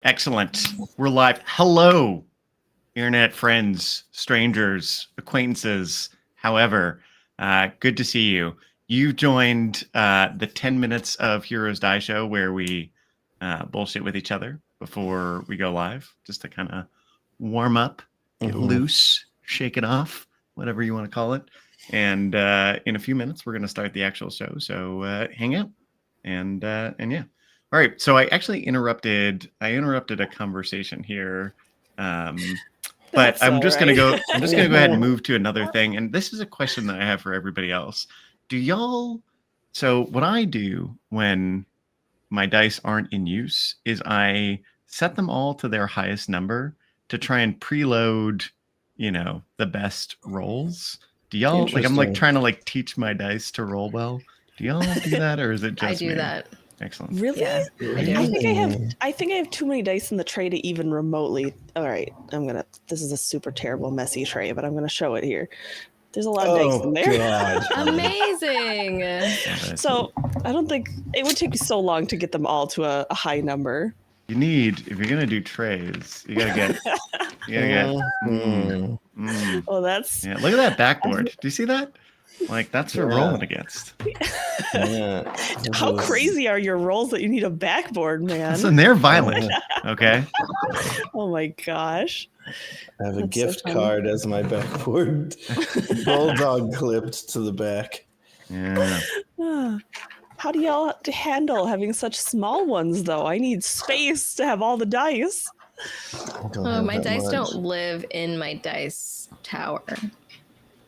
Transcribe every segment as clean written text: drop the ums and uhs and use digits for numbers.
Excellent. We're live. Hello, internet friends, strangers, acquaintances, however. Good to see you. You joined the 10 minutes of Heroes Die show where we bullshit with each other before we go live, just to kind of warm up, get loose, shake it off, whatever you want to call it. And in a few minutes, we're going to start the actual show. So hang out and yeah. All right, so I actually interrupted a conversation here, but I'm just gonna go. I'm just gonna go ahead and move to another thing. And this is a question that I have for everybody else. Do y'all? So what I do when my dice aren't in use is I set them all to their highest number to try and preload, the best rolls. Do y'all like? I'm like trying to like teach my dice to roll well. Do y'all do that, or is it just I do me? that. Excellent. Really? Yeah, I do. I think I have too many dice in the tray to even remotely. All right, this is a super terrible messy tray, but I'm gonna show it here. There's a lot of dice in there. God. Amazing. So I don't think it would take you so long to get them all to a high number. If you're gonna do trays, you gotta get. Oh, that's Yeah, look at that backboard. Do you see that? Like that's what we're rolling against. Yeah. How crazy are your rolls that you need a backboard, man? Listen, they're violent. Okay. Oh my gosh. I have a That's so gift funny. card as my backboard. Bulldog clipped to the back. Yeah. How do y'all handle having such small ones, though? I need space to have all the dice. I don't Oh, have my that dice much. don't live in my dice tower.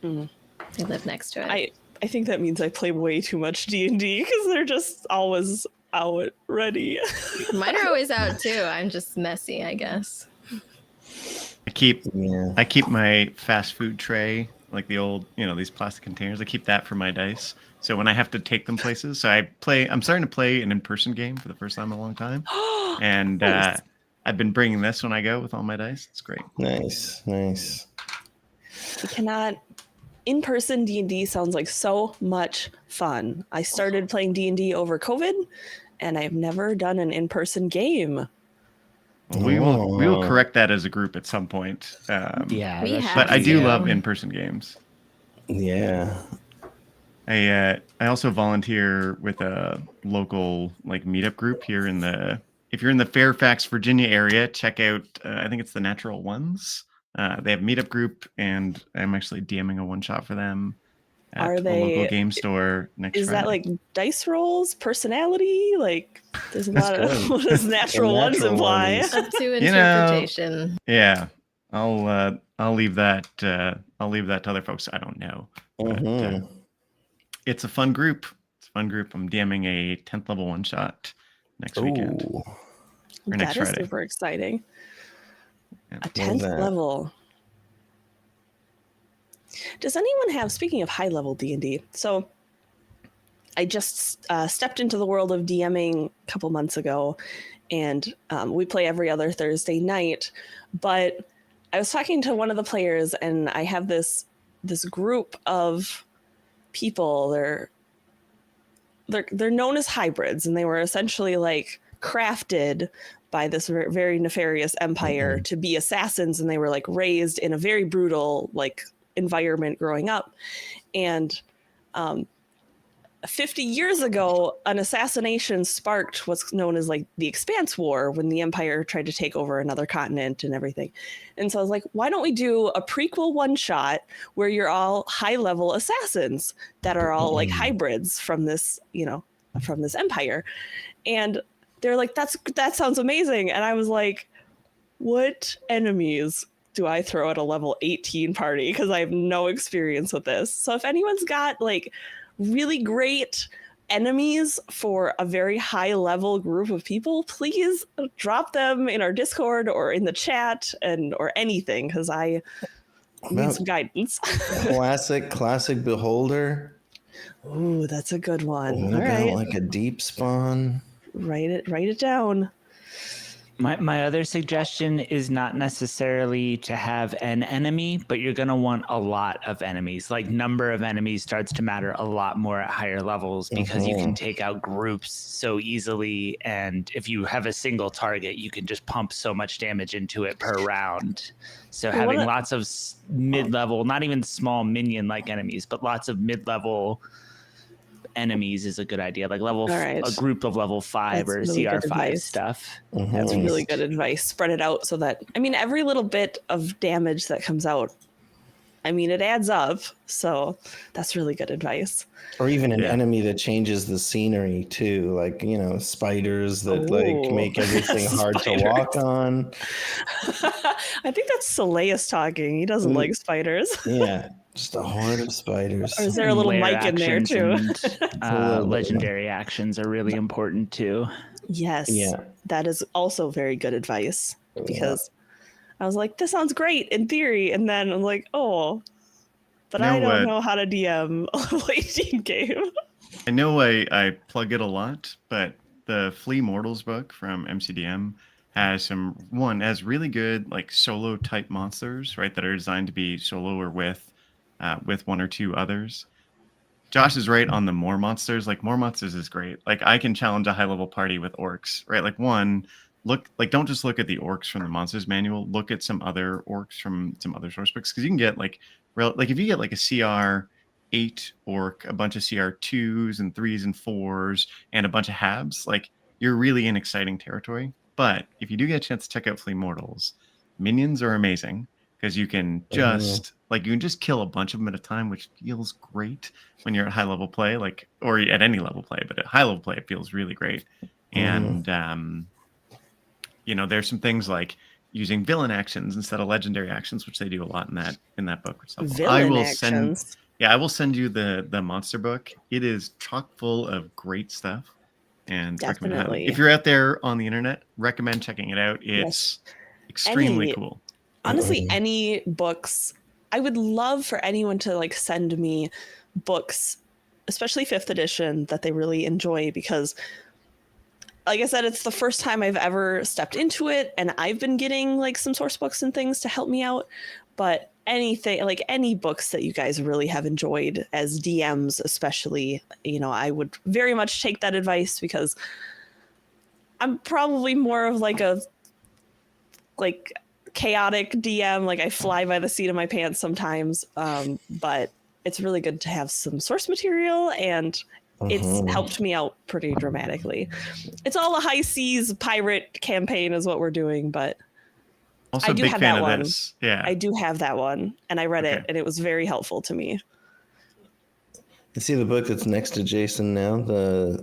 Mm. They live next to it. I think that means I play way too much D&D because they're just always out ready. Mine are always out too. I'm just messy, I guess. I keep Yeah. my fast food tray, like the old, these plastic containers. I keep that for my dice. So when I have to take them places, I'm starting to play an in-person game for the first time in a long time. And Nice. I've been bringing this when I go with all my dice. It's great. Nice. You cannot. In-person D&D sounds like so much fun. I started playing D&D over COVID, and I've never done an in-person game. Well, we will correct that as a group at some point. Yeah, We have But I do to. love in-person games. Yeah. I also volunteer with a local meetup group here if you're in the Fairfax, Virginia area, check out I think it's the Natural Ones. They have a meetup group, and I'm actually DMing a one shot for them at the local game store next Friday. Is that like dice rolls, personality? Like, there's a lot of good. what does natural ones Natural imply? ones. Up to interpretation. Yeah, I'll leave that to other folks. I don't know. But, it's a fun group. I'm DMing a 10th level one shot next weekend. Ooh. Or next That is Friday. super exciting. Yeah. A 10th that? level. Does anyone have, speaking of high level D&D, so I just stepped into the world of DMing a couple months ago, and we play every other Thursday night, but I was talking to one of the players, and I have this group of people. They're known as hybrids, and they were essentially like crafted by this very nefarious empire to be assassins, and they were like raised in a very brutal environment growing up. And 50 years ago, an assassination sparked what's known as like the Expanse War, when the Empire tried to take over another continent and everything. And so I was like, why don't we do a prequel one shot where you're all high level assassins that are all like hybrids from this, from this empire? And they're like, that sounds amazing. And I was like, what enemies do I throw at a level 18 party? Because I have no experience with this. So if anyone's got like really great enemies for a very high level group of people, please drop them in our Discord or in the chat or anything, because I need some guidance. Classic Beholder. Ooh, that's a good one. What All about right, like a deep spawn? write it down. My other suggestion is not necessarily to have an enemy, but you're going to want a lot of enemies. Like number of enemies starts to matter a lot more at higher levels because you can take out groups so easily. And if you have a single target, you can just pump so much damage into it per round. So having lots of mid-level, not even small minion-like enemies, but lots of mid-level enemies is a good idea. Like a group of level 5 That's or really good CR5 advice. stuff. That's really good advice. Spread it out so that, I mean, every little bit of damage that comes out, I mean, it adds up. So that's really good advice. Or even an enemy that changes the scenery too, like, you know, spiders that like make everything hard to walk on. I think that's Soleus talking. He doesn't like spiders. Yeah, just a horde of spiders. Or is there a little Lair mic in there actions too? and, legendary actions are really important too. Yes. Yeah. That is also very good advice because I was like, this sounds great in theory. And then I'm like, oh, but I don't know how to DM a late team game. I know I plug it a lot, but the Flea Mortals book from MCDM has really good like solo type monsters, right? That are designed to be solo or with one or two others. Josh is right on the more monsters. Like more monsters is great. Like I can challenge a high level party with orcs, right? Like don't just look at the orcs from the monsters manual. Look at some other orcs from some other source books because you can get like if you get like a CR8 orc, a bunch of CR2s and 3s and 4s, and a bunch of habs, like you're really in exciting territory. But if you do get a chance to check out Flea Mortals, minions are amazing because you can just kill a bunch of them at a time, which feels great when you're at high level play, like or at any level play. But at high level play, it feels really great. And there's some things like using villain actions instead of legendary actions, which they do a lot in that book. I will send you the monster book. It is chock full of great stuff, and Definitely. If you're out there on the internet, recommend checking it out. It's extremely cool. Honestly, any books. I would love for anyone to like send me books, especially 5th edition, that they really enjoy because, like I said, it's the first time I've ever stepped into it, and I've been getting like some source books and things to help me out. But anything, like any books that you guys really have enjoyed as DMs, especially, I would very much take that advice because I'm probably more of like a chaotic DM. Like I fly by the seat of my pants sometimes, but it's really good to have some source material, and it's helped me out pretty dramatically. It's all a high seas pirate campaign is what we're doing, but also I do big have fan that of one. this. Yeah, I do have that one, and I read it, and it was very helpful to me. You see the book that's next to Jason now, I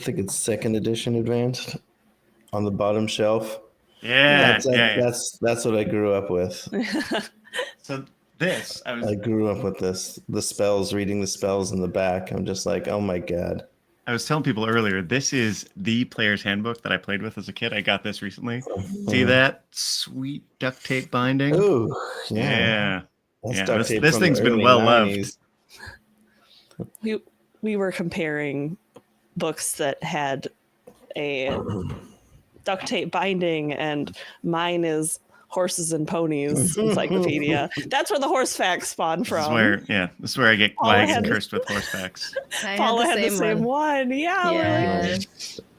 think it's 2nd edition advanced on the bottom shelf. Yeah, that's what I grew up with. So I grew up with this, the spells, reading the spells in the back. I'm just like, oh my God. I was telling people earlier, this is the player's handbook that I played with as a kid. I got this recently. See that sweet duct tape binding? Oh, yeah. This thing's been well loved. We were comparing books that had a duct tape binding, and mine is Horses and Ponies Encyclopedia. That's where the horse facts spawn from. This is where I get cursed with horse facts. Paula had the same one. Yeah. We're like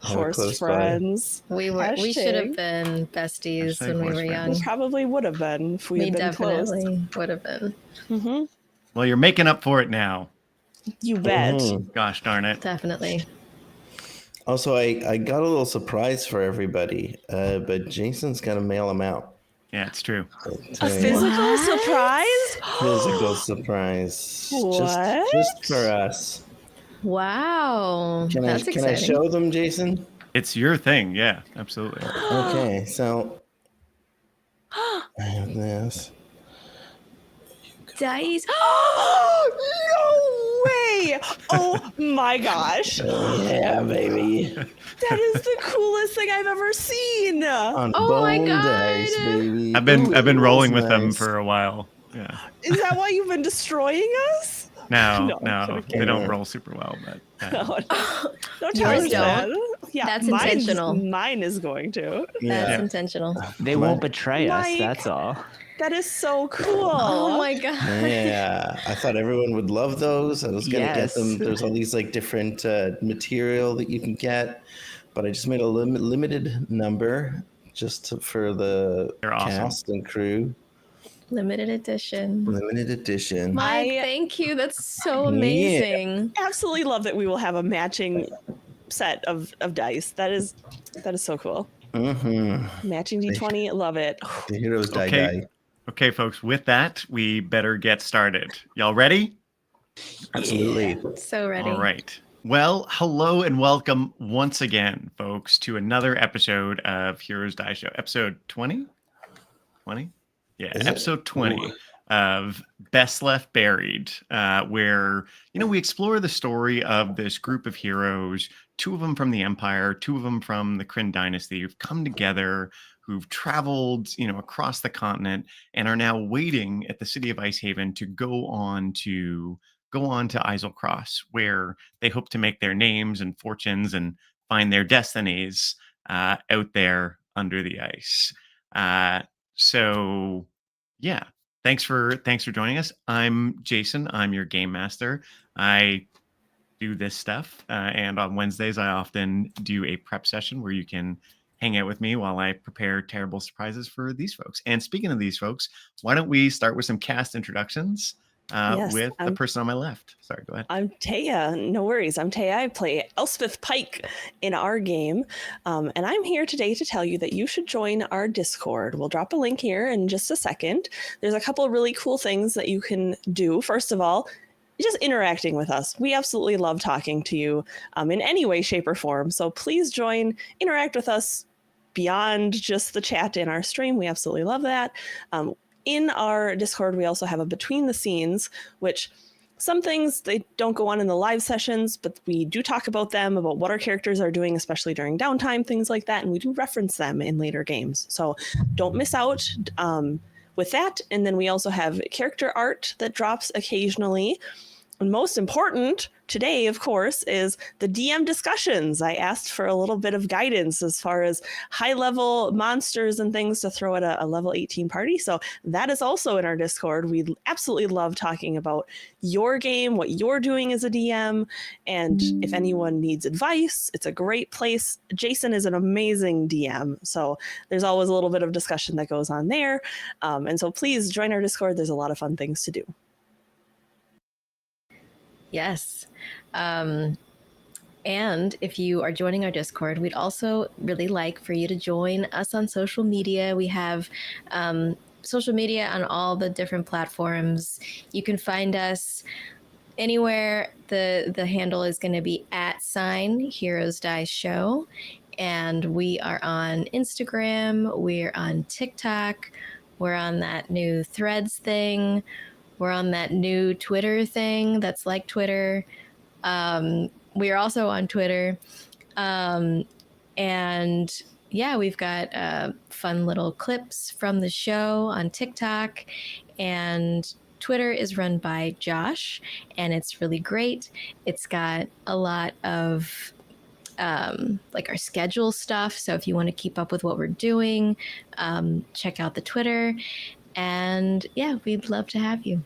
horse friends. We should have been besties when we were young. We probably would have been if we had been close. Definitely would have been. Well, you're making up for it now. You bet. Gosh darn it. Definitely. Also, I got a little surprise for everybody, but Jason's got to mail them out. Yeah, it's true. A physical surprise? Physical surprise. What? Just for us. Wow. That's exciting. Can I show them, Jason? It's your thing. Yeah, absolutely. Okay, so I have this. Dice. No way! Oh my gosh. Yeah, baby. That is the coolest thing I've ever seen. On Oh my bone God. dice, baby. I've been rolling with nice. them for a while. Yeah. Is that why you've been destroying us? No, I'm they don't roll super well, but Don't tell Yours us don't. that. Yeah, That's intentional. Mine is going to. That's Yeah. intentional. They Mine- won't betray us. Mike. That's all. That is so cool. Oh my god. Yeah, I thought everyone would love those. I was gonna get them. Yes. There's all these like different material that you can get, but I just made a limited number for the They're awesome. cast and crew. Limited edition. Limited edition. Mike, I- thank you. That's so Yeah. amazing. Absolutely love that we will have a matching set of dice. That is so cool. Mm-hmm. Matching D20, love it. The heroes die. Okay. Okay, folks, with that, we better get started. Y'all ready? Absolutely. So ready. All right. Well, hello and welcome once again, folks, to another episode of Heroes Die Show. Episode 20? 20? Yeah, Is it? episode 20 Ooh. of Best Left Buried, where, we explore the story of this group of heroes, two of them from the Empire, two of them from the Kryn Dynasty, who've come together, who've traveled, across the continent and are now waiting at the city of Icehaven to go on to Isle Cross, where they hope to make their names and fortunes and find their destinies out there under the ice. So yeah, thanks for joining us. I'm Jason. I'm your game master. I do this stuff, and on Wednesdays I often do a prep session where you can hang out with me while I prepare terrible surprises for these folks. And speaking of these folks, why don't we start with some cast introductions Yes, with the person on my left. Sorry, go ahead. I'm Taya. No worries. I'm Taya. I play Elspeth Pike in our game. And I'm here today to tell you that you should join our Discord. We'll drop a link here in just a second. There's a couple of really cool things that you can do. First of all, just interacting with us. We absolutely love talking to you in any way, shape, or form. So please join, interact with us beyond just the chat in our stream. We absolutely love that. In our Discord, we also have a between the scenes, which some things they don't go on in the live sessions, but we do talk about them, about what our characters are doing, especially during downtime, things like that. And we do reference them in later games. So don't miss out with that. And then we also have character art that drops occasionally. And most important today, of course, is the DM discussions. I asked for a little bit of guidance as far as high-level monsters and things to throw at a level 18 party. So that is also in our Discord. We absolutely love talking about your game, what you're doing as a DM, and if anyone needs advice, it's a great place. Jason is an amazing DM, so there's always a little bit of discussion that goes on there. And so please join our Discord. There's a lot of fun things to do. Yes. And if you are joining our Discord, we'd also really like for you to join us on social media. We have social media on all the different platforms. You can find us anywhere. The handle is going to be @Heroes Die Show. And we are on Instagram. We're on TikTok. We're on that new Threads thing. We're on that new Twitter thing that's like Twitter. We are also on Twitter. And yeah, we've got fun little clips from the show on TikTok. And Twitter is run by Josh, and it's really great. It's got a lot of like our schedule stuff. So if you want to keep up with what we're doing, check out the Twitter. And yeah, we'd love to have you.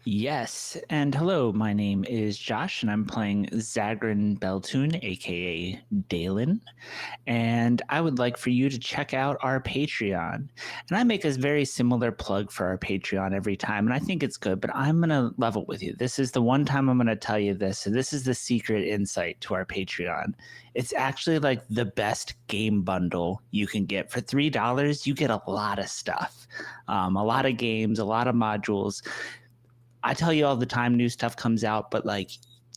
Yes, and hello, my name is Josh, and I'm playing Zagrin Beltune, aka Dalen, and I would like for you to check out our Patreon. And I make a very similar plug for our Patreon every time, and I think it's good, but I'm going to level with you. This is the one time I'm going to tell you this, so this is the secret insight to our Patreon. It's actually like the best game bundle you can get. For $3, you get a lot of stuff, a lot of games, a lot of modules. I tell you all the time new stuff comes out, but like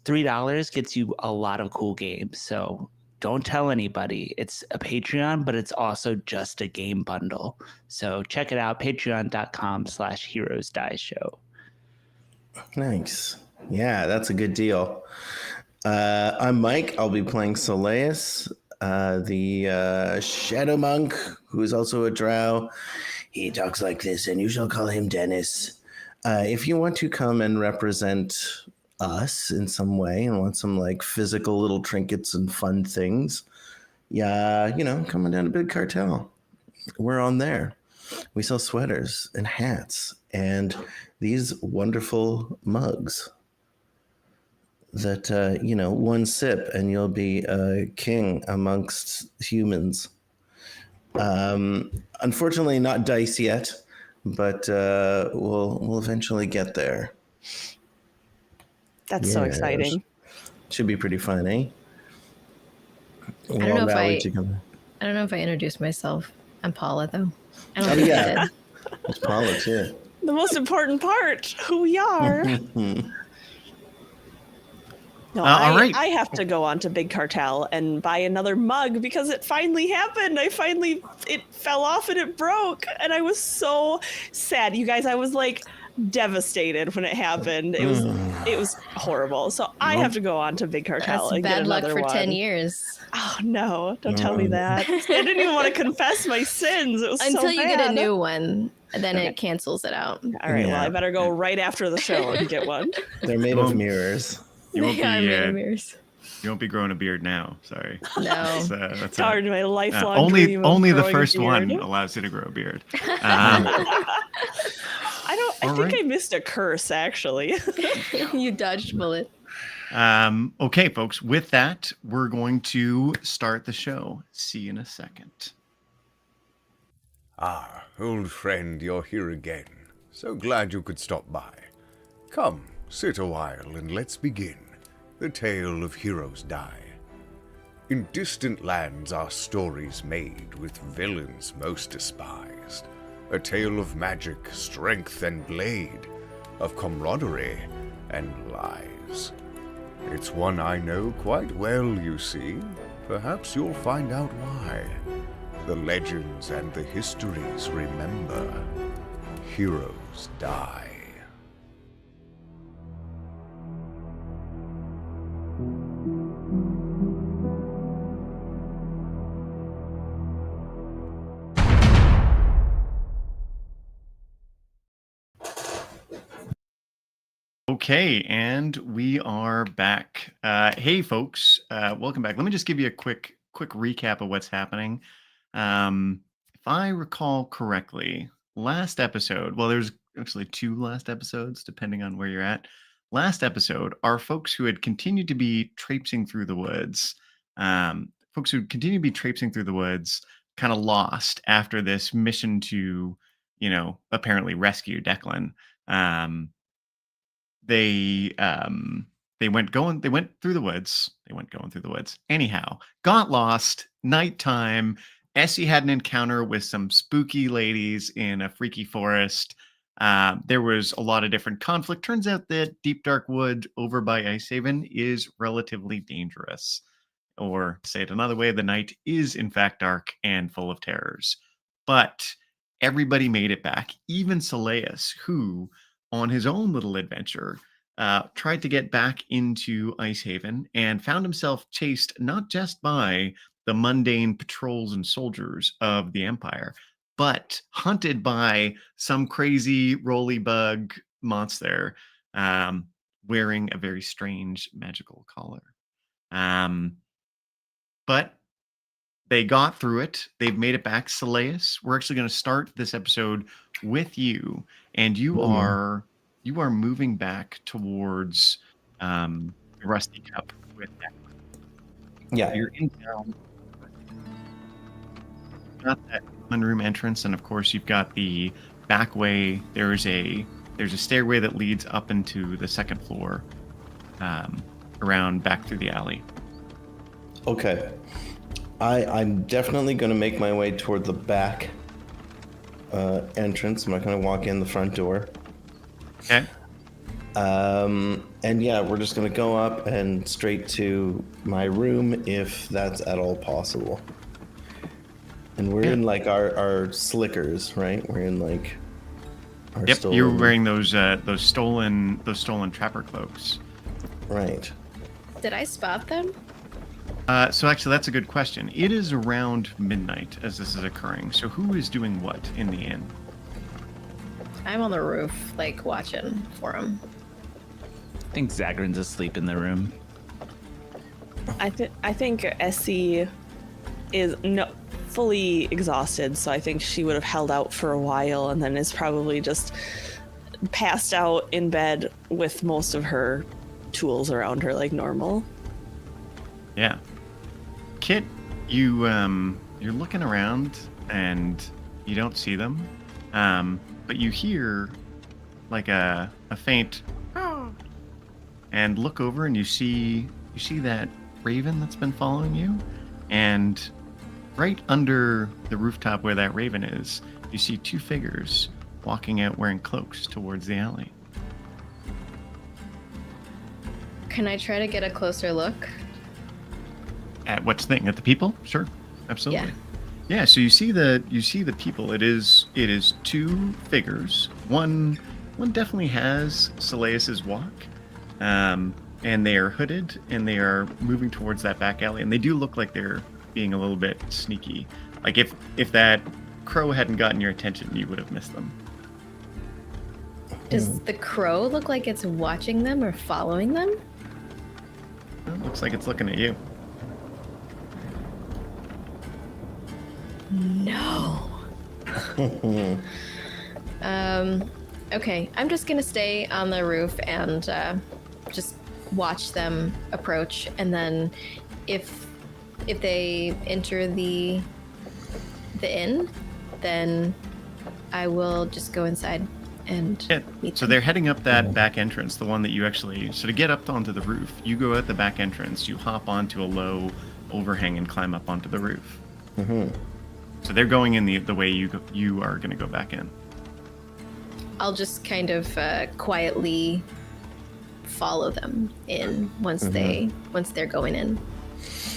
$3 gets you a lot of cool games. So don't tell anybody. It's a Patreon, but it's also just a game bundle. So check it out, patreon.com/Heroes Die Show. Nice. Yeah, that's a good deal. I'm Mike. I'll be playing Soleus, the Shadow Monk, who is also a drow. He talks like this, and you shall call him Dennis. If you want to come and represent us in some way and want some like physical little trinkets and fun things, yeah, coming down to Big Cartel. We're on there. We sell sweaters and hats and these wonderful mugs that, one sip and you'll be a king amongst humans. Unfortunately, not dice yet, but we'll eventually get there. That's so Yes. exciting. Should be pretty fun, eh? I don't know if I introduced myself. I'm Paula, though. I don't think I did. It's Paula too. The most important part, who we are. No, all right. I have to go on to Big Cartel and buy another mug because it finally happened. It fell off and it broke. And I was so sad. You guys, I was like devastated when it happened. It was horrible. So I have to go on to Big Cartel That's and bad get luck another for one. 10 years. Oh, no. Don't tell me that. I didn't even want to confess my sins. It was Until so you bad. get a new one, then it cancels it out. All right, well, Yeah. I better go right after the show and get one. They're made of mirrors. You won't They are be mirror mirrors. you won't be growing a beard now. Sorry. No. That's It's hard, my lifelong only dream of only the growing a first one beard. allows you to grow a beard. I All think right. I missed a curse, actually. You dodged a bullet. Okay, folks. With that, we're going to start the show. See you in a second. Ah, old friend, you're here again. So glad you could stop by. Come, sit a while and let's begin. The tale of heroes die. In distant lands are stories made with villains most despised. A tale of magic, strength, and blade, of camaraderie and lies. It's one I know quite well, you see. Perhaps you'll find out why. The legends and the histories remember. Heroes die. Okay, and we are back. Hey, folks, welcome back. Let me just give you a quick recap of what's happening. If I recall correctly, last episode, well, there's actually 2 last episodes, depending on where you're at. Last episode, our folks who had continued to be traipsing through the woods, kind of lost after this mission to, apparently rescue Declan. They went through the woods. Anyhow, got lost. Nighttime. Essie had an encounter with some spooky ladies in a freaky forest. There was a lot of different conflict. Turns out that Deep Dark Wood over by Icehaven is relatively dangerous. Or to say it another way, the night is in fact dark and full of terrors. But everybody made it back. Even Soleus, who on his own little adventure, tried to get back into Icehaven and found himself chased not just by the mundane patrols and soldiers of the Empire, but hunted by some crazy roly bug monster wearing a very strange magical collar. But they got through it. They've made it back. Soleus, we're actually going to start this episode with you, and you are moving back towards the Rusty Cup with Declan. Yeah. You're in town. You've got that common room entrance, and of course you've got the back way. There's a stairway that leads up into the second floor, around back through the alley. Okay. I'm definitely going to make my way toward the back entrance. I'm not going to walk in the front door. Okay. And yeah, we're just going to go up and straight to my room if that's at all possible. And we're in like our slickers, right? We're in like our Yep. stolen... You're wearing those stolen trapper cloaks. Right. Did I spot them? So actually, that's a good question. It is around midnight as this is occurring. So who is doing what in the inn? I'm on the roof, like, watching for them. I think Zagrin's asleep in the room. I think Essie is fully exhausted, so I think she would have held out for a while and then is probably just passed out in bed with most of her tools around her like normal. Yeah. Kit, you're looking around and you don't see them, but you hear like a faint and look over and you see that raven that's been following you, and right under the rooftop where that raven is, you see two figures walking out wearing cloaks towards the alley. Can I try to get a closer look? At what's the thing? At the people? Sure, absolutely. Yeah. So you see the people. It is two figures. One definitely has Soleus's walk, and they are hooded and they are moving towards that back alley. And they do look like they're being a little bit sneaky. Like if that crow hadn't gotten your attention, you would have missed them. Does the crow look like it's watching them or following them? It looks like it's looking at you. No. Okay, I'm just gonna stay on the roof and just watch them approach, and then if they enter the inn, then I will just go inside and meet So them. they're heading up that back entrance, the one that you actually. So to get up onto the roof, you go out the back entrance, you hop onto a low overhang and climb up onto the roof. Mm-hmm. So they're going in the way you are going to go back in. I'll just kind of quietly follow them in once they're going in.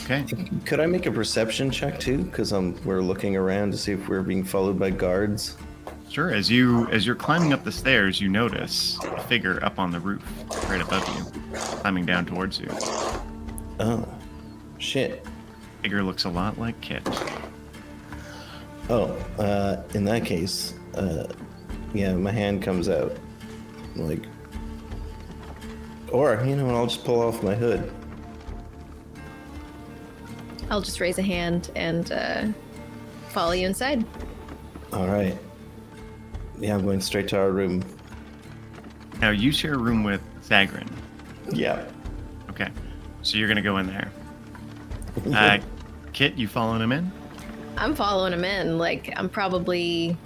Okay. Could I make a perception check too? Because we're looking around to see if we're being followed by guards. Sure. As you're climbing up the stairs, you notice a figure up on the roof, right above you, climbing down towards you. Oh, shit. Figure looks a lot like Kit. Oh, in that case, yeah, my hand comes out, like, or I'll just pull off my hood. I'll just raise a hand and follow you inside. All right. Yeah, I'm going straight to our room. Now you share a room with Zagrin. Yeah. Okay. So you're gonna go in there. Kit, you following him in? I'm following him in. Like, I'm probably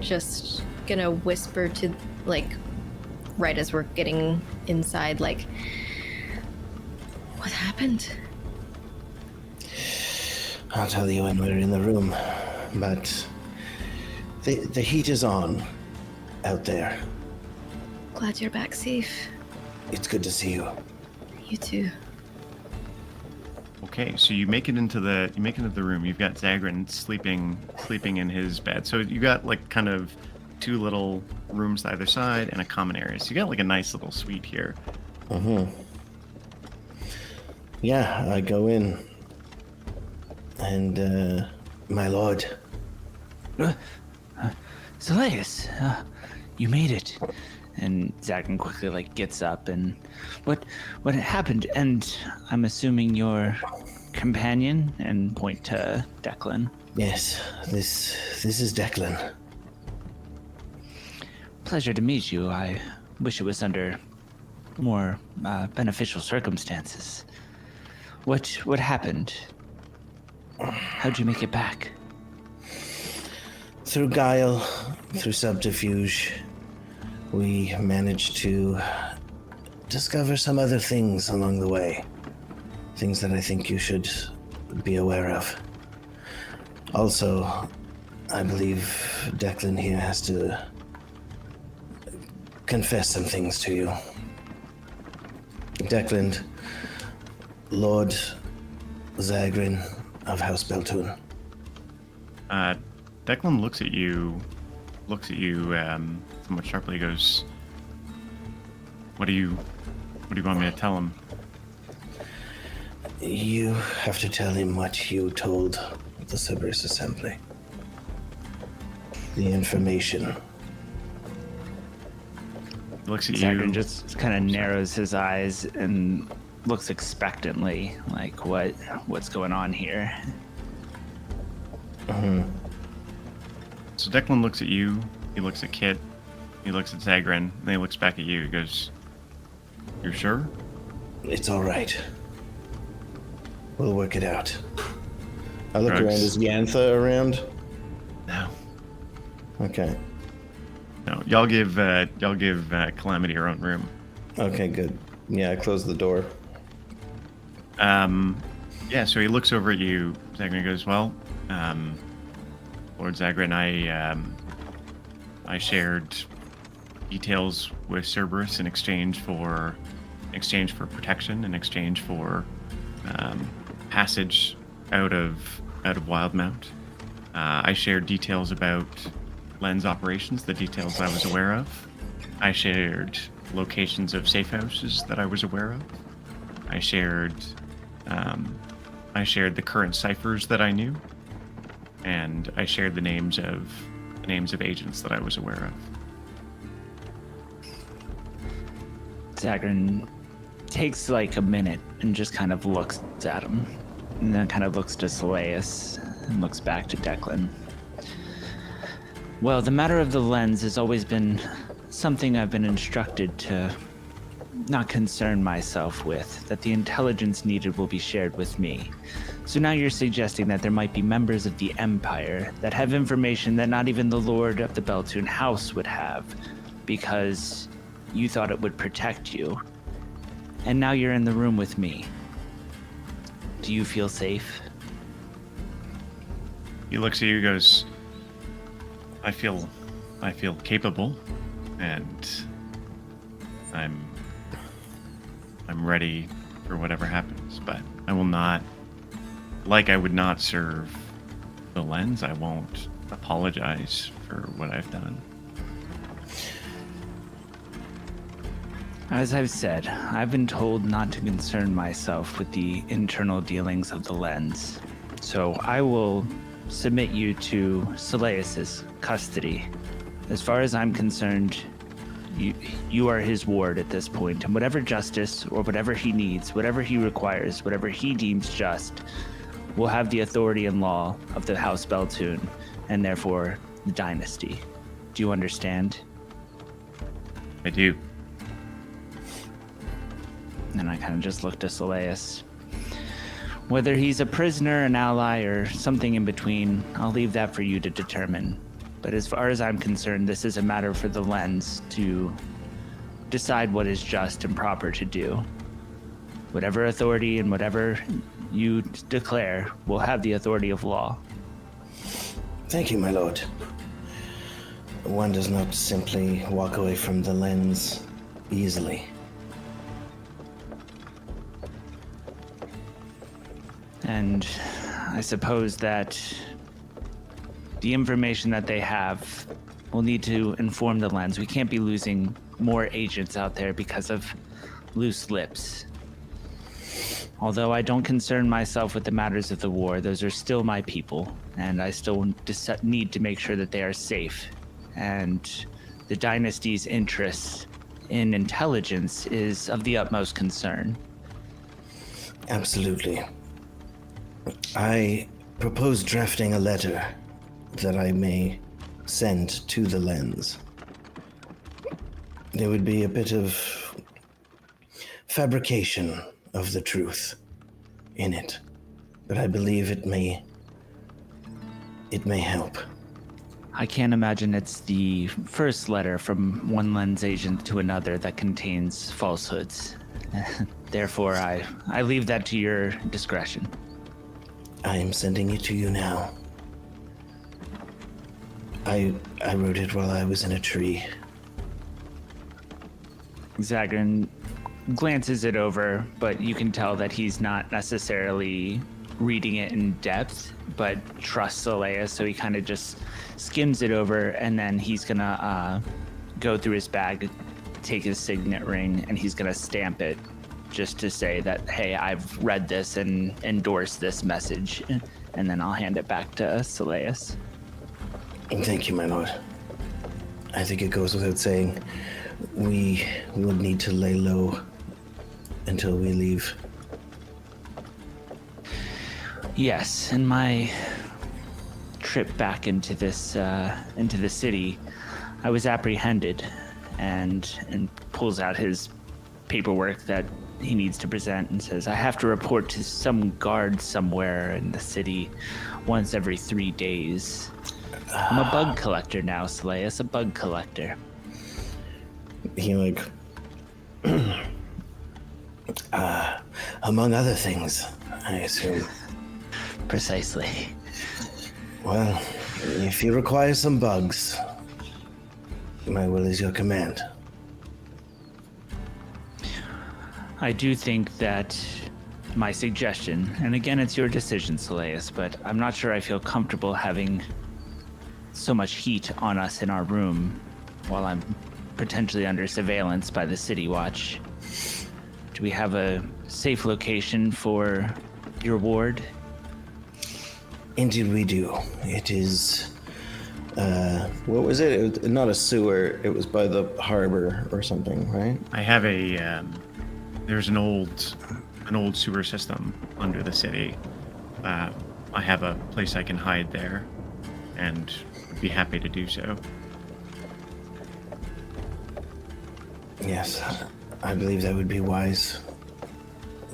just gonna whisper to, like, right as we're getting inside, like, what happened? I'll tell you when we're in the room, but the heat is on out there. Glad you're back safe. It's good to see you. You too. Okay, so you make it into the room. You've got Zagrin sleeping in his bed. So you got like kind of two little rooms either side and a common area. So you got like a nice little suite here. Mm-hmm. Yeah, I go in. And, my lord. Soleus, you made it. And Zagrin quickly gets up and what happened? And I'm assuming your companion, and point to Declan. Yes, this is Declan. Pleasure to meet you. I wish it was under more beneficial circumstances. What happened? How'd you make it back? Through guile, through subterfuge, we managed to discover some other things along the way. Things that I think you should be aware of. Also, I believe Declan here has to confess some things to you. Declan, Lord Zagrin of House Beltune. Declan looks at you somewhat sharply. He goes, what do you want me to tell him? You have to tell him what you told the Cerberus Assembly. The information. He looks at Zagrin you. just kind of narrows his eyes and looks expectantly, like what's going on here? So Declan looks at you. He looks at Kit. He looks at Zagrin. Then he looks back at you. He goes, "You're sure?" It's all right. We'll work it out. I look Drugs. around. Is Yantha around? No. Okay. No. Y'all give Calamity her own room. Okay, good. Yeah, I closed the door. Yeah, so he looks over at you, Zagrin goes, "Well, Lord Zagrin, I shared details with Cerberus in exchange for protection, in exchange for passage out of Wildmount. I shared details about Lens operations, the details I was aware of. I shared locations of safe houses that I was aware of. I shared the current ciphers that I knew, and I shared the names of agents that I was aware of." Zagrin takes like a minute and just kind of looks at him, and then kind of looks to Soleus and looks back to Declan. Well, the matter of the lens has always been something I've been instructed to not concern myself with, that the intelligence needed will be shared with me. So now you're suggesting that there might be members of the Empire that have information that not even the Lord of the Beltune House would have, because you thought it would protect you. And now you're in the room with me. Do you feel safe? He looks at you, goes, I feel capable, and I'm ready for whatever happens, but I will not, like I would not serve the lens, I won't apologize for what I've done. As I've said, I've been told not to concern myself with the internal dealings of the lens. So I will submit you to Soleus's custody. As far as I'm concerned, you are his ward at this point, and whatever justice or whatever he needs, whatever he requires, whatever he deems just, will have the authority and law of the House Beltune, and therefore the dynasty. Do you understand? I do. And I kind of just looked to Soleus. Whether he's a prisoner, an ally, or something in between, I'll leave that for you to determine. But as far as I'm concerned, this is a matter for the lens to decide what is just and proper to do. Whatever authority and whatever you declare will have the authority of law. Thank you, my lord. One does not simply walk away from the lens easily. And I suppose that the information that they have will need to inform the lens. We can't be losing more agents out there because of loose lips. Although I don't concern myself with the matters of the war, those are still my people, and I still need to make sure that they are safe. And the dynasty's interest in intelligence is of the utmost concern. Absolutely. I propose drafting a letter that I may send to the lens. There would be a bit of fabrication of the truth in it, but I believe it may help. I can't imagine it's the first letter from one lens agent to another that contains falsehoods. Therefore, I leave that to your discretion. I am sending it to you now. I wrote it while I was in a tree. Zagrin glances it over, but you can tell that he's not necessarily reading it in depth, but trusts Soleus, so he kind of just skims it over, and then he's gonna go through his bag, take his signet ring, and he's gonna stamp it just to say that, hey, I've read this and endorsed this message, and then I'll hand it back to Soleus. Thank you, my lord. I think it goes without saying, we would need to lay low until we leave. Yes, in my trip back into the city, I was apprehended, and pulls out his paperwork that he needs to present and says, I have to report to some guard somewhere in the city once every 3 days. I'm a bug collector now, Slayus, a bug collector. He like, among other things, I assume. Precisely. Well, if you require some bugs, my will is your command. I do think that my suggestion, and again, it's your decision, Slayus, but I'm not sure I feel comfortable having so much heat on us in our room while I'm potentially under surveillance by the City Watch. Do we have a safe location for your ward? Indeed we do. It is, what was it? It was not a sewer, it was by the harbor or something, right? I have a there's an old sewer system under the city. I have a place I can hide there, and would be happy to do so. Yes, I believe that would be wise.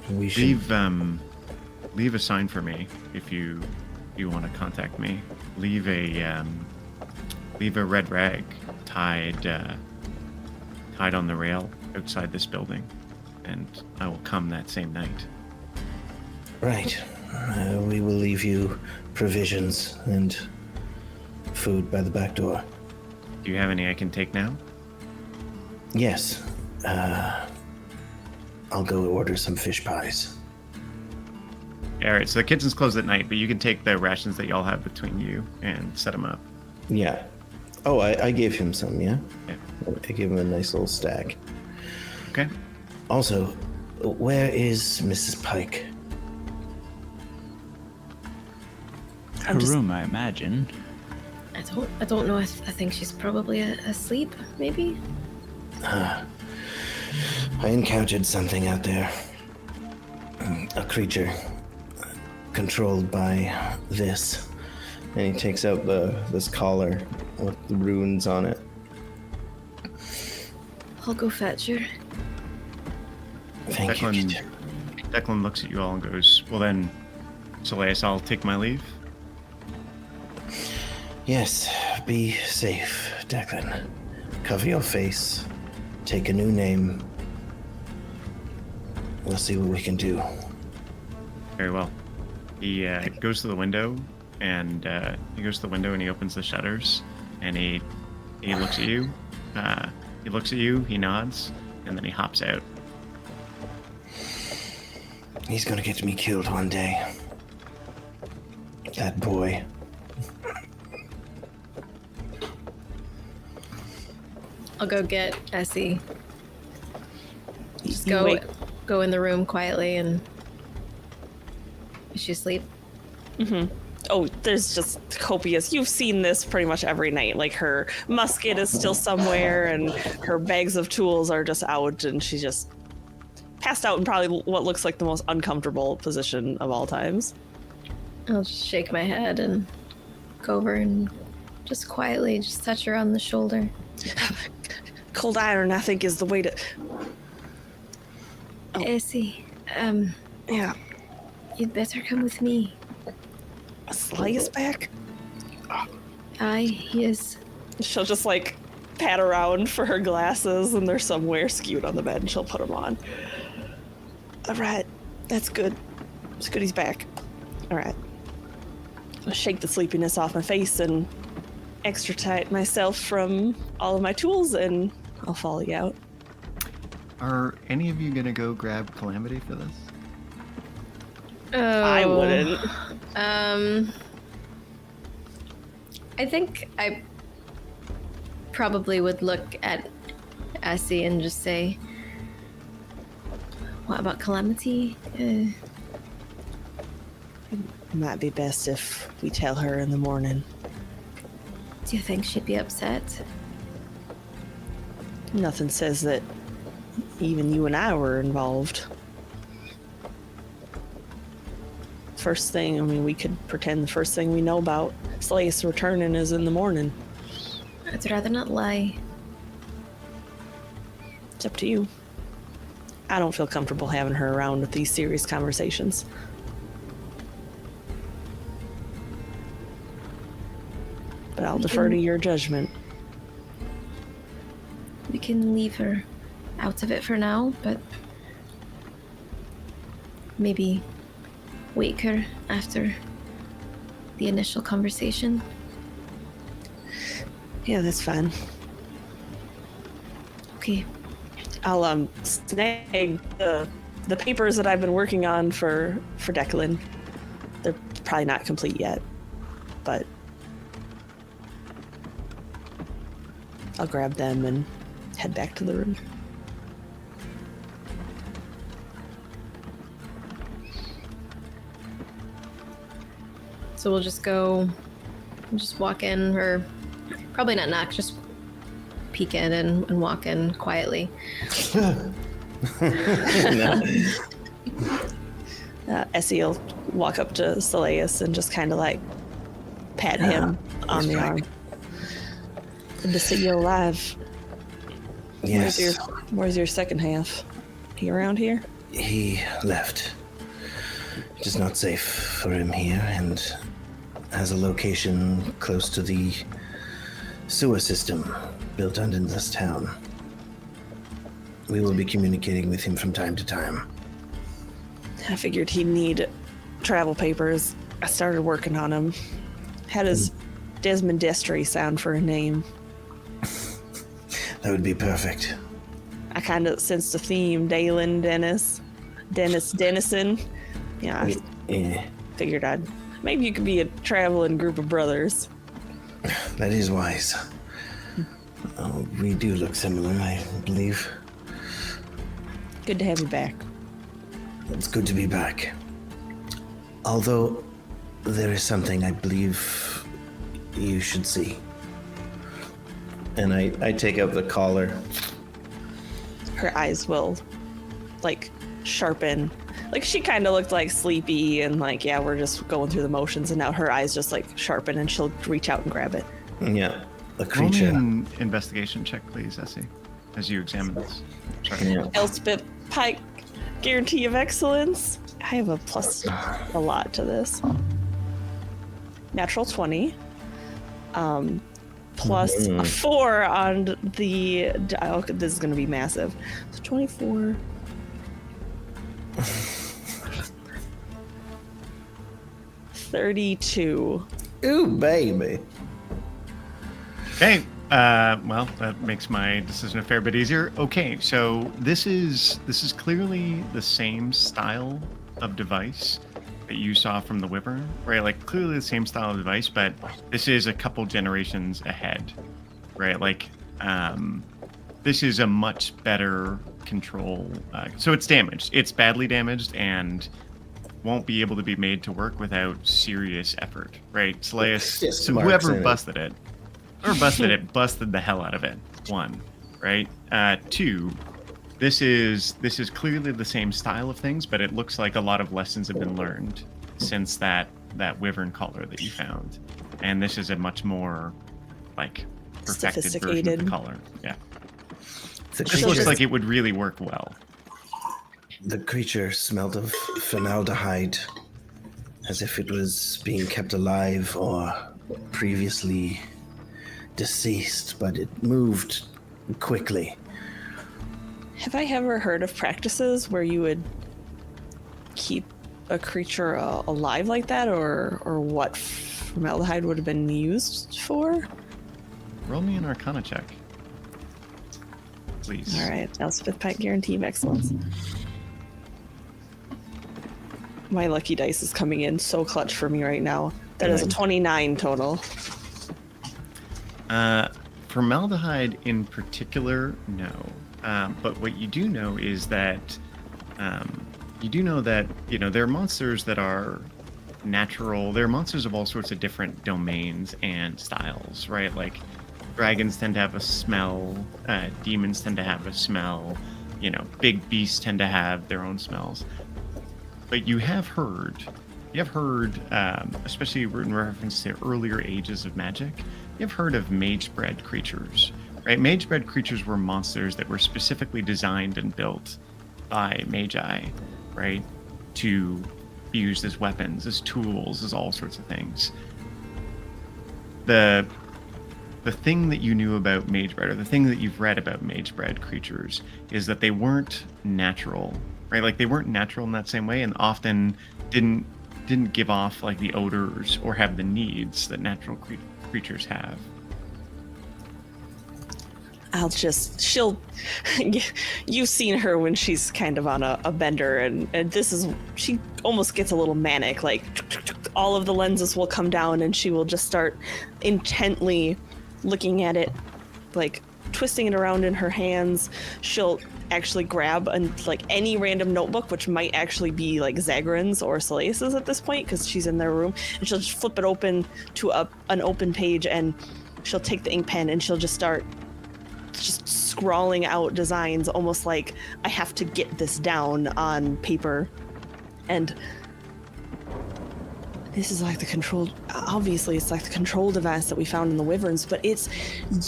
We should... Leave a sign for me if you want to contact me. Leave a red rag tied on the rail outside this building, and I will come that same night. Right. We will leave you provisions and food by the back door. Do you have any I can take now? Yes. I'll go order some fish pies. All right, so the kitchen's closed at night, but you can take the rations that y'all have between you and set them up. Yeah. Oh, I gave him some, yeah? Yeah. I gave him a nice little stack. Okay. Also, where is Mrs. Pike? Her room, I imagine. I don't know. I think she's probably asleep, maybe. I encountered something out there. A creature controlled by this. And he takes out this collar with the runes on it. I'll go fetch her. Thank you. Declan looks at you all and goes, well then, Slayus, I'll take my leave. Yes, be safe, Declan. Cover your face. Take a new name. We'll see what we can do. Very well. He goes to the window, and he opens the shutters, and he looks at you. He looks at you, he nods, and then he hops out. He's gonna get me killed one day. That boy. I'll go get Essie. Just You go in the room quietly and... Is she asleep? Oh, there's just copious. You've seen this pretty much every night. Like, her musket is still somewhere, and her bags of tools are just out, and she's just passed out in probably what looks like the most uncomfortable position of all times. I'll just shake my head and go over and just quietly just touch her on the shoulder. Cold iron, I think, is the way to... Oh. Essie, Yeah. you'd better come with me. Sly is back? Aye, he is. She'll just, like, pat around for her glasses, and they're somewhere skewed on the bed, and she'll put them on. All right. That's good. It's good he's back. All right. I'll shake the sleepiness off my face and extricate myself from all of my tools, and I'll follow you out. Are any of you gonna go grab Calamity for this? I wouldn't. I think I probably would look at Essie and just say, what about Calamity? Might be best if we tell her in the morning. Do you think she'd be upset? Nothing says that even you and I were involved. First thing, I mean, we could pretend the first thing we know about Slayus returning is in the morning. I'd rather not lie. It's up to you. I don't feel comfortable having her around with these serious conversations. But I'll defer to your judgment. We can leave her out of it for now, but maybe wake her after the initial conversation. Yeah, that's fine. Okay. I'll snag the papers that I've been working on for Declan. They're probably not complete yet, but I'll grab them and head back to the room. So we'll just walk in, or probably not knock, just peek in and walk in quietly. Essie will walk up to Slayus and just kind of like pat him on the arm. Good to see you alive. Yes. Where's your second half? He around here? He left. It is not safe for him here, and has a location close to the sewer system built under this town. We will be communicating with him from time to time. I figured he'd need travel papers. I started working on them. Had his Desmond Destry sound for a name. That would be perfect. I kind of sensed a theme. Dalen, Dennison. Yeah, I Yeah, figured maybe you could be a traveling group of brothers. that is wise. Oh, we do look similar, I believe. Good to have you back. It's good to be back. Although, there is something I believe you should see. And I take up the collar. Her eyes will, like, sharpen. Like, she kind of looked, like, sleepy and, like, yeah, we're just going through the motions. And now her eyes just, like, sharpen and she'll reach out and grab it. Yeah, a Roll me creature. an investigation check, please, Essie, as you examine this. Sorry. Yeah. Elspeth Pike, guarantee of excellence. I have a plus a lot to this. Natural 20. Plus a 4 on the... Oh, this is going to be massive. So 24... 32. Ooh, baby. Okay. Well, that makes my decision a fair bit easier. Okay, so this is clearly the same style of device that you saw from the Wyvern, right? Like clearly the same style of device, but this is a couple generations ahead, right? Like, this is a much better control. So it's damaged. It's badly damaged and won't be able to be made to work without serious effort, right? Slayus, Just so marks whoever in it. busted it, busted the hell out of it. 1, right? 2, this is clearly the same style of things, but it looks like a lot of lessons have been learned since that Wyvern collar that you found, and this is a much more like perfected version of Sophisticated. the collar. Yeah, The this looks creature, like it would really work well. the creature smelled of formaldehyde, as if it was being kept alive or previously deceased, but it moved quickly. Have I ever heard of practices where you would keep a creature alive like that, or what formaldehyde would have been used for? Roll me an Arcana check, please. All right, Elspeth Pike, guarantee of excellence. My lucky dice is coming in so clutch for me right now. That is a 29 total. Formaldehyde in particular, no. But what you do know is that there are monsters that are natural. There are monsters of all sorts of different domains and styles, right? Like Dragons tend to have a smell. Demons tend to have a smell. Big beasts tend to have their own smells. But you have heard, especially in reference to earlier ages of magic, you've heard of mage-bred creatures, right? Mage-bred creatures were monsters that were specifically designed and built by magi, right? To be used as weapons, as tools, as all sorts of things. The thing that you knew about mage-bred, or the thing that you've read about mage-bred creatures, is that they weren't natural, right? Like, they weren't natural in that same way, and often didn't give off like the odors or have the needs that natural creatures have. You've seen her when she's kind of on a bender, and she almost gets a little manic, like all of the lenses will come down and she will just start intently looking at it, like twisting it around in her hands. She'll actually grab any random notebook, which might actually be like Zagran's or Soleus's at this point, because she's in their room, and she'll just flip it open to an open page, and she'll take the ink pen and she'll just start scrawling out designs, almost like, I have to get this down on paper. And this is like obviously it's like the control device that we found in the Wyverns, but it's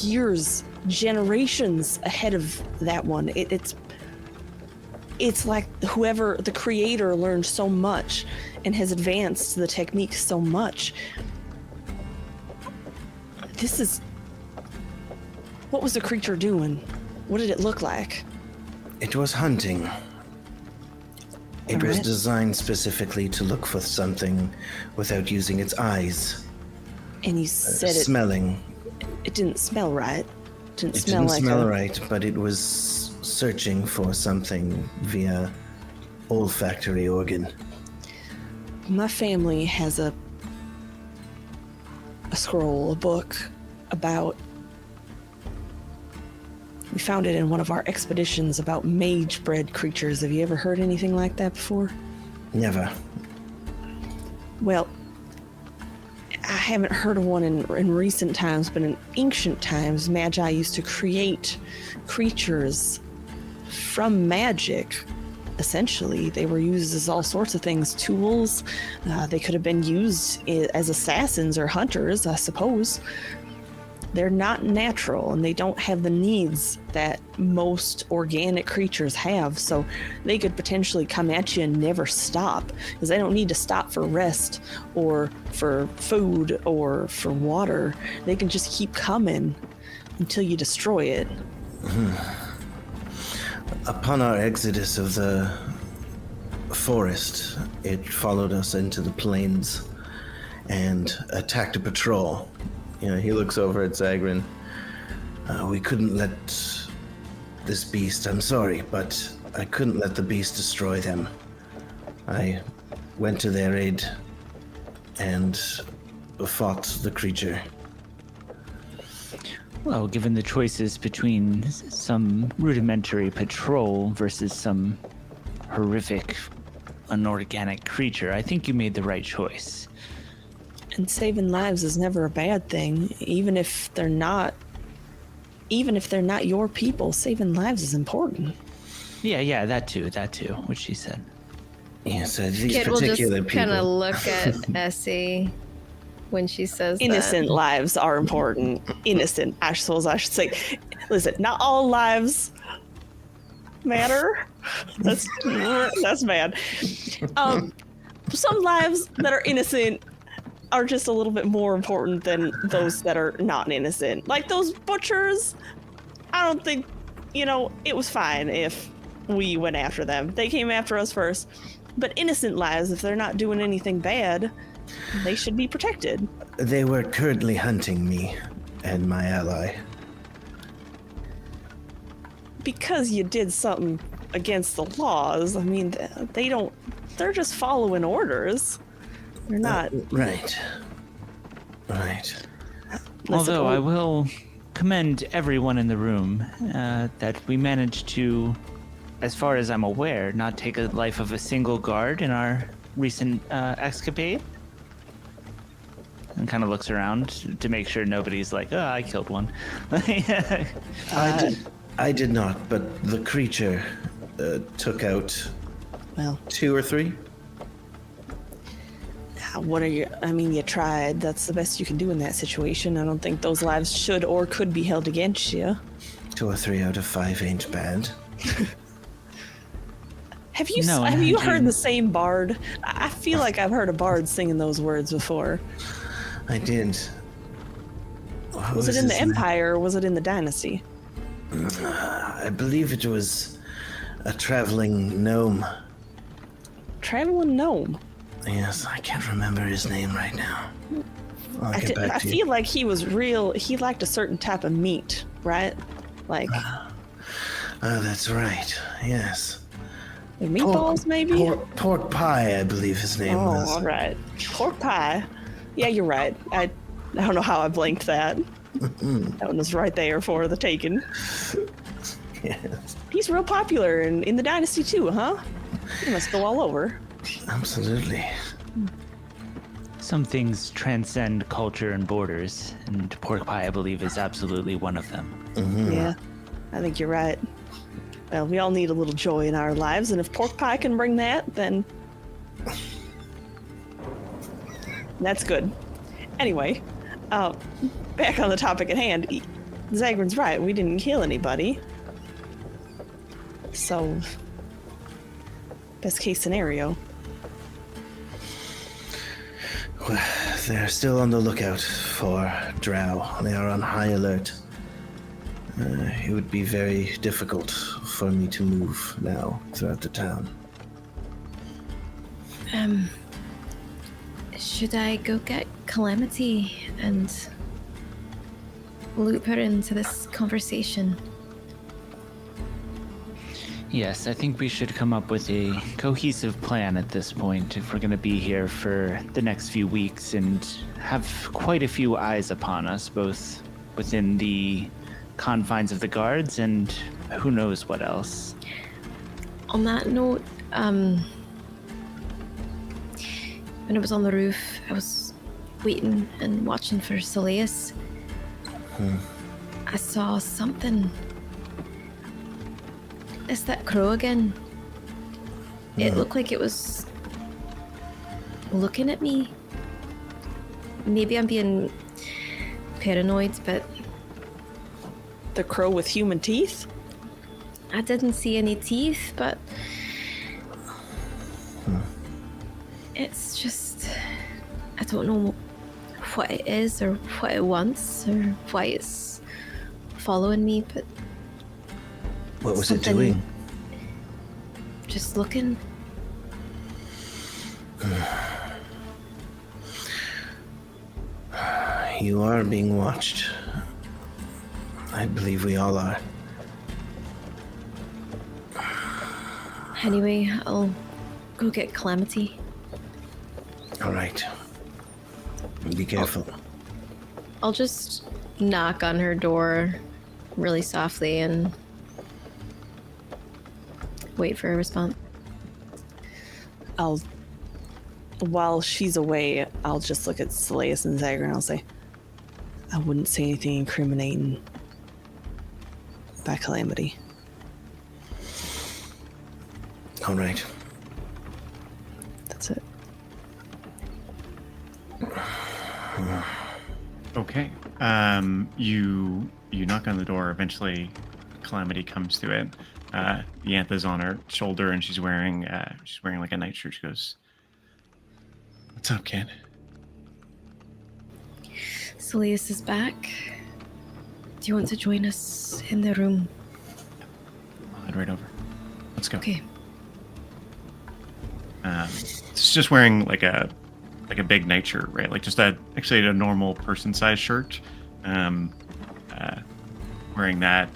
years, generations ahead of that one. It's like whoever, the creator, learned so much and has advanced the technique so much. What was the creature doing? What did it look like? It was hunting. It was designed specifically to look for something without using its eyes. And you said smelling. It didn't smell right. It didn't smell right, but it was searching for something via olfactory organ. My family has a scroll, a book about... We found it in one of our expeditions about mage-bred creatures. Have you ever heard anything like that before? Never. Well, I haven't heard of one in recent times, but in ancient times, Magi used to create creatures from magic. Essentially, they were used as all sorts of things, tools. They could have been used as assassins or hunters, I suppose. They're not natural, and they don't have the needs that most organic creatures have, so they could potentially come at you and never stop, because they don't need to stop for rest or for food or for water. They can just keep coming until you destroy it. Upon our exodus of the forest, it followed us into the plains and attacked a patrol. He looks over at Zagran. We couldn't let this beast, I'm sorry, but I couldn't let the beast destroy them. I went to their aid and fought the creature. Well, given the choices between some rudimentary patrol versus some horrific, unorganic creature, I think you made the right choice. And saving lives is never a bad thing, even if they're not your people. Saving lives is important. Yeah, that too, what she said. Yes, these Kid will just particular people. kind of look at Essie when she says Innocent lives are important. Innocent, I suppose I should say. Listen, not all lives matter. That's bad. Some lives that are innocent are just a little bit more important than those that are not innocent. Like those butchers, I don't think, it was fine if we went after them. They came after us first. But innocent lives, if they're not doing anything bad, they should be protected. They were currently hunting me and my ally. Because you did something against the laws, I mean, they're just following orders. They're not. Right. Although I will commend everyone in the room that we managed to, as far as I'm aware, not take the life of a single guard in our recent escapade. and kind of looks around to make sure nobody's like, oh, I killed one. I did not, but the creature took out Well, 2 or 3. what are you? I mean, you tried. That's the best you can do in that situation. I don't think those lives should or could be held against you. 2 or 3 out of 5 ain't bad. Have you No, have you Andrew. heard the same bard? I feel like I've heard a bard singing those words before. I did. What Was it in the his name? Empire or was it in the Dynasty? I believe it was a traveling gnome. Traveling gnome. Yes, I can't remember his name right now. I'll get back I to you. feel like he was real. He liked a certain type of meat, right? Like Oh, that's right. Yes. meatballs, maybe. Pork pie, I believe his name Oh, was. all right. Pork pie. Yeah, you're right. I don't know how I blanked that. That one was right there for the taking. Yes, He's real popular in the Dynasty too, huh? He must go all over. absolutely. Some things transcend culture and borders, and pork pie, I believe, is absolutely one of them. Yeah, I think you're right. Well, we all need a little joy in our lives, and if pork pie can bring that, then that's good. Anyway, back on the topic at hand. Zagran's right. We didn't kill anybody. So, best case scenario. Well, they're still on the lookout for Drow. They are on high alert. It would be very difficult for me to move now throughout the town. Should I go get Calamity and loop her into this conversation? Yes, I think we should come up with a cohesive plan at this point if we're going to be here for the next few weeks and have quite a few eyes upon us, both within the confines of the guards and who knows what else. On that note, when I was on the roof, I was waiting and watching for Soleus. I saw something. It's that crow again. It looked like it was looking at me. Maybe I'm being paranoid, but The crow with human teeth? I didn't see any teeth, but it's just, I don't know what it is or what it wants or why it's following me, but What was it something- doing? just looking. You are being watched. I believe we all are. Anyway, I'll go get Calamity. All right. Be careful. I'll just knock on her door really softly and wait for a response. While she's away, I'll just look at Soleus and Zagran and I'll say, I wouldn't say anything incriminating by Calamity. All right. That's it. Okay. You knock on the door. Eventually, Calamity comes to it. Yantha's on her shoulder, and she's wearing like a nightshirt. She goes, "What's up, kid?" Soleus is back. Do you want to join us in the room? I'll head right over. Let's go. Okay. It's just wearing like a big nightshirt, right? Like just actually a normal person-sized shirt. Wearing that,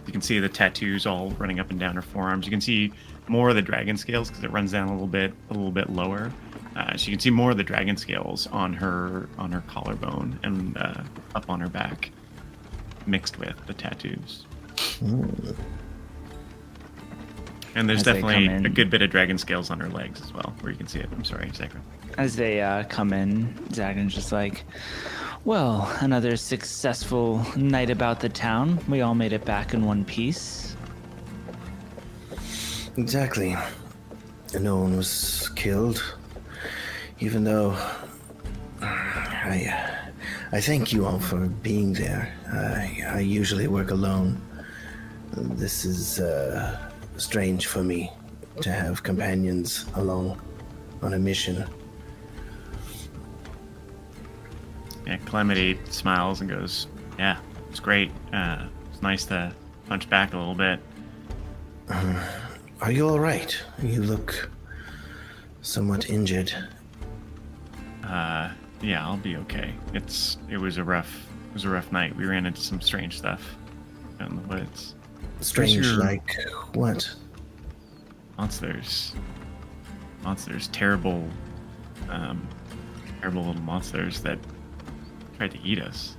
you can see the tattoos all running up and down her forearms. You can see more of the dragon scales because it runs down a little bit lower. So you can see more of the dragon scales on her collarbone and up on her back, mixed with the tattoos. And there's As they definitely come in. a good bit of dragon scales on her legs as well, where you can see it. I'm sorry, Zagran. As they come in, Zagran's just like, well, another successful night about the town. We all made it back in one piece. Exactly. No one was killed, even though I thank you all for being there. I usually work alone. This is strange for me to have companions along on a mission. Yeah, Calamity smiles and goes, yeah, it's great. It's nice to punch back a little bit. Are you all right? You look somewhat injured. Yeah, I'll be okay. It was a rough night. We ran into some strange stuff out in the woods. Strange, your- like what? Monsters, terrible little monsters that tried to eat us.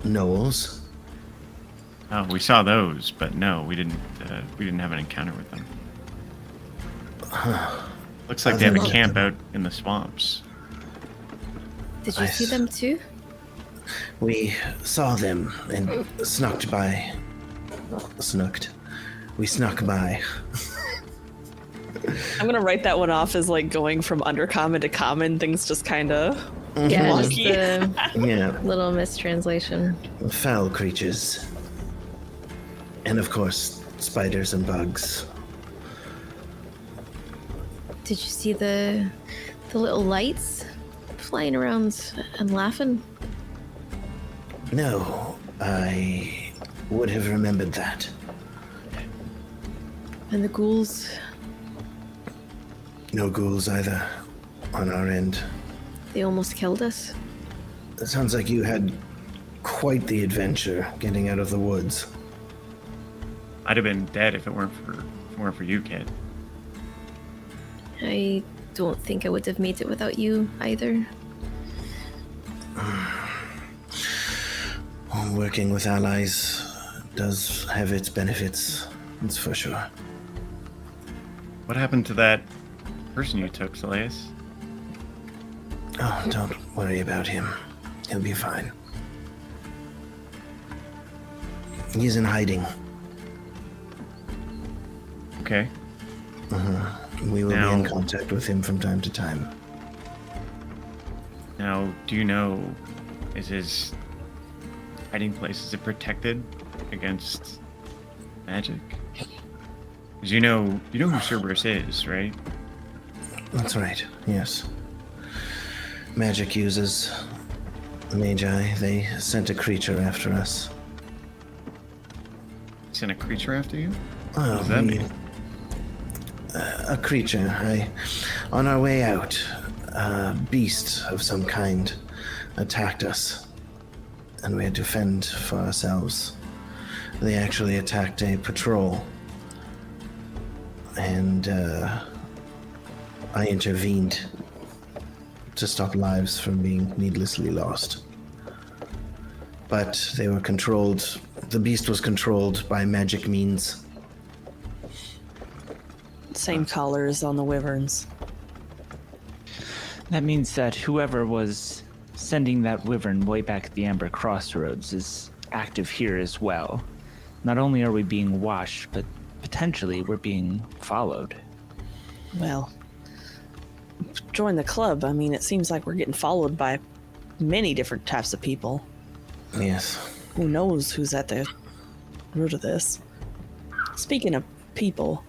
Knowles? Oh, we saw those, but no, we didn't have an encounter with them. Looks like they have a camp out in the swamps. Did you see them too? We saw them and snuck by. We snuck by. I'm gonna write that one off as like going from undercommon to common. Things just kind of. Yeah, just Wonky. a Yeah, little mistranslation. foul creatures. And of course, spiders and bugs. Did you see the little lights flying around and laughing? No, I would have remembered that. And the ghouls? No ghouls either on our end. They almost killed us. It sounds like you had quite the adventure getting out of the woods. I'd have been dead if it weren't for you, kid. I don't think I would have made it without you either. Working with allies does have its benefits, that's for sure. What happened to that person you took, Silius? Oh, don't worry about him. He'll be fine. He's in hiding. Okay. We will be Now- in contact with him from time to time. Now, do you know, is his hiding place, is it protected against magic? Because you know who Cerberus is, right? That's right, yes. Magic users. Magi, they sent a creature after us. Sent a creature after you? Oh, What does that mean? A creature. On our way out, a beast of some kind attacked us, and we had to fend for ourselves. They actually attacked a patrol, and I intervened to stop lives from being needlessly lost. But they were controlled. The beast was controlled by magic means. Same colors on the wyverns. That means that whoever was sending that wyvern way back at the Amber Crossroads is active here as well. Not only are we being watched, but potentially we're being followed. Well, join the club. I mean, it seems like we're getting followed by many different types of people. Yes. Who knows who's at the root of this? Speaking of people,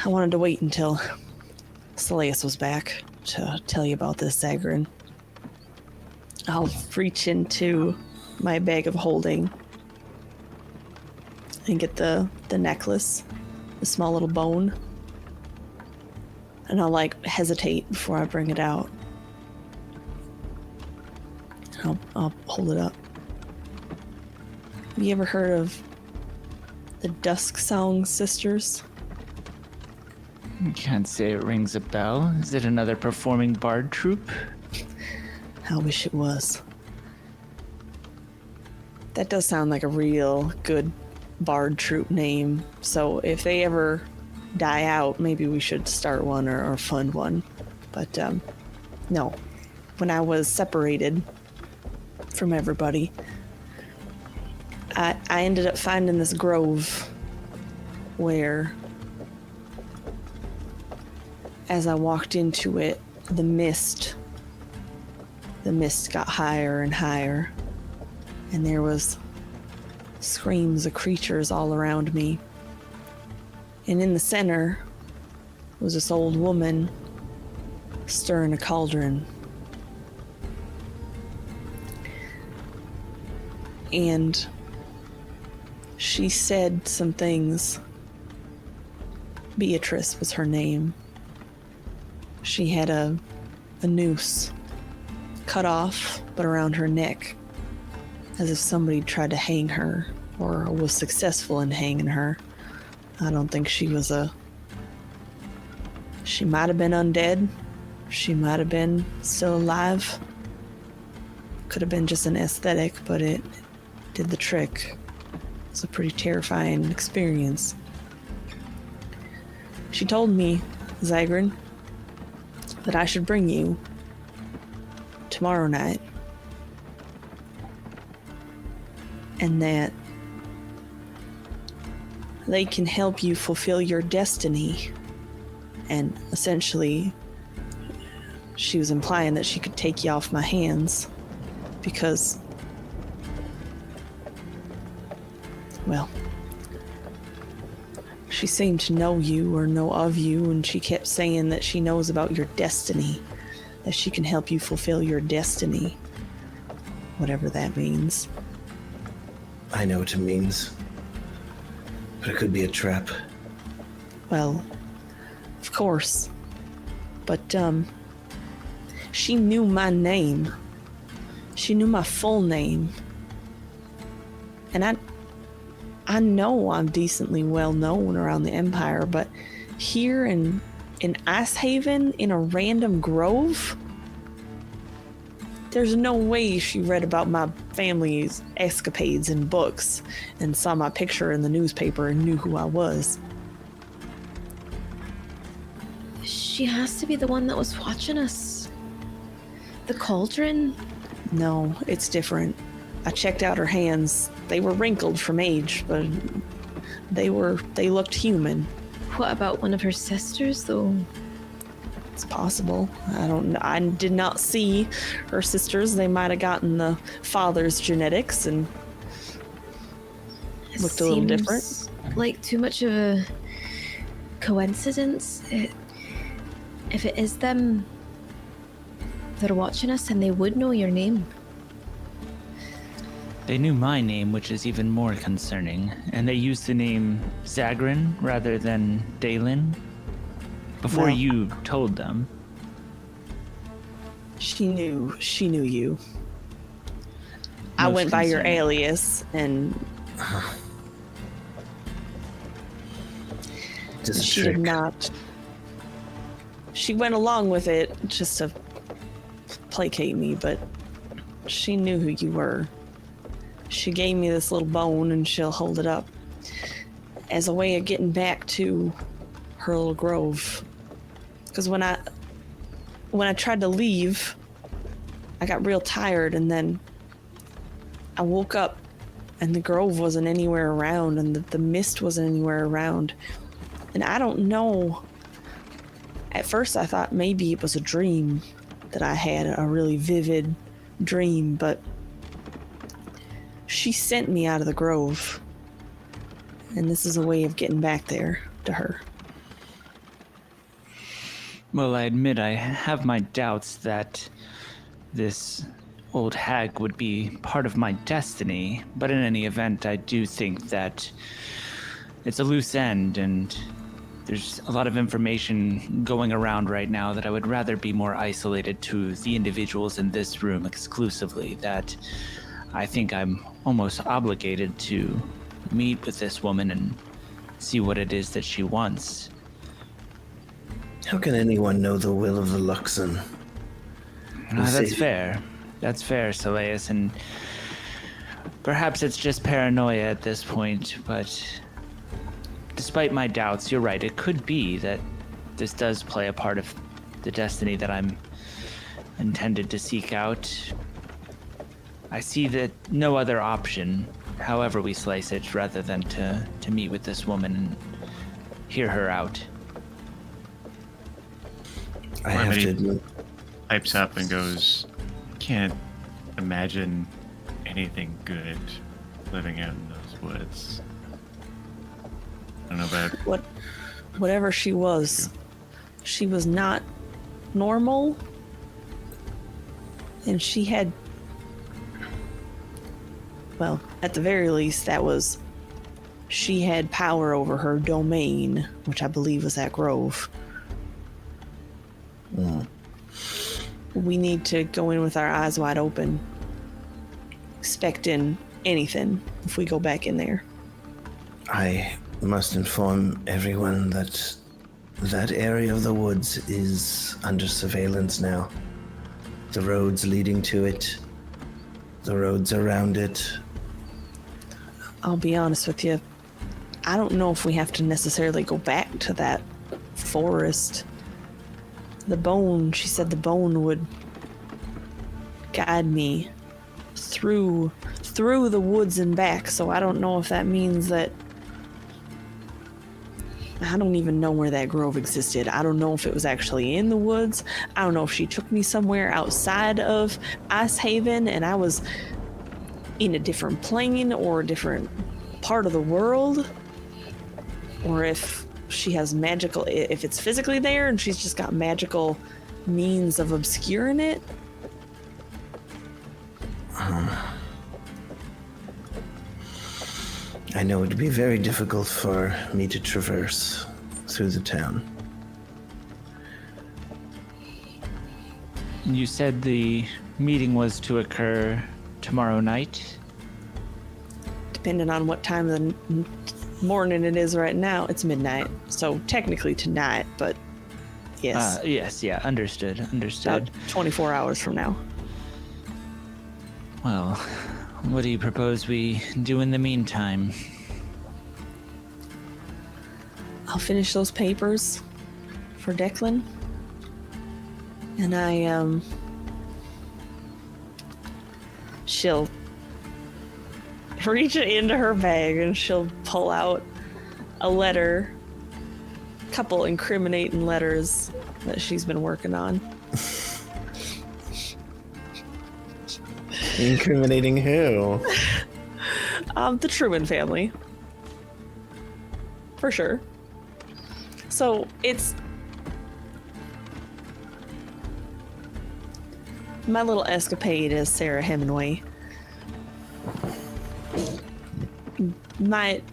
I wanted to wait until Silius was back to tell you about this Zagran. I'll reach into my bag of holding and get the necklace, the small little bone. And I'll hesitate before I bring it out. I'll hold it up. Have you ever heard of the Dusk Song Sisters? Can't say it rings a bell. Is it another performing bard troupe? I wish it was. That does sound like a real good bard troop name. So if they ever die out, maybe we should start one or fund one. But no, when I was separated from everybody, I ended up finding this grove where, as I walked into it, the mist got higher and higher, and there was screams of creatures all around me. And in the center was this old woman stirring a cauldron. And she said some things. Beatrice was her name. She had a noose cut off, but around her neck, as if somebody tried to hang her or was successful in hanging her. I don't think she was she might have been undead. She might have been still alive. Could have been just an aesthetic, but it did the trick. It was a pretty terrifying experience. She told me, Zagrin, that I should bring you tomorrow night, and that they can help you fulfill your destiny. And essentially, she was implying that she could take you off my hands because, well, she seemed to know you or know of you, and she kept saying that she knows about your destiny, that she can help you fulfill your destiny, whatever that means. I know what it means. But it could be a trap. Well, of course. But, she knew my name. She knew my full name. And I know I'm decently well known around the Empire, but here in Icehaven, in a random grove, there's no way she read about my family's escapades in books and saw my picture in the newspaper and knew who I was. She has to be the one that was watching us. The cauldron? No, it's different. I checked out her hands. They were wrinkled from age, but they looked human. What about one of her sisters, though? It's possible. I did not see her sisters. They might have gotten the father's genetics and looked a little different. Seems like too much of a coincidence. If it is them that are watching us, then they would know your name. They knew my name, which is even more concerning, and they used the name Zagrin rather than Dalen before No. you told them. She knew you. I Most went by your concerning. alias, and Just a she trick. did not. She went along with it just to placate me, but she knew who you were. She gave me this little bone, and she'll hold it up as a way of getting back to her little grove. Because when I tried to leave, I got real tired, and then I woke up, and the grove wasn't anywhere around, and the mist wasn't anywhere around. And I don't know. At first, I thought maybe it was a dream that I had, a really vivid dream, but she sent me out of the grove. And this is a way of getting back there to her. Well, I admit I have my doubts that this old hag would be part of my destiny, but in any event, I do think that it's a loose end, and there's a lot of information going around right now that I would rather be more isolated to the individuals in this room exclusively, that I think I'm almost obligated to meet with this woman and see what it is that she wants. How can anyone know the will of the Luxon? That's see. fair. That's fair, Soleus. And Perhaps it's just paranoia at this point, but despite my doubts, you're right. It could be that this does play a part of the destiny that I'm intended to seek out. I see that no other option, however we slice it, rather than to meet with this woman and hear her out. I have to Harmony admit, pipes up and goes, "Can't imagine anything good living out in those woods." I don't know about Whatever she was not normal, and she had, well, at the very least, she had power over her domain, which I believe was at Grove. We need to go in with our eyes wide open, expecting anything if we go back in there. I must inform everyone that that area of the woods is under surveillance now. The roads leading to it, the roads around it. I'll be honest with you, I don't know if we have to necessarily go back to that forest. She said the bone would guide me through the woods and back, so I don't know if that means that I don't even know where that grove existed. I don't know if it was actually in the woods. I don't know if she took me somewhere outside of Ice Haven and I was in a different plane or a different part of the world, or if she has if it's physically there and she's just got magical means of obscuring it. I know it'd be very difficult for me to traverse through the town. You said the meeting was to occur tomorrow night? Depending on what time of the morning it is right now, it's midnight. So technically tonight, but yes. Yes, yeah, understood. About 24 hours from now. Well, what do you propose we do in the meantime? I'll finish those papers for Declan. And she'll reach into her bag and she'll pull out a letter, a couple incriminating letters that she's been working on. Incriminating who? The Truman family. For sure. So it's my little escapade as Sarah Hemingway. It might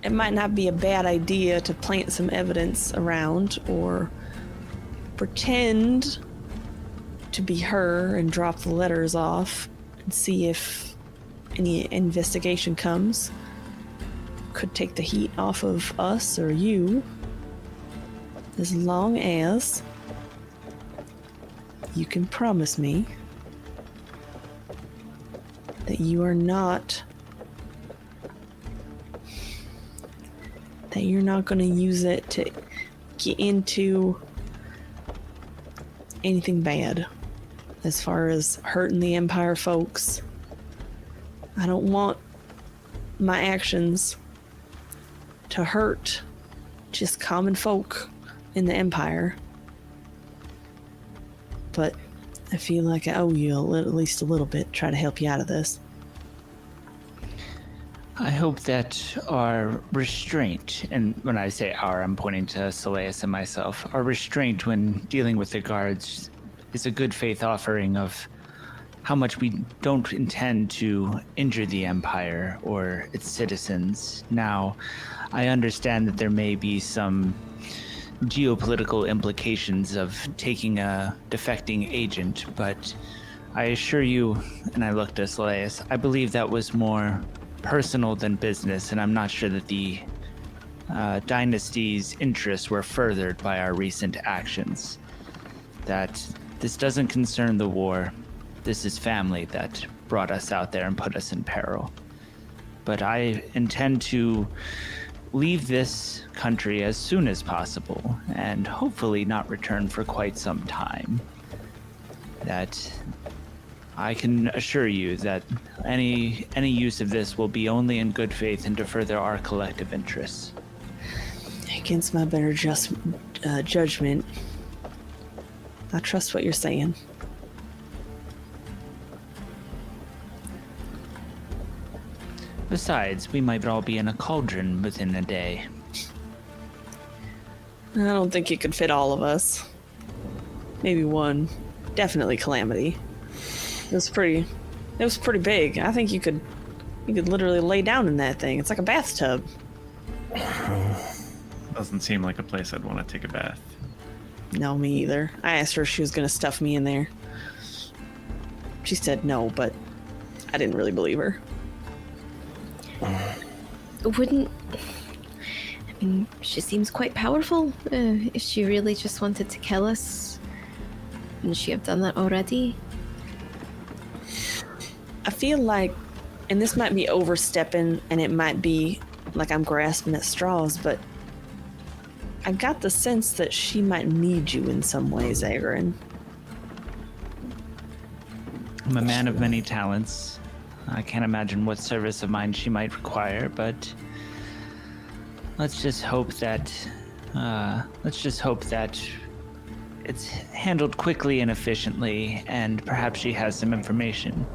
not be a bad idea to plant some evidence around or pretend to be her and drop the letters off and see if any investigation comes. Could take the heat off of us or you, as long as you can promise me that you're not going to use it to get into anything bad as far as hurting the Empire folks. I don't want my actions to hurt just common folk in the Empire. But I feel like I owe you at least a little bit, try to help you out of this. I hope that our restraint, and when I say our, I'm pointing to Soleus and myself, our restraint when dealing with the guards is a good faith offering of how much we don't intend to injure the Empire or its citizens. Now, I understand that there may be some geopolitical implications of taking a defecting agent, but I assure you, and I looked at Soleus, I believe that was more personal than business, and I'm not sure that the dynasty's interests were furthered by our recent actions. That this doesn't concern the war. This is family that brought us out there and put us in peril. but I intend to leave this country as soon as possible and hopefully not return for quite some time. That I can assure you that any use of this will be only in good faith and to further our collective interests. Against my better judgment, I trust what you're saying. Besides, we might all be in a cauldron within a day. I don't think you could fit all of us. Maybe one. Definitely Calamity. It was pretty big. I think you could literally lay down in that thing. It's like a bathtub. Doesn't seem like a place I'd want to take a bath. No, me either. I asked her if she was gonna stuff me in there. She said no, but I didn't really believe her. Wouldn't. I mean, she seems quite powerful. If she really just wanted to kill us, wouldn't she have done that already? I feel like, and this might be overstepping, and it might be like I'm grasping at straws, but I got the sense that she might need you in some ways, Aaron. I'm a man of many talents. I can't imagine what service of mine she might require, but let's just hope that it's handled quickly and efficiently, and perhaps she has some information.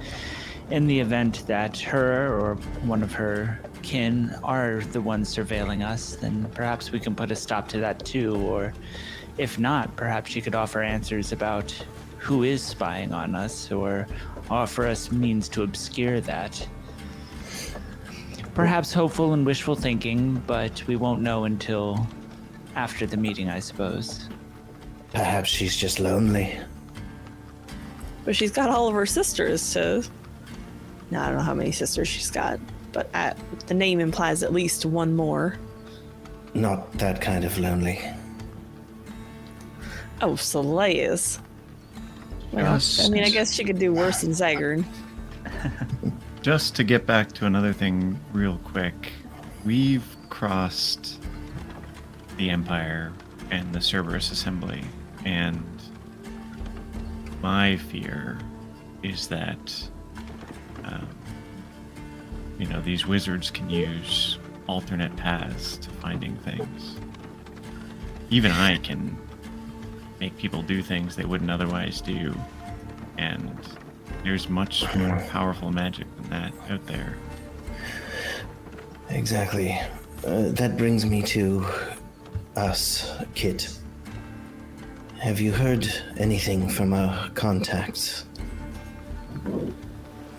In the event that her or one of her kin are the ones surveilling us, then perhaps we can put a stop to that too, or if not, perhaps she could offer answers about who is spying on us, or offer us means to obscure that. Perhaps hopeful and wishful thinking, but we won't know until after the meeting, I suppose. Perhaps she's just lonely. But she's got all of her sisters to... Now, I don't know how many sisters she's got, but the name implies at least one more. Not that kind of lonely. Oh, Soleus. Well, I mean, I guess she could do worse than Zagern. Just to get back to another thing real quick, we've crossed the Empire and the Cerberus Assembly, and my fear is that these wizards can use alternate paths to finding things. Even I can make people do things they wouldn't otherwise do, and there's much more powerful magic than that out there. Exactly. That brings me to us, Kit. Have you heard anything from our contacts?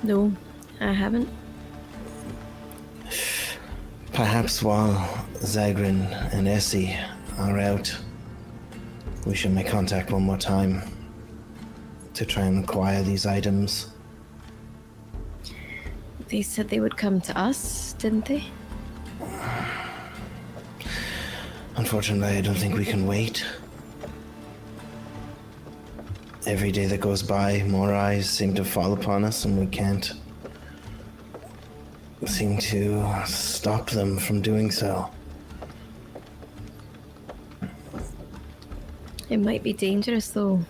No, I haven't. Perhaps while Zagrin and Essie are out, we should make contact one more time to try and acquire these items. They said they would come to us, didn't they? Unfortunately, I don't think we can wait. Every day that goes by, more eyes seem to fall upon us, and we can't seem to stop them from doing so. It might be dangerous, though.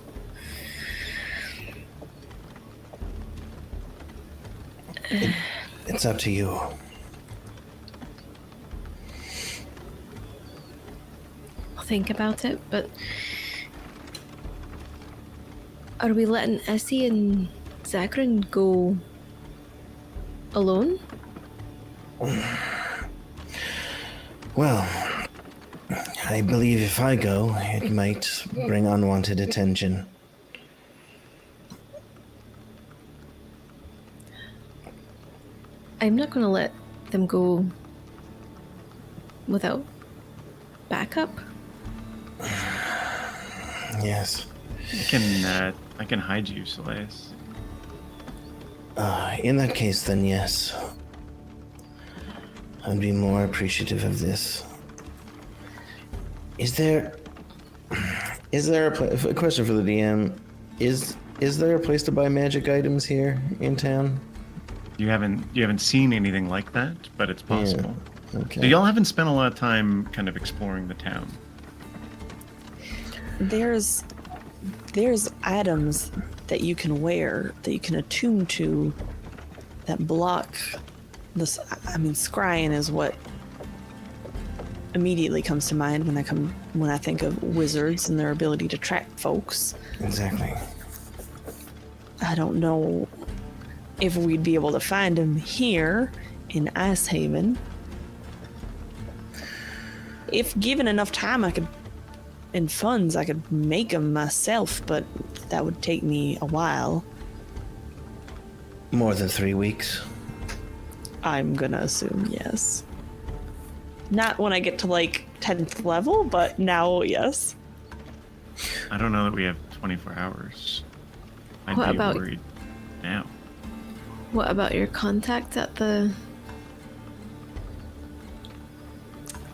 It's up to you. I'll think about it, but... Are we letting Essie and Zagrin go alone? Well, I believe if I go, it might bring unwanted attention. I'm not going to let them go without backup. Yes. I can hide you, Soleus. In that case, then yes. I'd be more appreciative of this. Is there a question for the DM? Is there a place to buy magic items here in town? You haven't seen anything like that, but it's possible. Okay. So y'all haven't spent a lot of time kind of exploring the town. There's items that you can wear, that you can attune to, that block this. I mean, scrying is what immediately comes to mind when I think of wizards and their ability to track folks. Exactly. I don't know if we'd be able to find them here in Icehaven. If given enough time, and funds, I could make them myself, but that would take me a while. More than 3 weeks. I'm gonna assume yes. Not when I get to like 10th level, but now yes. I don't know that we have 24 hours. I'd What be about- worried now. What about your contact at the?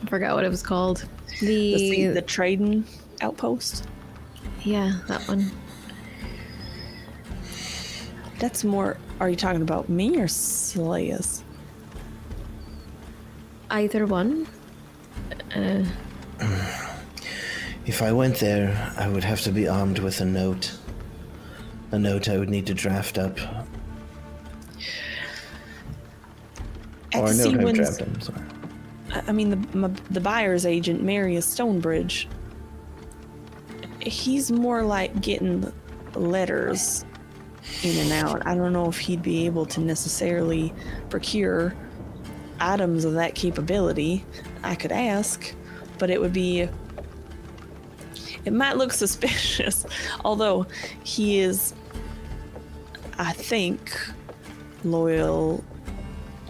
I forgot what it was called. The trading outpost. Yeah, that one. That's more. Are you talking about me or Slayas? Either one. If I went there, I would have to be armed with a note. A note I would need to draft up. At Or a note I've Seawinds- drafted, I'm sorry. I mean, the buyer's agent, Marius Stonebridge, he's more like getting letters in and out. I don't know if he'd be able to necessarily procure items of that capability. I could ask, but it might look suspicious. Although he is, I think, loyal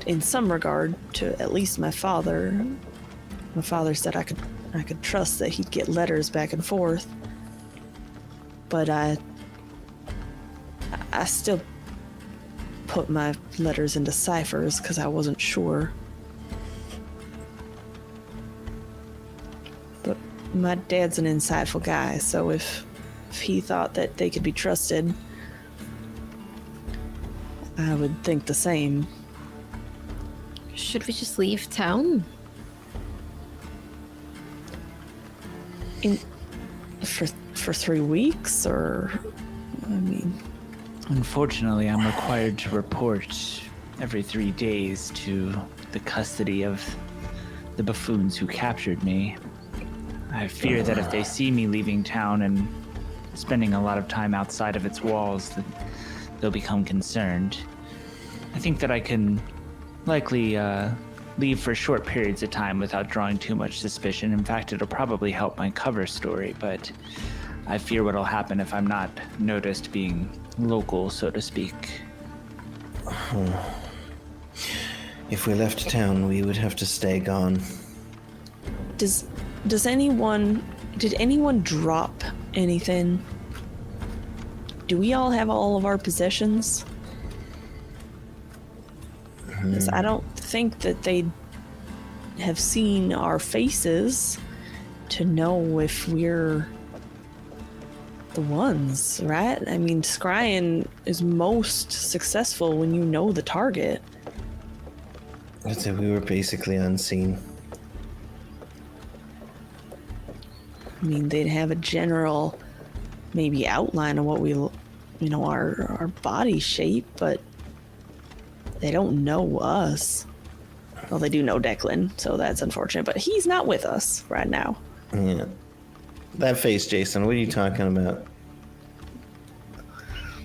in some regard to at least my father. My father said I could trust that he'd get letters back and forth. But I still put my letters into ciphers because I wasn't sure. But my dad's an insightful guy, so if he thought that they could be trusted, I would think the same. Should we just leave town? For 3 weeks, or I mean, Unfortunately, I'm required to report every 3 days to the custody of the buffoons who captured me. I fear that if they see me leaving town and spending a lot of time outside of its walls, that they'll become concerned. I think that I can likely leave for short periods of time without drawing too much suspicion. In fact, it'll probably help my cover story, but I fear what'll happen if I'm not noticed being local, so to speak. If we left town, we would have to stay gone. did anyone drop anything? Do we all have all of our possessions? 'Cause I don't think that they'd have seen our faces to know if we're the ones, right? I mean, scrying is most successful when you know the target. I'd say we were basically unseen. I mean, they'd have a general, maybe outline of what our body shape, but they don't know us. Well, they do know Declan, so that's unfortunate, but he's not with us right now. Yeah. That face, Jason, what are you talking about?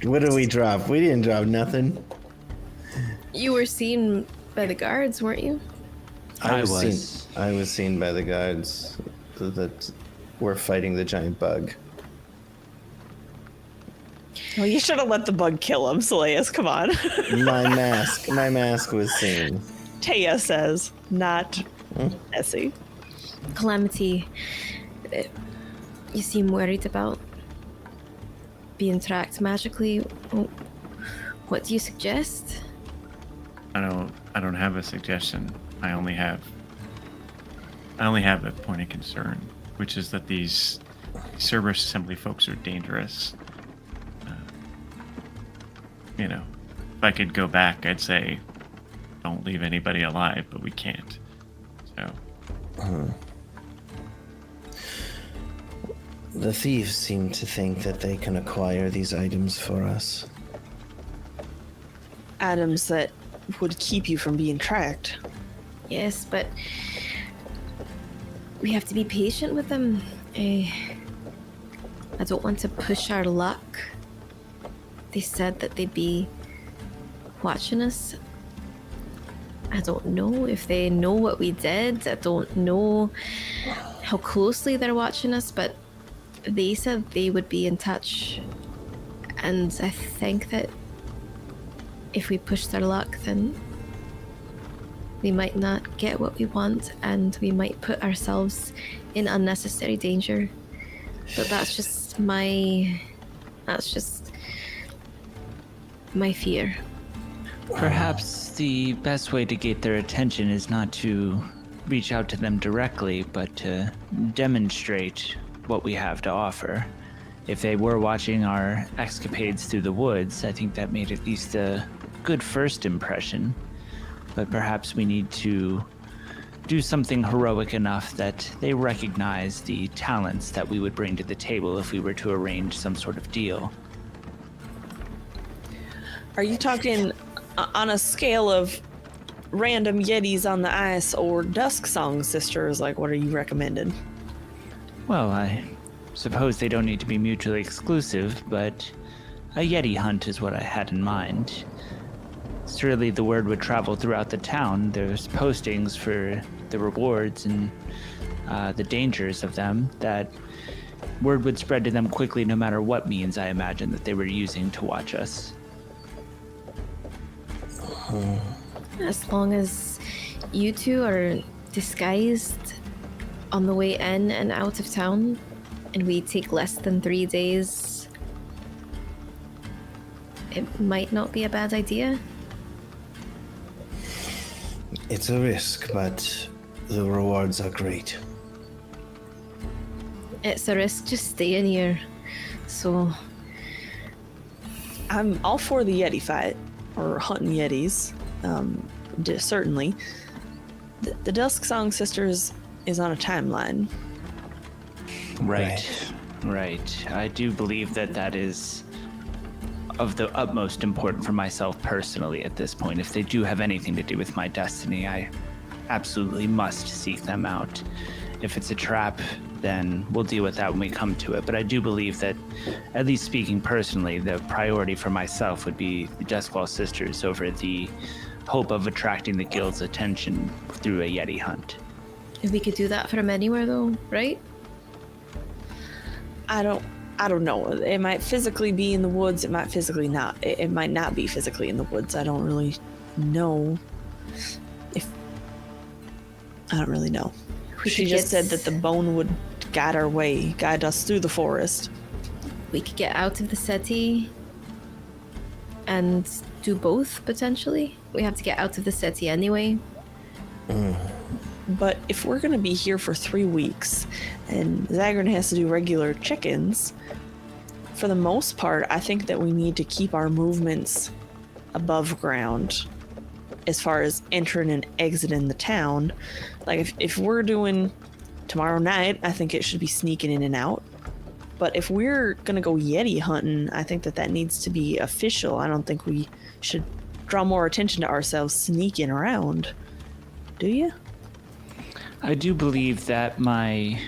What did we drop? We didn't drop nothing. You were seen by the guards, weren't you? I was. I was seen by the guards that were fighting the giant bug. Well, you should have let the bug kill him, Slayas. Come on. My mask was seen. Taya says, not Essie. Calamity, you seem worried about being tracked magically. What do you suggest? I don't have a suggestion. I only have a point of concern, which is that these Cerberus Assembly folks are dangerous. if I could go back, I'd say don't leave anybody alive, but we can't. So The thieves seem to think that they can acquire these items for us. Items that would keep you from being tracked. Yes, but we have to be patient with them. I don't want to push our luck. They said that they'd be watching us. I don't know if they know what we did. I don't know how closely they're watching us, but they said they would be in touch. And I think that if we push their luck, then we might not get what we want, and we might put ourselves in unnecessary danger. But that's just my fear. Perhaps the best way to get their attention is not to reach out to them directly, but to demonstrate what we have to offer. If they were watching our escapades through the woods, I think that made at least a good first impression. But perhaps we need to do something heroic enough that they recognize the talents that we would bring to the table if we were to arrange some sort of deal. Are you talking on a scale of random Yetis on the ice or Dusk Song Sisters? Like, what are you recommending? Well, I suppose they don't need to be mutually exclusive, but a Yeti hunt is what I had in mind. Surely the word would travel throughout the town. There's postings for the rewards and the dangers of them, that word would spread to them quickly no matter what means I imagine that they were using to watch us. As long as you two are disguised on the way in and out of town, and we take less than 3 days, it might not be a bad idea. It's a risk, but the rewards are great. It's a risk just staying here. So I'm all for the Yeti fight, or hunting Yetis, certainly. The Dusk Song Sisters is on a timeline. Right. I do believe that that is of the utmost importance for myself personally at this point. If they do have anything to do with my destiny, I absolutely must seek them out. If it's a trap, then we'll deal with that when we come to it. But I do believe that, at least speaking personally, the priority for myself would be the Duskwall Sisters over the hope of attracting the guild's attention through a Yeti hunt. if we could do that from anywhere, though, right? I don't know. It might physically be in the woods. It might physically not. It might not be physically in the woods. I don't really know. I don't really know. She just said that the bone would guide us through the forest. We could get out of the city and do both, potentially. We have to get out of the city anyway. But if we're going to be here for 3 weeks and Zagran has to do regular check-ins, for the most part, I think that we need to keep our movements above ground as far as entering and exiting the town. Like, if we're doing tomorrow night, I think it should be sneaking in and out. But if we're going to go Yeti hunting, I think that needs to be official. I don't think we should draw more attention to ourselves sneaking around. Do you? I do believe that my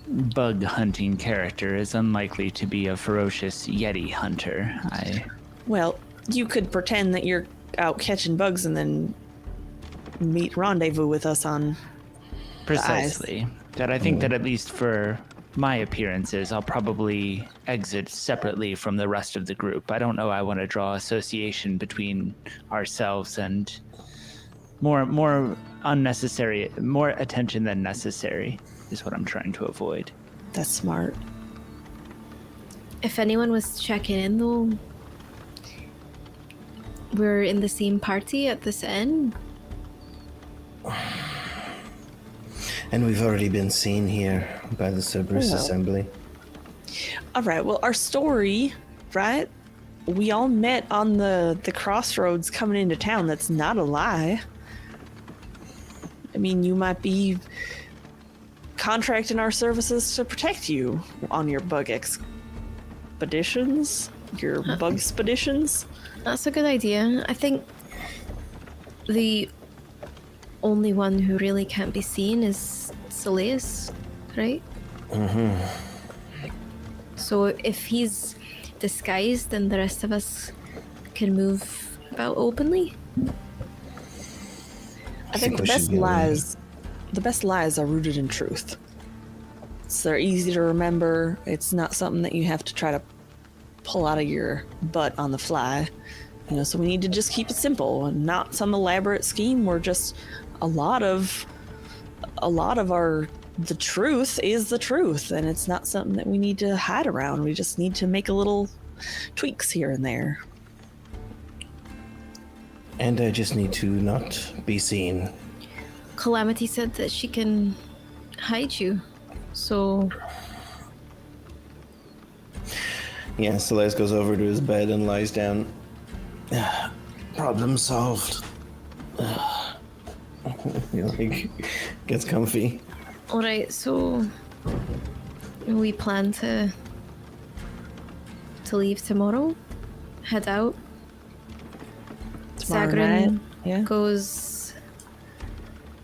bug hunting character is unlikely to be a ferocious Yeti hunter. Well, you could pretend that you're out catching bugs and then rendezvous with us on Precisely. That I think that at least for my appearances, I'll probably exit separately from the rest of the group. I don't know. I want to draw association between ourselves and more unnecessary, more attention than necessary is what I'm trying to avoid. That's smart. If anyone was checking in, though, we're in the same party at this inn. And we've already been seen here by the Cerberus Assembly. All right. Well, our story, right? we all met on the crossroads coming into town. That's not a lie. I mean, you might be contracting our services to protect you on your bug expeditions, your bug expeditions. That's a good idea. I think the only one who really can't be seen is Soleus, right? Mm-hmm. So if he's disguised, then the rest of us can move about openly. I think the we should best lies are rooted in truth. So they're easy to remember. It's not something that you have to try to pull out of your butt on the fly. You know, so we need to just keep it simple and not some elaborate scheme. We're just a lot of the truth is the truth, and it's not something that we need to hide around. We just need to make a little tweaks here and there. And I just need to not be seen. Calamity said that she can hide you. So Yeah, Celeste goes over to his bed and lies down. Problem solved. He like gets comfy. all right, so we plan to leave tomorrow, head out. Tomorrow Zagran night, yeah. goes,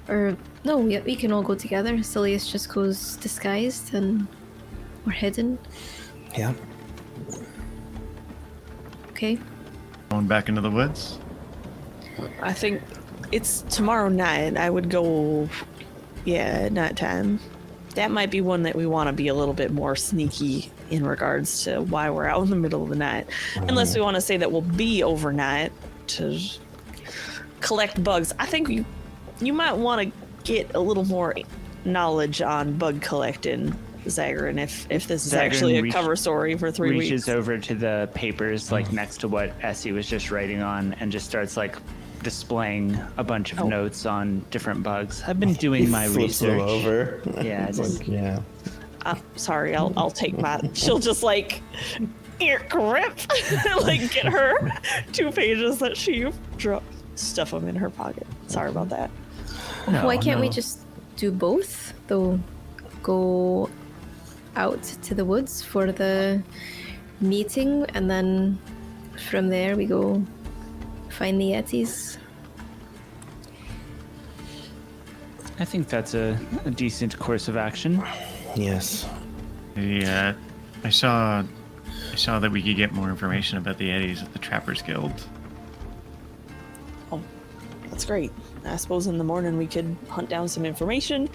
or no, we can all go together. Silius just goes disguised and we're hidden. Yeah. Okay. Going back into the woods. I think it's tomorrow night. I would go, at nighttime. That might be one that we want to be a little bit more sneaky in regards to why we're out in the middle of the night. Unless we want to say that we'll be overnight to collect bugs. I think you might want to get a little more knowledge on bug collecting, Zagran, if this is actually a cover story for 3 weeks. Reaches over to the papers like next to what Essie was just writing on and just starts like displaying a bunch of notes on different bugs. I've been doing my Flips them research. over. Yeah, It's just- like, yeah. Sorry, I'll take my. She'll just like grip, like get her 2 pages that she dropped, stuff them in her pocket. Sorry about that. Why can't we just do both, though? Go out to the woods for the meeting, and then from there we go find the Yetis. I think that's a decent course of action. Yes. I saw that we could get more information about the Eddies at the Trappers Guild. Oh, that's great. I suppose in the morning we could hunt down some information,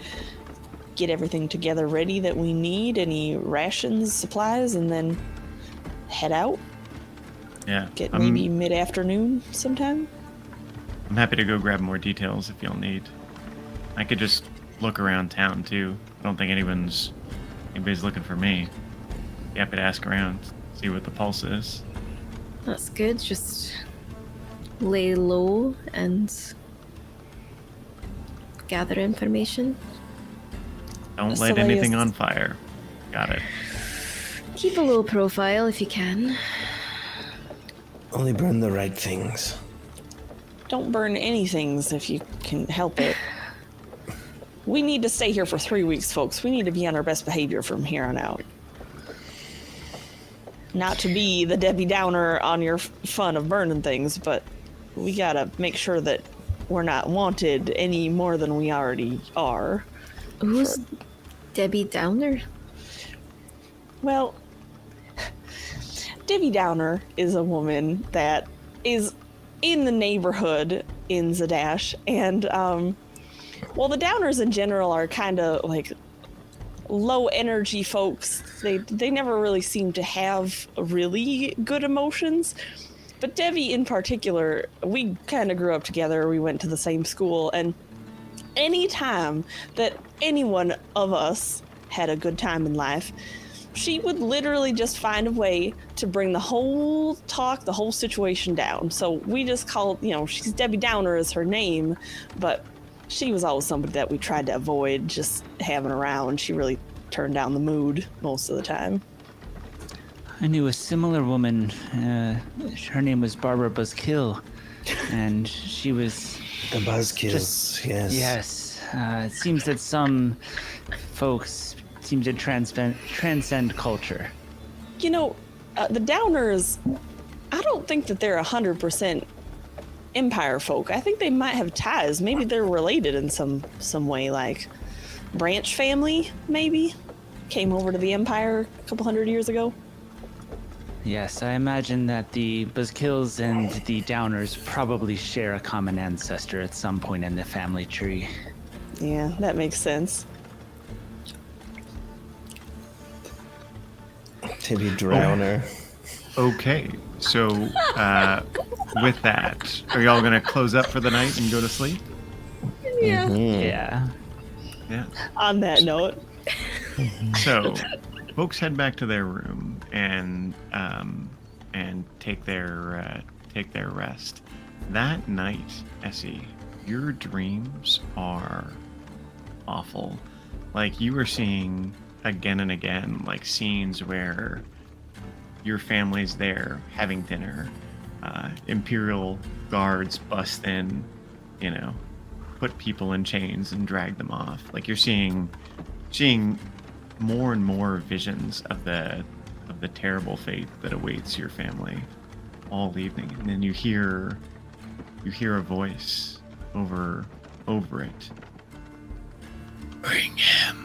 get everything together ready that we need, any rations, supplies, and then head out. Yeah. Get maybe mid-afternoon sometime. I'm happy to go grab more details if you'll need. I could just look around town too. I don't think anybody's looking for me. Be happy to ask around, see what the pulse is. That's good. Just lay low and gather information. Don't light anything on fire. Got it. Keep a low profile if you can. Only burn the right things. Don't burn anything if you can help it. We need to stay here for 3 weeks, folks. We need to be on our best behavior from here on out. Not to be the Debbie Downer on your fun of burning things, but we gotta make sure that we're not wanted any more than we already are. Who's Debbie Downer? Well, Debbie Downer is a woman that is in the neighborhood in Zadash, and well, the Downers in general are kind of like low energy folks. They never really seem to have really good emotions. But Debbie in particular, we kind of grew up together. We went to the same school, and any time that any one of us had a good time in life, she would literally just find a way to bring the whole situation down. So we just called, she's Debbie Downer is her name, but she was always somebody that we tried to avoid just having around. She really turned down the mood most of the time. I knew a similar woman. Her name was Barbara Buzzkill, and she was. The Buzzkills, Just- yes. Yes. It seems that some folks seem to transcend culture. You know, the Downers, I don't think that they're 100% Empire folk. I think they might have ties. Maybe they're related in some way, like branch family, maybe came over to the Empire a couple hundred years ago. Yes, I imagine that the Buzzkills and the Downers probably share a common ancestor at some point in the family tree. Yeah, that makes sense. Tibby Drowner. Okay, so with that, are y'all gonna close up for the night and go to sleep? Yeah. Yeah. Yeah. On that note, So, folks head back to their room and take their rest. That night, Essie, your dreams are awful. Like you were seeing again and again, like scenes where your family's there having dinner, Imperial guards bust in, put people in chains and drag them off. Like you're seeing more and more visions of the terrible fate that awaits your family all evening, and then you hear a voice over it. Bring him.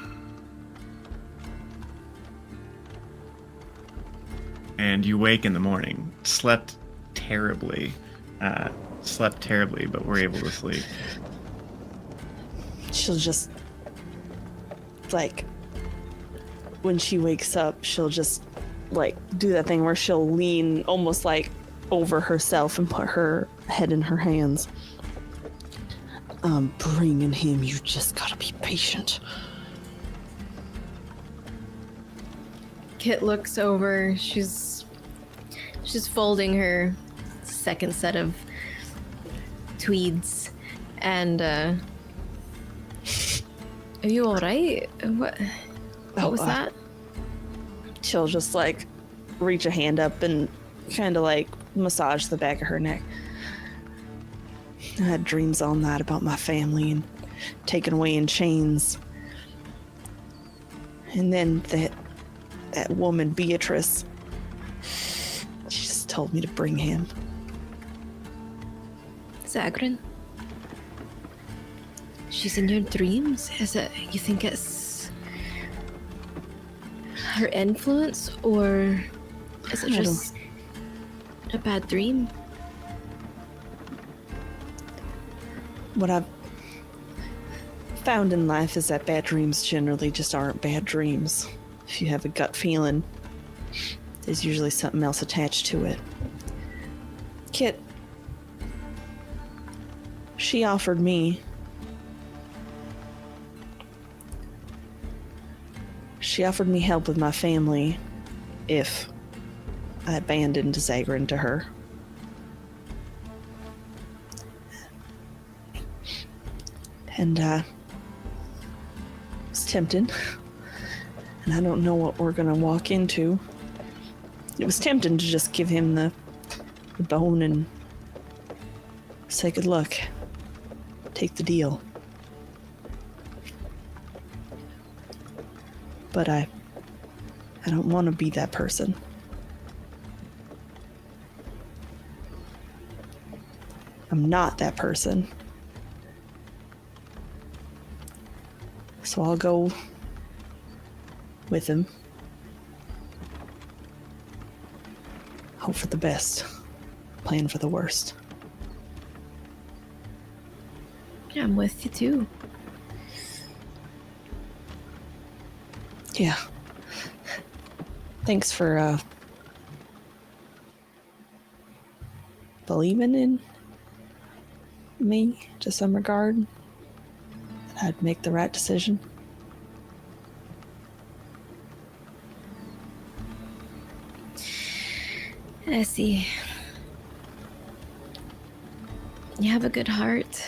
And you wake in the morning, slept terribly, but were able to sleep. she'll just, like, when she wakes up, she'll just, like, do that thing where she'll lean almost like over herself and put her head in her hands. I'm bringing him. You just gotta be patient. Kit looks over. She's folding her second set of tweeds, and are you all right? What was that? She'll just, like, reach a hand up and kind of, like, massage the back of her neck. I had dreams all night about my family and taken away in chains. And then that woman, Beatrice, she just told me to bring him. Zagrin? She's in your dreams? You think it's her influence, or is it just a bad dream? What I've found in life is that bad dreams generally just aren't bad dreams. If you have a gut feeling, there's usually something else attached to it. Kit, she offered me help with my family if I abandoned Zagrin to her. And was tempted. And I don't know what we're gonna walk into. It was tempting to just give him the bone and say good luck. Take the deal. But I don't want to be that person. I'm not that person. So I'll go with him. Hope for the best. Plan for the worst. Yeah, I'm with you too. Yeah. Thanks for believing in me to some regard. That I'd make the right decision. Essie, you have a good heart.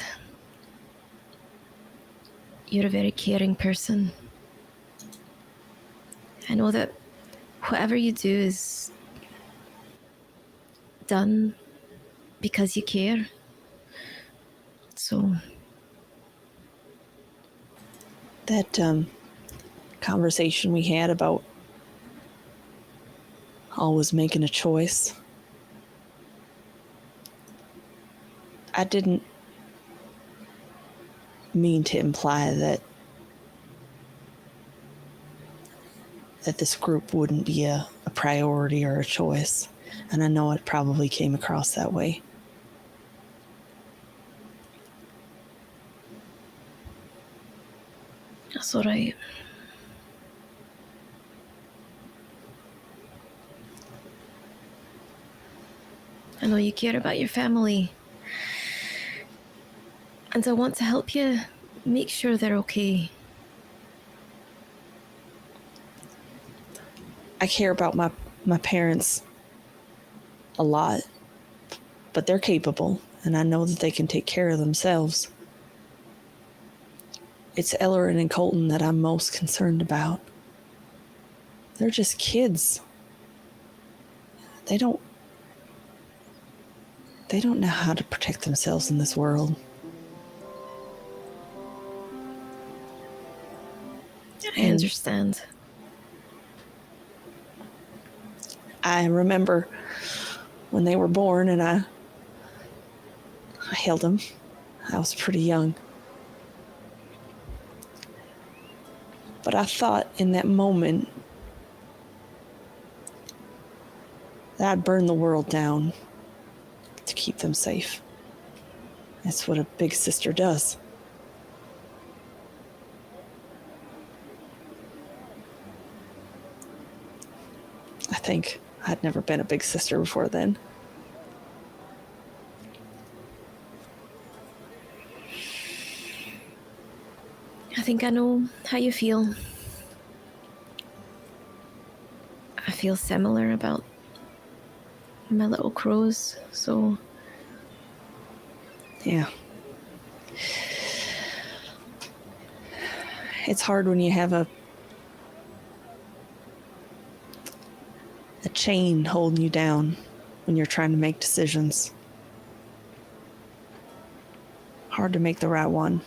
You're a very caring person. I know that whatever you do is done because you care. So That conversation we had about always making a choice. I didn't mean to imply that this group wouldn't be a priority or a choice. And I know it probably came across that way. that's all right. I know you care about your family. And I want to help you make sure they're okay. I care about my parents a lot, but they're capable, and I know that they can take care of themselves. It's Ellerin and Colton that I'm most concerned about. They're just kids. They don't know how to protect themselves in this world. I understand. I remember when they were born and I held them. I was pretty young. But I thought in that moment that I'd burn the world down to keep them safe. That's what a big sister does. I think I'd never been a big sister before then. I think I know how you feel. I feel similar about my little crows, so Yeah. It's hard when you have a chain holding you down when you're trying to make decisions. Hard to make the right one.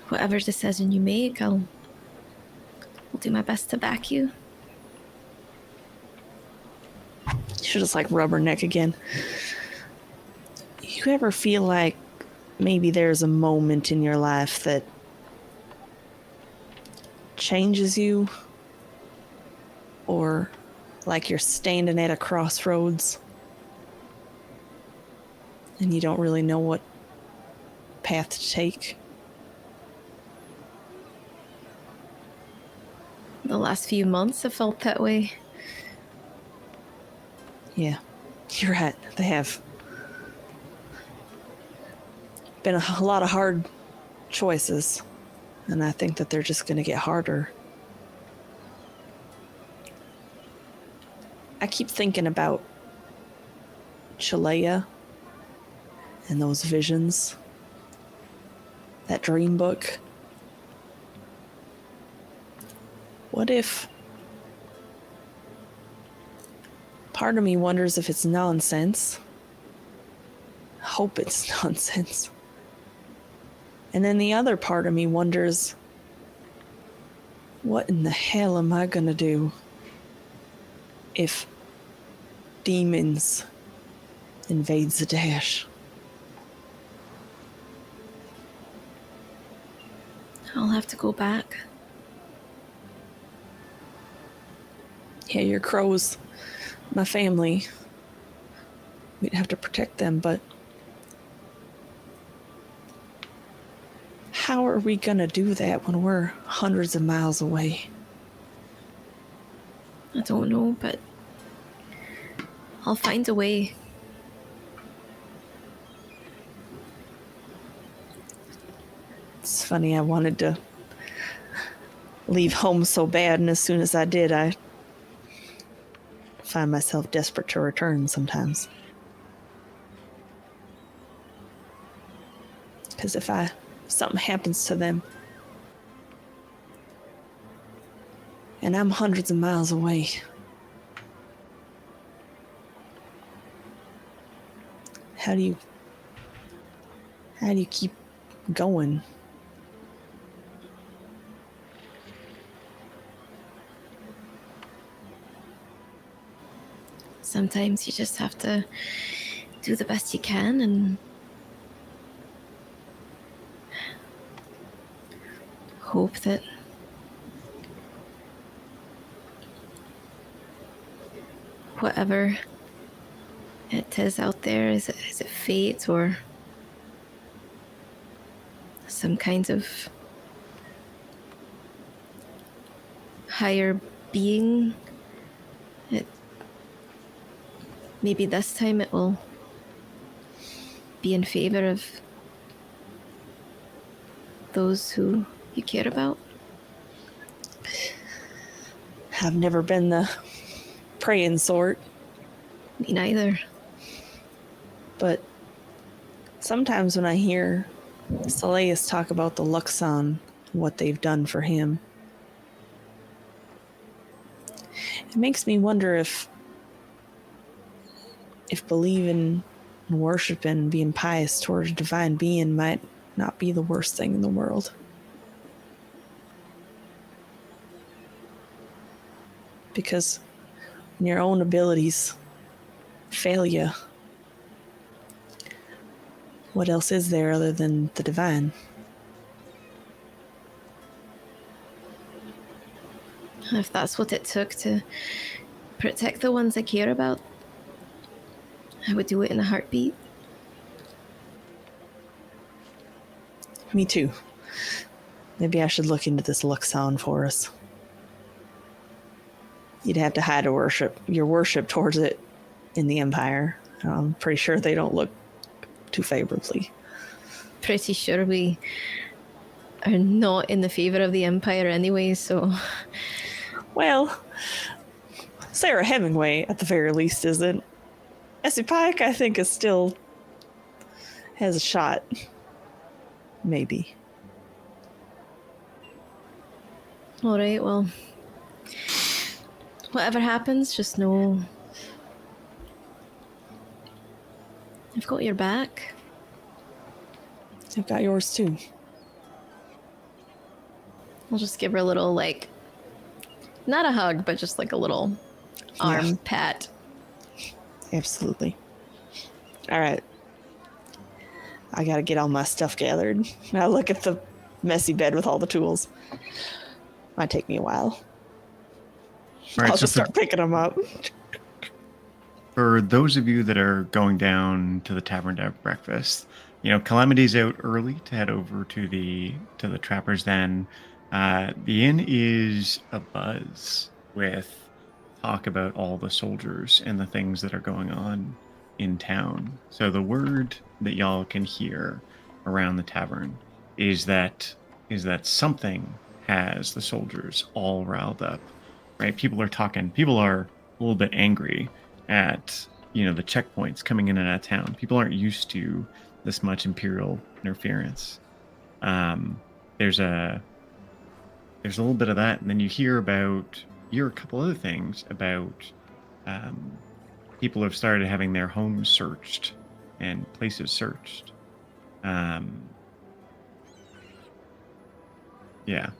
whatever decision you make, I'll do my best to back you. She'll just like rub her neck again. You ever feel like maybe there's a moment in your life that changes you? Or like you're standing at a crossroads and you don't really know what path to take? The last few months have felt that way. Yeah, you're right. They have been a lot of hard choices, and I think that they're just going to get harder. I keep thinking about Chalea and those visions, that dream book. What if part of me wonders if it's nonsense? I hope it's nonsense. And then the other part of me wonders, what in the hell am I gonna do if demons invade Zadash? I'll have to go back. Yeah, your crows, my family, we'd have to protect them, but how are we gonna do that when we're hundreds of miles away? I don't know, but I'll find a way. It's funny, I wanted to leave home so bad, and as soon as I did, I find myself desperate to return sometimes. Because if something happens to them, And I'm hundreds of miles away. How do you keep going? Sometimes you just have to do the best you can and hope that whatever it is out there, is it fate or some kind of higher being, maybe this time it will be in favor of those who you care about. I've never been the praying sort, Me neither. but sometimes when I hear Soleus talk about the Luxon, what they've done for him, it makes me wonder if believing and worshiping, being pious towards a divine being might not be the worst thing in the world. Because when your own abilities fail you, what else is there other than the divine? If that's what it took to protect the ones I care about, I would do it in a heartbeat. Me too. Maybe I should look into this Luxon for us. You'd have to hide your worship towards it in the Empire. I'm pretty sure they don't look too favorably. Pretty sure we are not in the favor of the Empire anyway, so Well, Sarah Hemingway, at the very least, isn't. Essie Pike, I think, is still has a shot. Maybe. all right, well, whatever happens, just know I've got your back. I've got yours too. I'll just give her a little, like, not a hug, but just like a little arm Yeah. pat. Absolutely. All right. I gotta get all my stuff gathered. Now look at the messy bed with all the tools. Might take me a while. Right, I'll so just start picking them up. for those of you that are going down to the tavern to have breakfast, you know, Calamity's out early to head over to the Trapper's Den. The inn is abuzz with talk about all the soldiers and the things that are going on in town. So the word that y'all can hear around the tavern is that something has the soldiers all riled up. Right? People are talking. People are a little bit angry at, you know, the checkpoints coming in and out of town. People aren't used to this much Imperial interference. There's a little bit of that, and then you hear a couple other things about people have started having their homes searched and places searched. Yeah.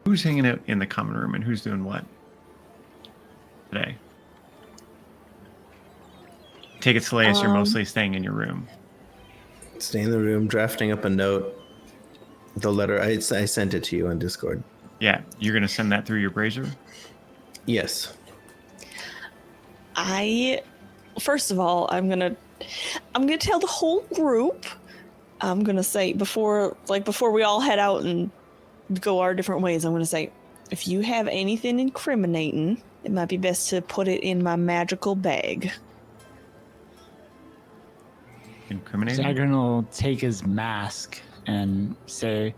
Who's hanging out in the common room and who's doing what today? Take it, Slayus, you're mostly staying in your room. Stay in the room, drafting up a note. The letter, I sent it to you on Discord. Yeah, you're going to send that through your brazier? Yes. First of all, I'm gonna tell the whole group. I'm gonna say before we all head out and go our different ways, I'm gonna say, if you have anything incriminating, it might be best to put it in my magical bag. Incriminating? Zagran will take his mask and say,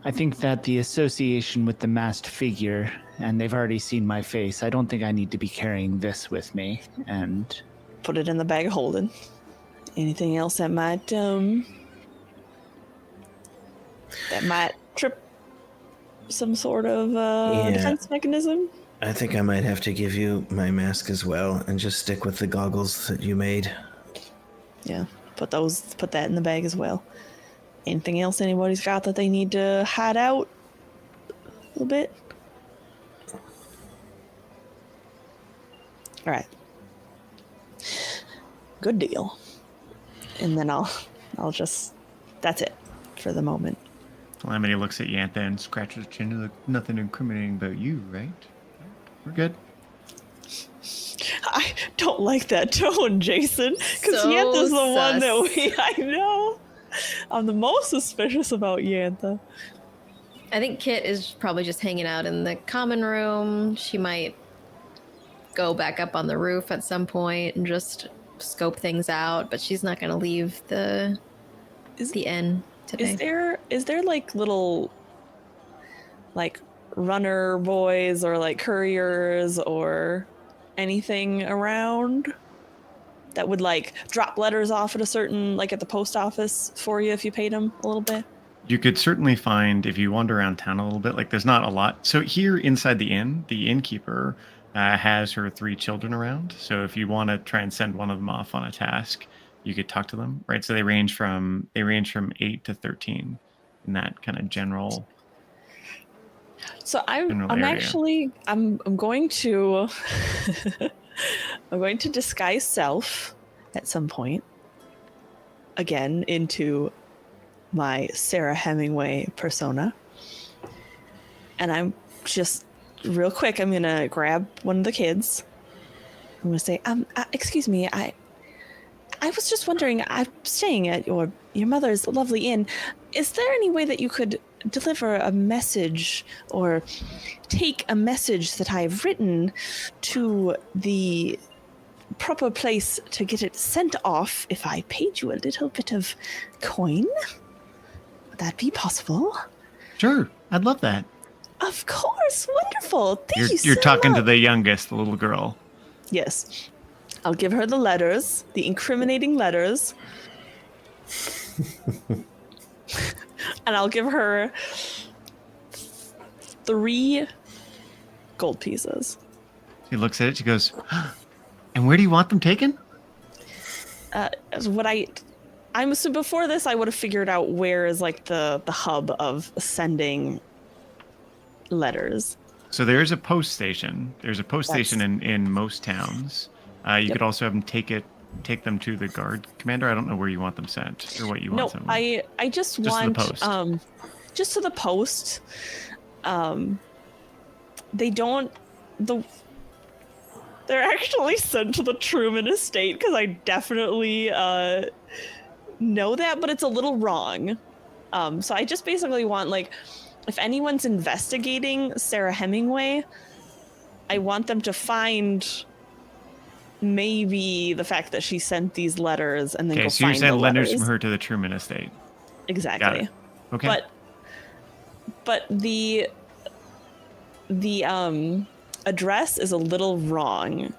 I think that the association with the masked figure, and they've already seen my face, I don't think I need to be carrying this with me. And Put it in the bag of holding. Anything else that might some sort of Yeah. defense mechanism? I think I might have to give you my mask as well and just stick with the goggles that you made. Yeah, put that in the bag as well. Anything else anybody's got that they need to hide out a little bit? All right. Good deal. And then I'll just, that's it for the moment. Calamity looks at Yantha and scratches her chin. Look, nothing incriminating about you, right? We're good. I don't like that tone, Jason, because So Yantha's the one that sus. I know. I'm the most suspicious about Yantha. I think Kit is probably just hanging out in the common room. She might go back up on the roof at some point and just scope things out, but she's not going to leave the inn today. Is there like little like runner boys or like couriers or anything around that would like drop letters off at a certain, like at the post office for you if you paid them a little bit? You could certainly find, if you wander around town a little bit, like there's not a lot. So here inside the innkeeper has her 3 children around. So if you want to try and send one of them off on a task, you could talk to them, right? So they range from 8 to 13 in that kind of general. So General I'm area. actually I'm going to I'm going to disguise self at some point again into my Sarah Hemingway persona. And I'm just real quick, I'm gonna grab one of the kids. I'm gonna say, excuse me, I was just wondering, I'm staying at your mother's lovely inn. Is there any way that you could deliver a message or take a message that I've written to the proper place to get it sent off if I paid you a little bit of coin? Would that be possible? Sure, I'd love that. Of course, wonderful. Thank you so You're talking to much. the youngest, the little girl. Yes. I'll give her the letters, the incriminating letters. And I'll give her 3 gold pieces. She looks at it. She goes, "And where do you want them taken?" I'm assuming before this, I would have figured out where is like the hub of sending letters. So there's a post station. There's a post That's- station in most towns. You Yep. could also have them take them to the guard commander. I don't know where you want them sent or what you want No, them. I just to the want post. just to the post. They don't they're actually sent to the Truman estate because I definitely know that, but it's a little wrong. So I just basically want, like, if anyone's investigating Sarah Hemingway, I want them to find maybe the fact that she sent these letters and then Okay, go so you're find saying the letters letters. from her to the Truman estate. Exactly. Got it. Okay. But the address is a little wrong.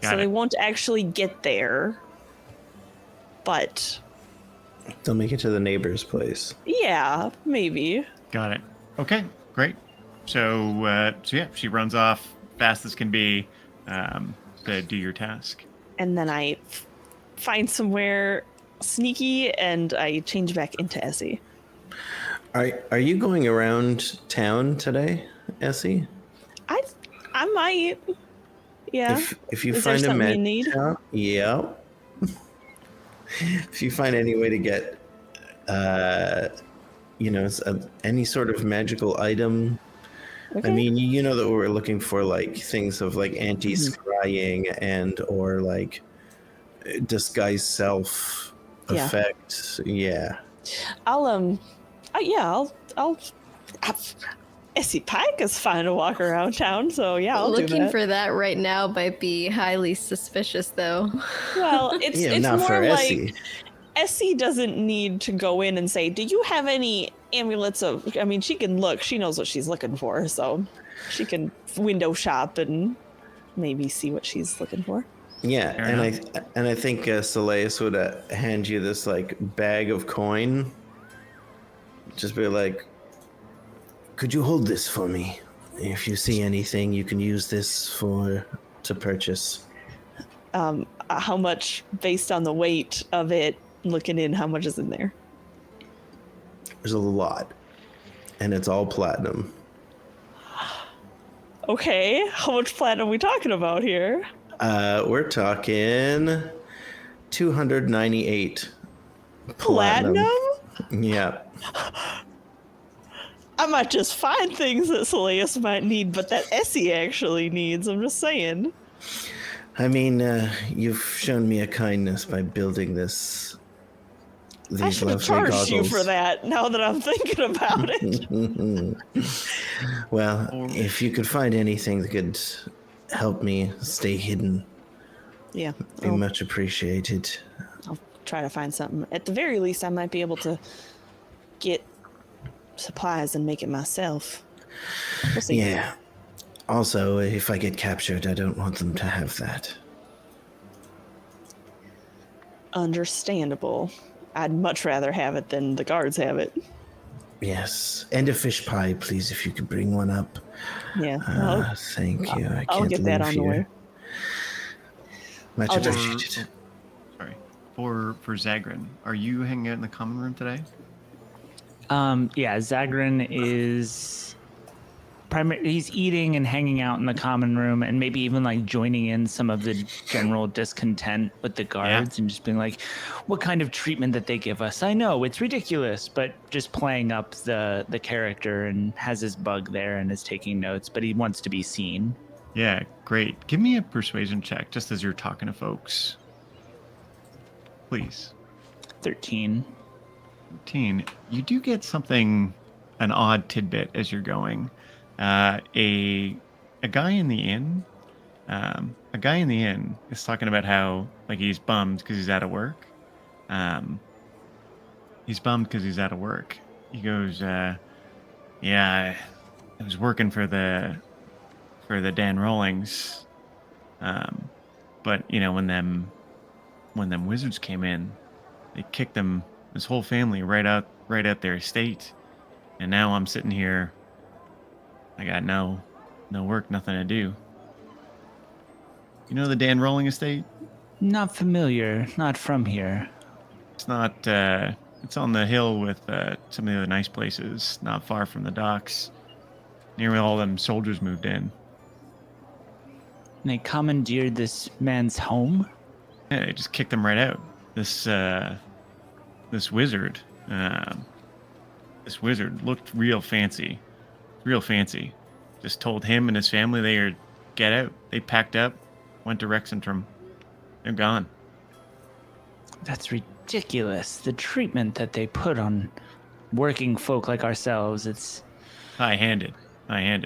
Got So it. they won't actually get there. But They'll make it to the neighbor's place. yeah, maybe. Got it. Okay, great. So yeah, she runs off fast as can be to do your task. And then I find somewhere sneaky and I change back into Essie. Are you going around town today, Essie? I might. Yeah. If you Is there find a something you magic need? shop, yeah. If you find any way to get, any sort of magical item. Okay. I mean, you know that we're looking for like things of like anti-scrying and or like disguise self Yeah. effect. Yeah. I'll Essie Pike is fine to walk around town, so yeah, I'll do Looking that. for that right now might be highly suspicious, though. Well, it's Yeah, it's not more for like Essie. Essie doesn't need to go in and say, "Do you have any amulets of?" I mean, she can look. She knows what she's looking for, so she can window shop and maybe see what she's looking for. Yeah, Fair and I think Soleus would hand you this like bag of coin. Just be like, Could you hold this for me? If you see anything, you can use this to purchase. How much, based on the weight of it, looking in, how much is in there? There's a lot, and it's all platinum. Okay, how much platinum are we talking about here? We're talking 298 Platinum? Yeah. I might just find things that Soleus might need, but that Essie actually needs. I'm just saying. I mean, you've shown me a kindness by building these I should have lovely charged you goggles. for that. Now that I'm thinking about it. Well, if you could find anything that could help me stay hidden, Yeah, be much appreciated. I'll try to find something. At the very least, I might be able to get supplies and make it myself. We'll see. Yeah. Also, if I get captured, I don't want them to have that. Understandable. I'd much rather have it than the guards have it. Yes. And a fish pie, please, if you could bring one up. Yeah. Thank you. I I'll can't get that leave on the way. here. Much I'll just- appreciated. Sorry. For Zagrin, are you hanging out in the common room today? Yeah, Zagrin is he's eating and hanging out in the common room and maybe even like joining in some of the general discontent with the guards and just being like, what kind of treatment that they give us? I know it's ridiculous, but just playing up the character and has his bug there and is taking notes, but he wants to be seen. Yeah, great. Give me a persuasion check just as you're talking to folks. Please. 13. 13. You do get something, an odd tidbit as you're going. A guy in the inn, is talking about how like he's bummed because he's out of work. He goes, yeah, I was working for the Dan Rawlings, but you know when them wizards came in, they kicked them, his whole family right out their estate, and now I'm sitting here. I got no work, nothing to do. You know the Dan Rolling estate? Not familiar, not from here. It's not. It's on the hill with some of the other nice places, not far from the docks, near where all them soldiers moved in. And they commandeered this man's home? Yeah, they just kicked him right out. This wizard. This wizard looked real fancy. Just told him and his family they are get out. They packed up, went to Rexentrum. They're gone. That's ridiculous. The treatment that they put on working folk like ourselves, it's... High-handed.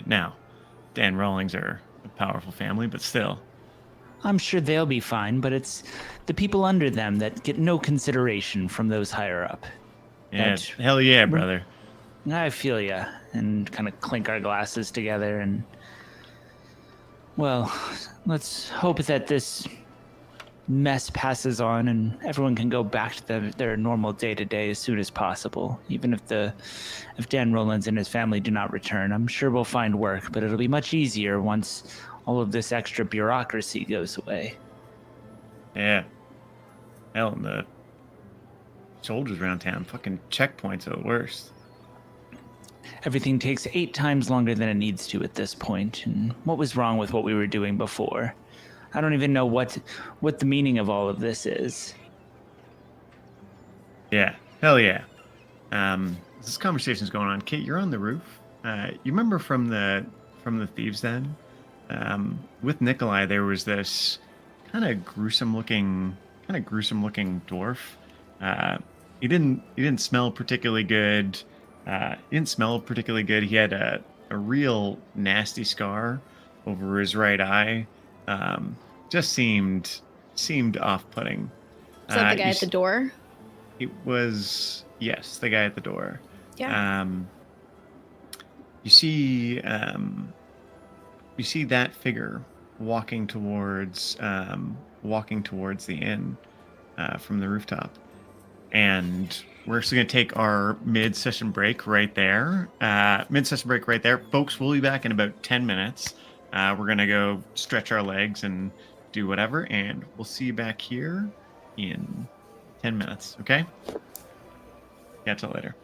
Now, Dan Rawlings are a powerful family, but still. I'm sure they'll be fine, but it's the people under them that get no consideration from those higher up. Yeah, That- hell yeah, brother. I feel ya. And kind of clink our glasses together and... Well, let's hope that this mess passes on and everyone can go back to their normal day-to-day as soon as possible. Even if Dan Rollins and his family do not return, I'm sure we'll find work, but it'll be much easier once all of this extra bureaucracy goes away. Yeah. Hell, and the soldiers around town, fucking checkpoints are the worst. Everything takes 8 times longer than it needs to at this point, and what was wrong with what we were doing before? I don't even know what the meaning of all of this is. Yeah, hell yeah. This conversation's going on. Kate, you're on the roof. You remember from the thieves' den? With Nikolai, there was this kind of gruesome looking dwarf. He didn't smell particularly good. He had a real nasty scar over his right eye. Just seemed off-putting. Is that the guy at the door? It was, yes, the guy at the door. Yeah. You see that figure walking towards the inn from the rooftop, and we're just going to take our mid-session break right there. Mid-session break right there. Folks, we'll be back in about 10 minutes. We're going to go stretch our legs and do whatever, and we'll see you back here in 10 minutes, okay? Catch you later.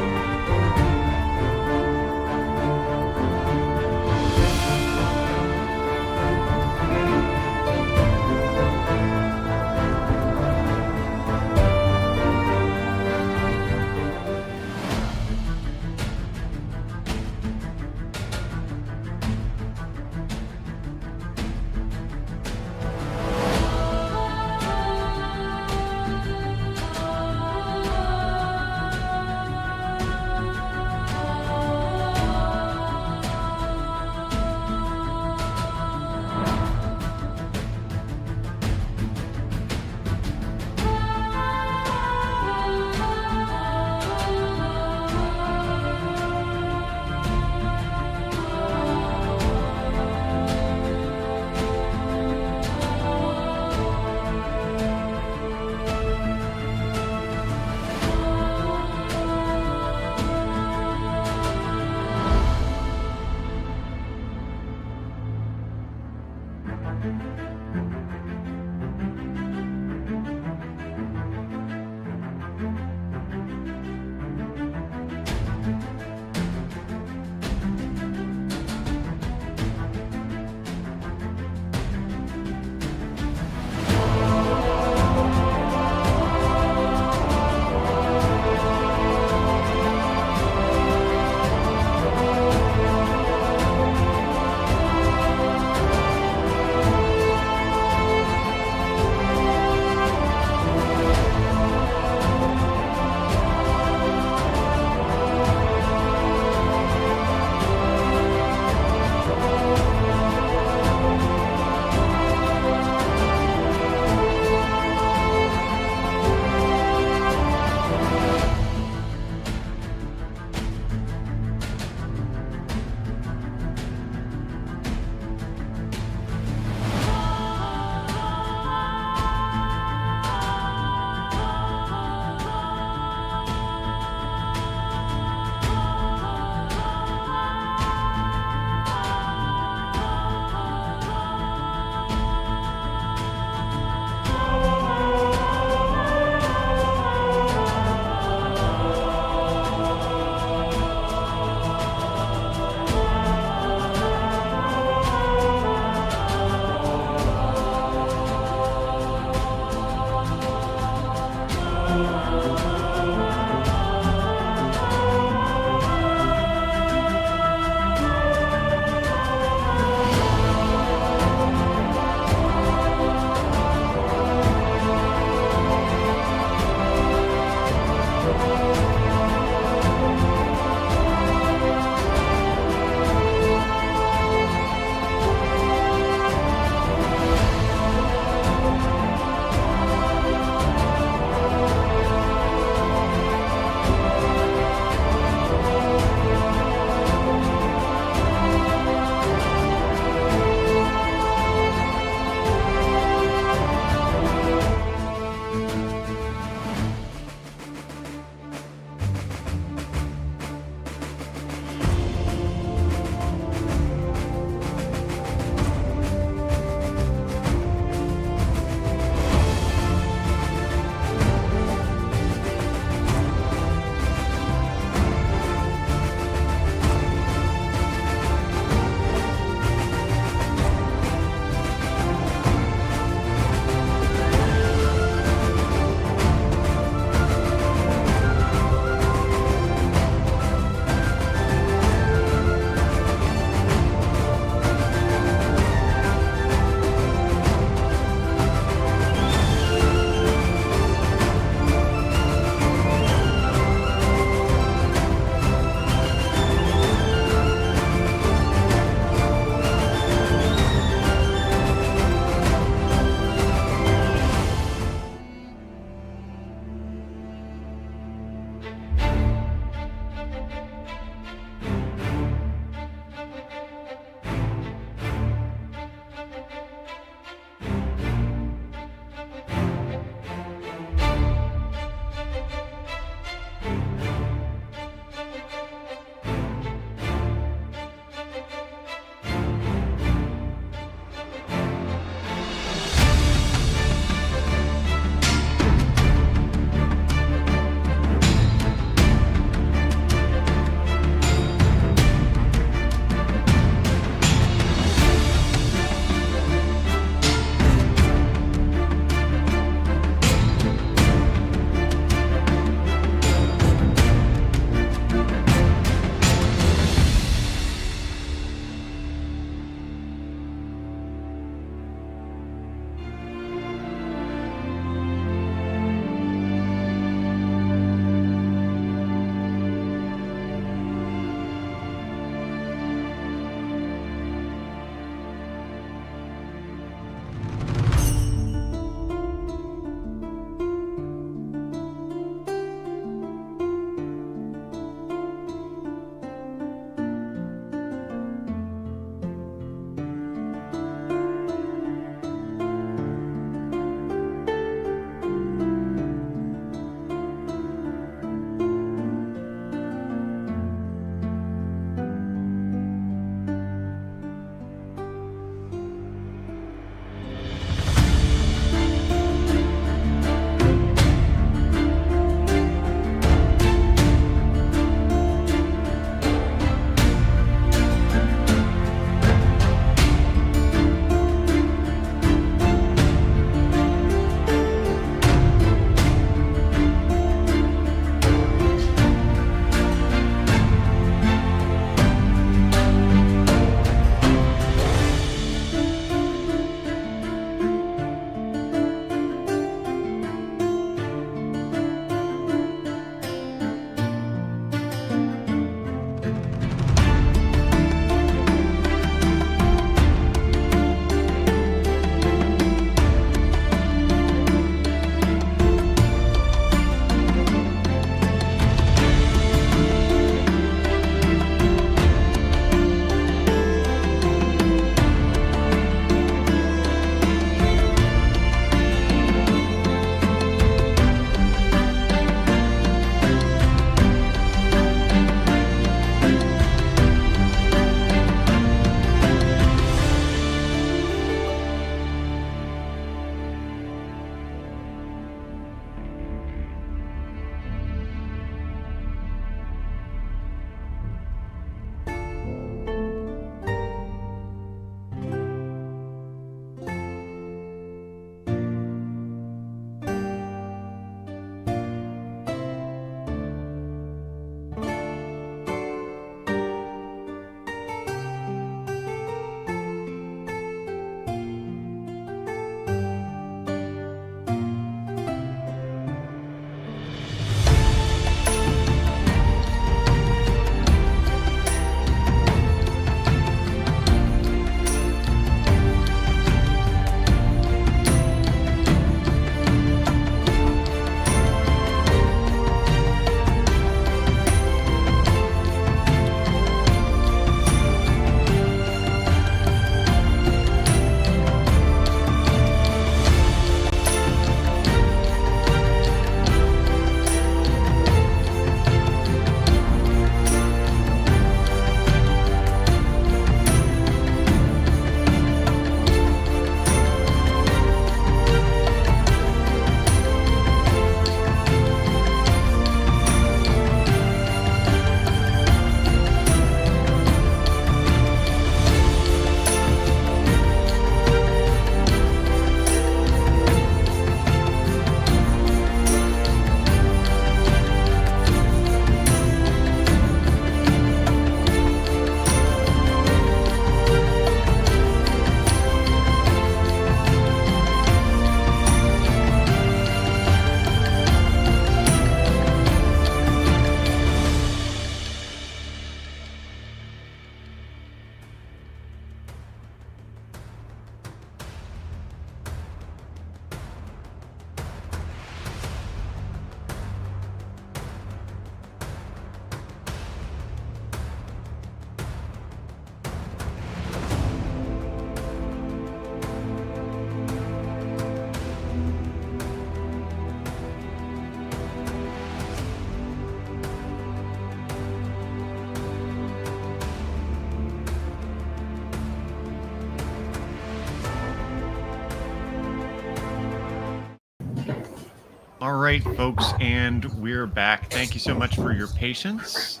All right, folks, and we're back. Thank you so much for your patience.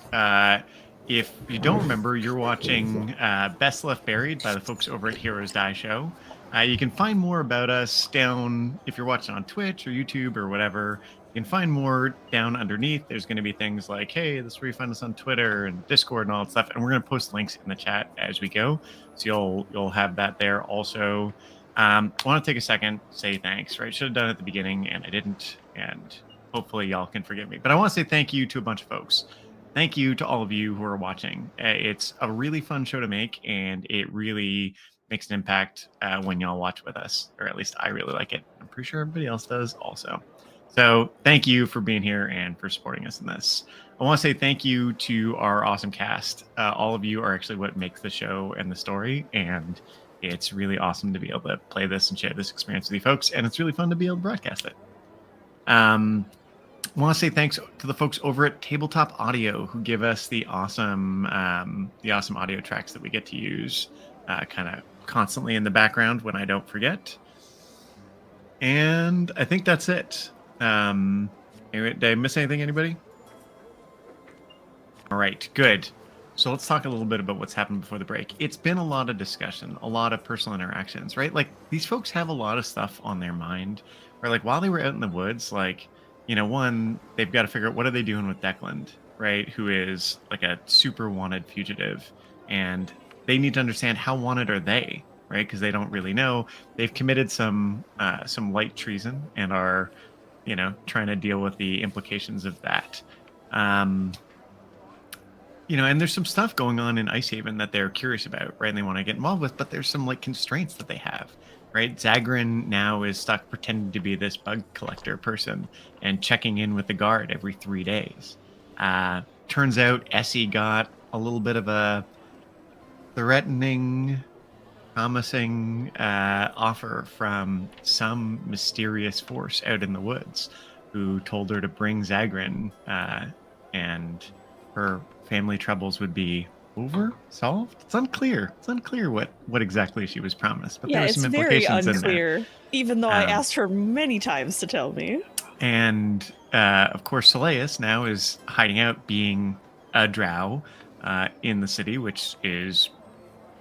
If you don't remember, you're watching Best Left Buried by the folks over at Heroes Die Show. You can find more about us down, if you're watching on Twitch or YouTube or whatever, you can find more down underneath. There's going to be things like, hey, this is where you find us on Twitter and Discord and all that stuff. And we're going to post links in the chat as we go. So you'll have that there also. I want to take a second, say thanks, right? Should have done it at the beginning, and I didn't. And hopefully y'all can forgive me. But I want to say thank you to a bunch of folks. Thank you to all of you who are watching. It's a really fun show to make, and it really makes an impact when y'all watch with us, or at least I really like it. I'm pretty sure everybody else does also. So thank you for being here and for supporting us in this. I want to say thank you to our awesome cast. All of you are actually what makes the show and the story, and it's really awesome to be able to play this and share this experience with you folks, and it's really fun to be able to broadcast it. I want to say thanks to the folks over at Tabletop Audio who give us the awesome audio tracks that we get to use kind of constantly in the background when I don't forget. And I think that's it. Did I miss anything, anybody? All right, good. So let's talk a little bit about what's happened before the break. It's been a lot of discussion, a lot of personal interactions, right? Like, these folks have a lot of stuff on their mind. Or like, while they were out in the woods, like, you know, one, they've got to figure out what are they doing with Declan, right? Who is like a super wanted fugitive. And they need to understand how wanted are they, right? Because they don't really know. They've committed some light treason and are, you know, trying to deal with the implications of that. You know, and there's some stuff going on in Icehaven that they're curious about, right? And they want to get involved with, but there's some like constraints that they have, right? Zagrin now is stuck pretending to be this bug collector person and checking in with the guard every 3 days. Turns out Essie got a little bit of a threatening, promising offer from some mysterious force out in the woods who told her to bring Zagrin and her family troubles would be solved. It's unclear what exactly she was promised, but there were some implications very unclear, in there. Even though I asked her many times to tell me. And of course, Soleus now is hiding out, being a drow in the city, which is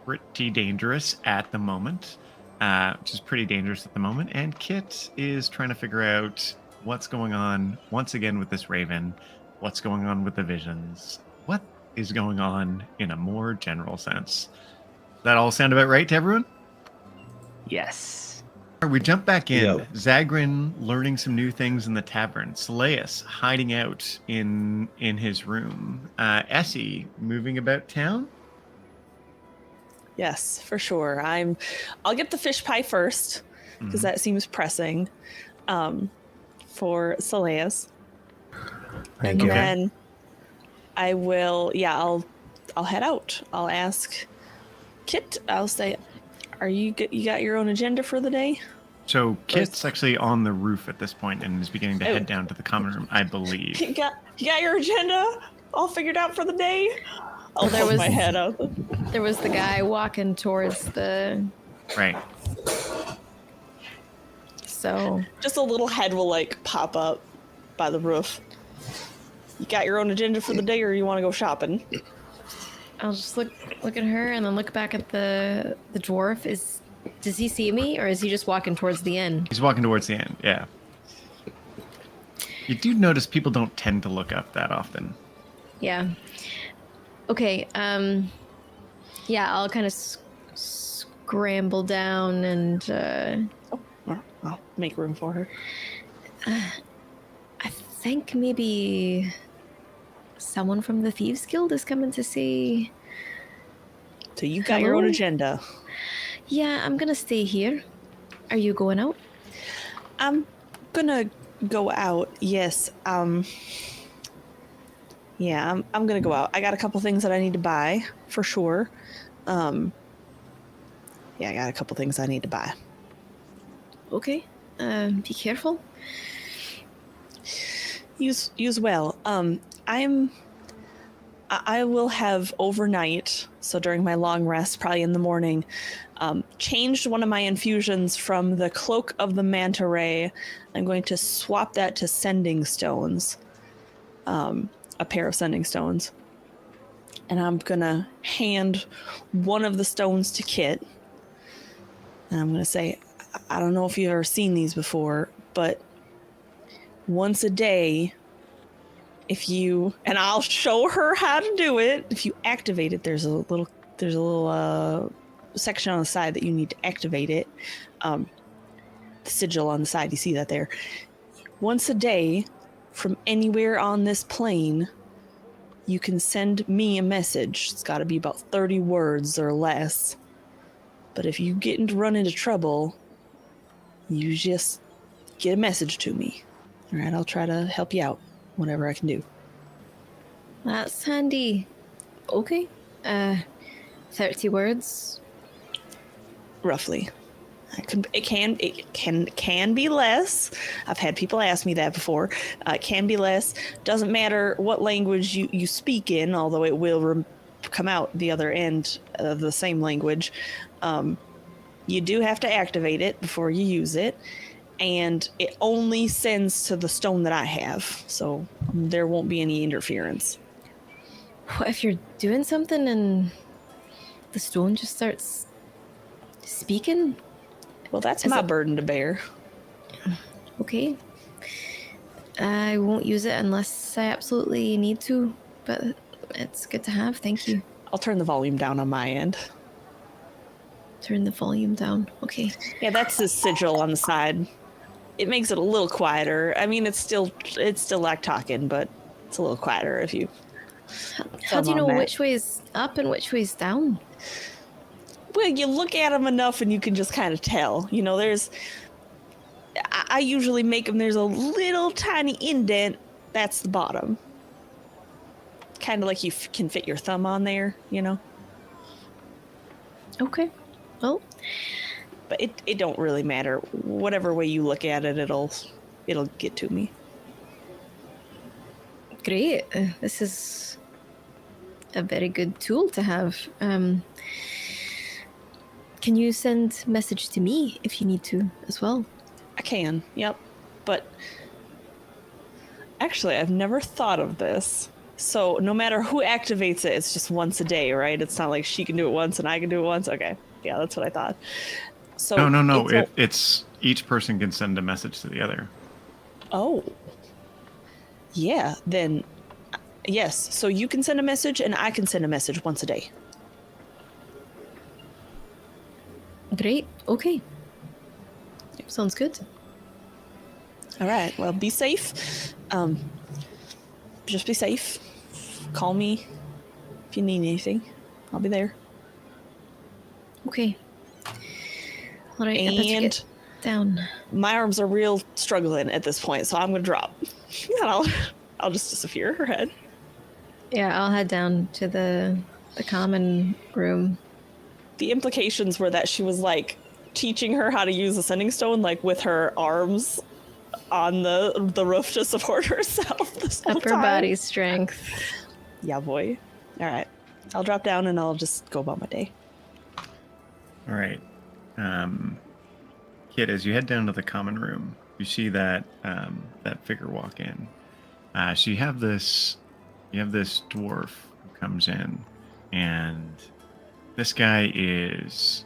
pretty dangerous at the moment. And Kit is trying to figure out what's going on once again with this raven, what's going on with the visions, what is going on in a more general sense. That all sound about right to everyone? Yes. All right, we jump back in. Yo. Zagrin learning some new things in the tavern. Soleus hiding out in his room. Essie moving about town. Yes, for sure. I'll get the fish pie first because that seems pressing for Soleus. Thank And you. then I will, I'll head out. I'll ask Kit. I'll say, you got your own agenda for the day? So Kit's actually on the roof at this point and is beginning to head down to the common room, I believe. You got your agenda all figured out for the day? I'll there hold was- my head up. There was the guy walking towards the. Right. So Just a little head will like pop up by the roof. You got your own agenda for the day, or you want to go shopping? I'll just look at her and then look back at the dwarf. Does he see me, or is he just walking towards the end? He's walking towards the end, yeah. You do notice people don't tend to look up that often. Yeah. Okay. Yeah, I'll kind of scramble down and. I'll make room for her. I think maybe someone from the Thieves Guild is coming to see. So you got your own Hello? agenda. Yeah, I'm gonna stay here. Are you going out? I'm gonna go out. Yes. Yeah, I'm gonna go out. I got a couple things that I need to buy for sure. Yeah, I got a couple things I need to buy. Okay. Be careful. Use well. I will have overnight, so during my long rest, probably in the morning, changed one of my infusions from the Cloak of the Manta Ray. I'm going to swap that to Sending Stones, a pair of Sending Stones. And I'm going to hand one of the stones to Kit. And I'm going to say, I don't know if you've ever seen these before, but once a day, if you, and I'll show her how to do it. If you activate it, there's a little section on the side that you need to activate it. The sigil on the side, you see that there. Once a day, from anywhere on this plane, you can send me a message. It's got to be about 30 words or less. But if you run into trouble, you just get a message to me. All right, I'll try to help you out, whatever I can do. That's handy. Okay. 30 words. Roughly. It can be less. I've had people ask me that before. It can be less. Doesn't matter what language you speak in, although it will come out the other end of the same language. You do have to activate it before you use it, and it only sends to the stone that I have, so there won't be any interference. What if you're doing something and the stone just starts speaking? Well, that's Is my it- burden to bear. Okay. I won't use it unless I absolutely need to, but it's good to have. Thank you. I'll turn the volume down on my end. Turn the volume down. Okay. Yeah, that's the sigil on the side. It makes it a little quieter. I mean, it's still like talking, but it's a little quieter if you. How do you on know that. which way's up and which way's down? Well, you look at them enough and you can just kind of tell. You know, I usually make them, there's a little tiny indent. That's the bottom. Kind of like you can fit your thumb on there, you know? Okay. Well, But it don't really matter. Whatever way you look at it, it'll get to me. great. This is a very good tool to have. Can you send message to me if you need to as well? I can, yep. But actually, I've never thought of this. So no matter who activates it, it's just once a day, right? It's not like she can do it once and I can do it once. Okay, yeah, that's what I thought. So No. it's It's each person can send a message to the other. oh, yeah. Then yes. So you can send a message, and I can send a message once a day. Great. Okay. Sounds good. All right. Well, be safe. Just be safe. Call me if you need anything. I'll be there. Okay. All right. I better And get down. my arms are real struggling at this point, so I'm gonna drop. And I'll just disappear her head. Yeah, I'll head down to the common room. The implications were that she was like teaching her how to use a sending stone, like with her arms on the roof to support herself this whole Upper time. body strength. Yeah, boy. All right, I'll drop down and I'll just go about my day. All right. Kid, as you head down to the common room, you see that that figure walk in. So you have this dwarf who comes in, and this guy is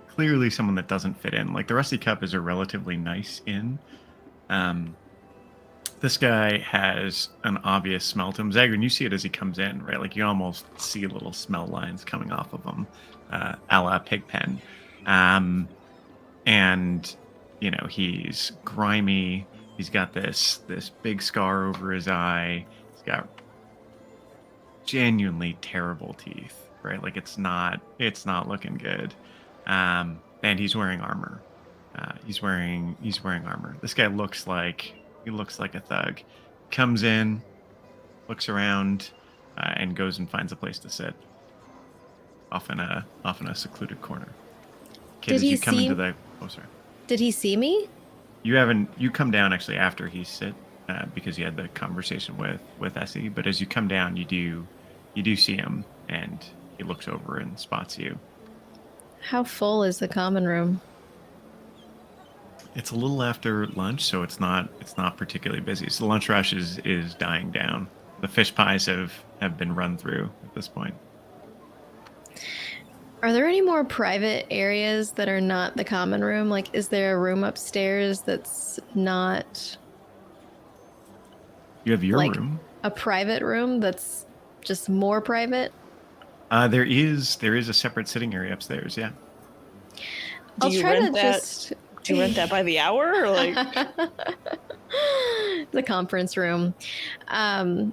clearly someone that doesn't fit in. Like the Rusty Cup is a relatively nice inn. This guy has an obvious smell to him. Zagrin, you see it as he comes in, right? Like you almost see little smell lines coming off of him, a la Pigpen. And you know, he's grimy. He's got this big scar over his eye. He's got genuinely terrible teeth, right? Like it's not looking good. And he's wearing armor. He's wearing armor. This guy looks like a thug. Comes in, looks around, and goes and finds a place to sit. Off in a secluded corner. Kid, Did as he you come see- into the sorry. Did he see me? You come down actually after he sit because you had the conversation with Essie. But as you come down, you you do see him, and he looks over and spots you. How full is the common room? It's a little after lunch, so it's not particularly busy. So the lunch rush is dying down. The fish pies have been run through at this point. Are there any more private areas that are not the common room? Like, is there a room upstairs that's not You have your like room. a private room that's just more private? There is a separate sitting area upstairs. Yeah. Do I'll you try to rent that? just Do you rent that by the hour or like? the conference room. I'll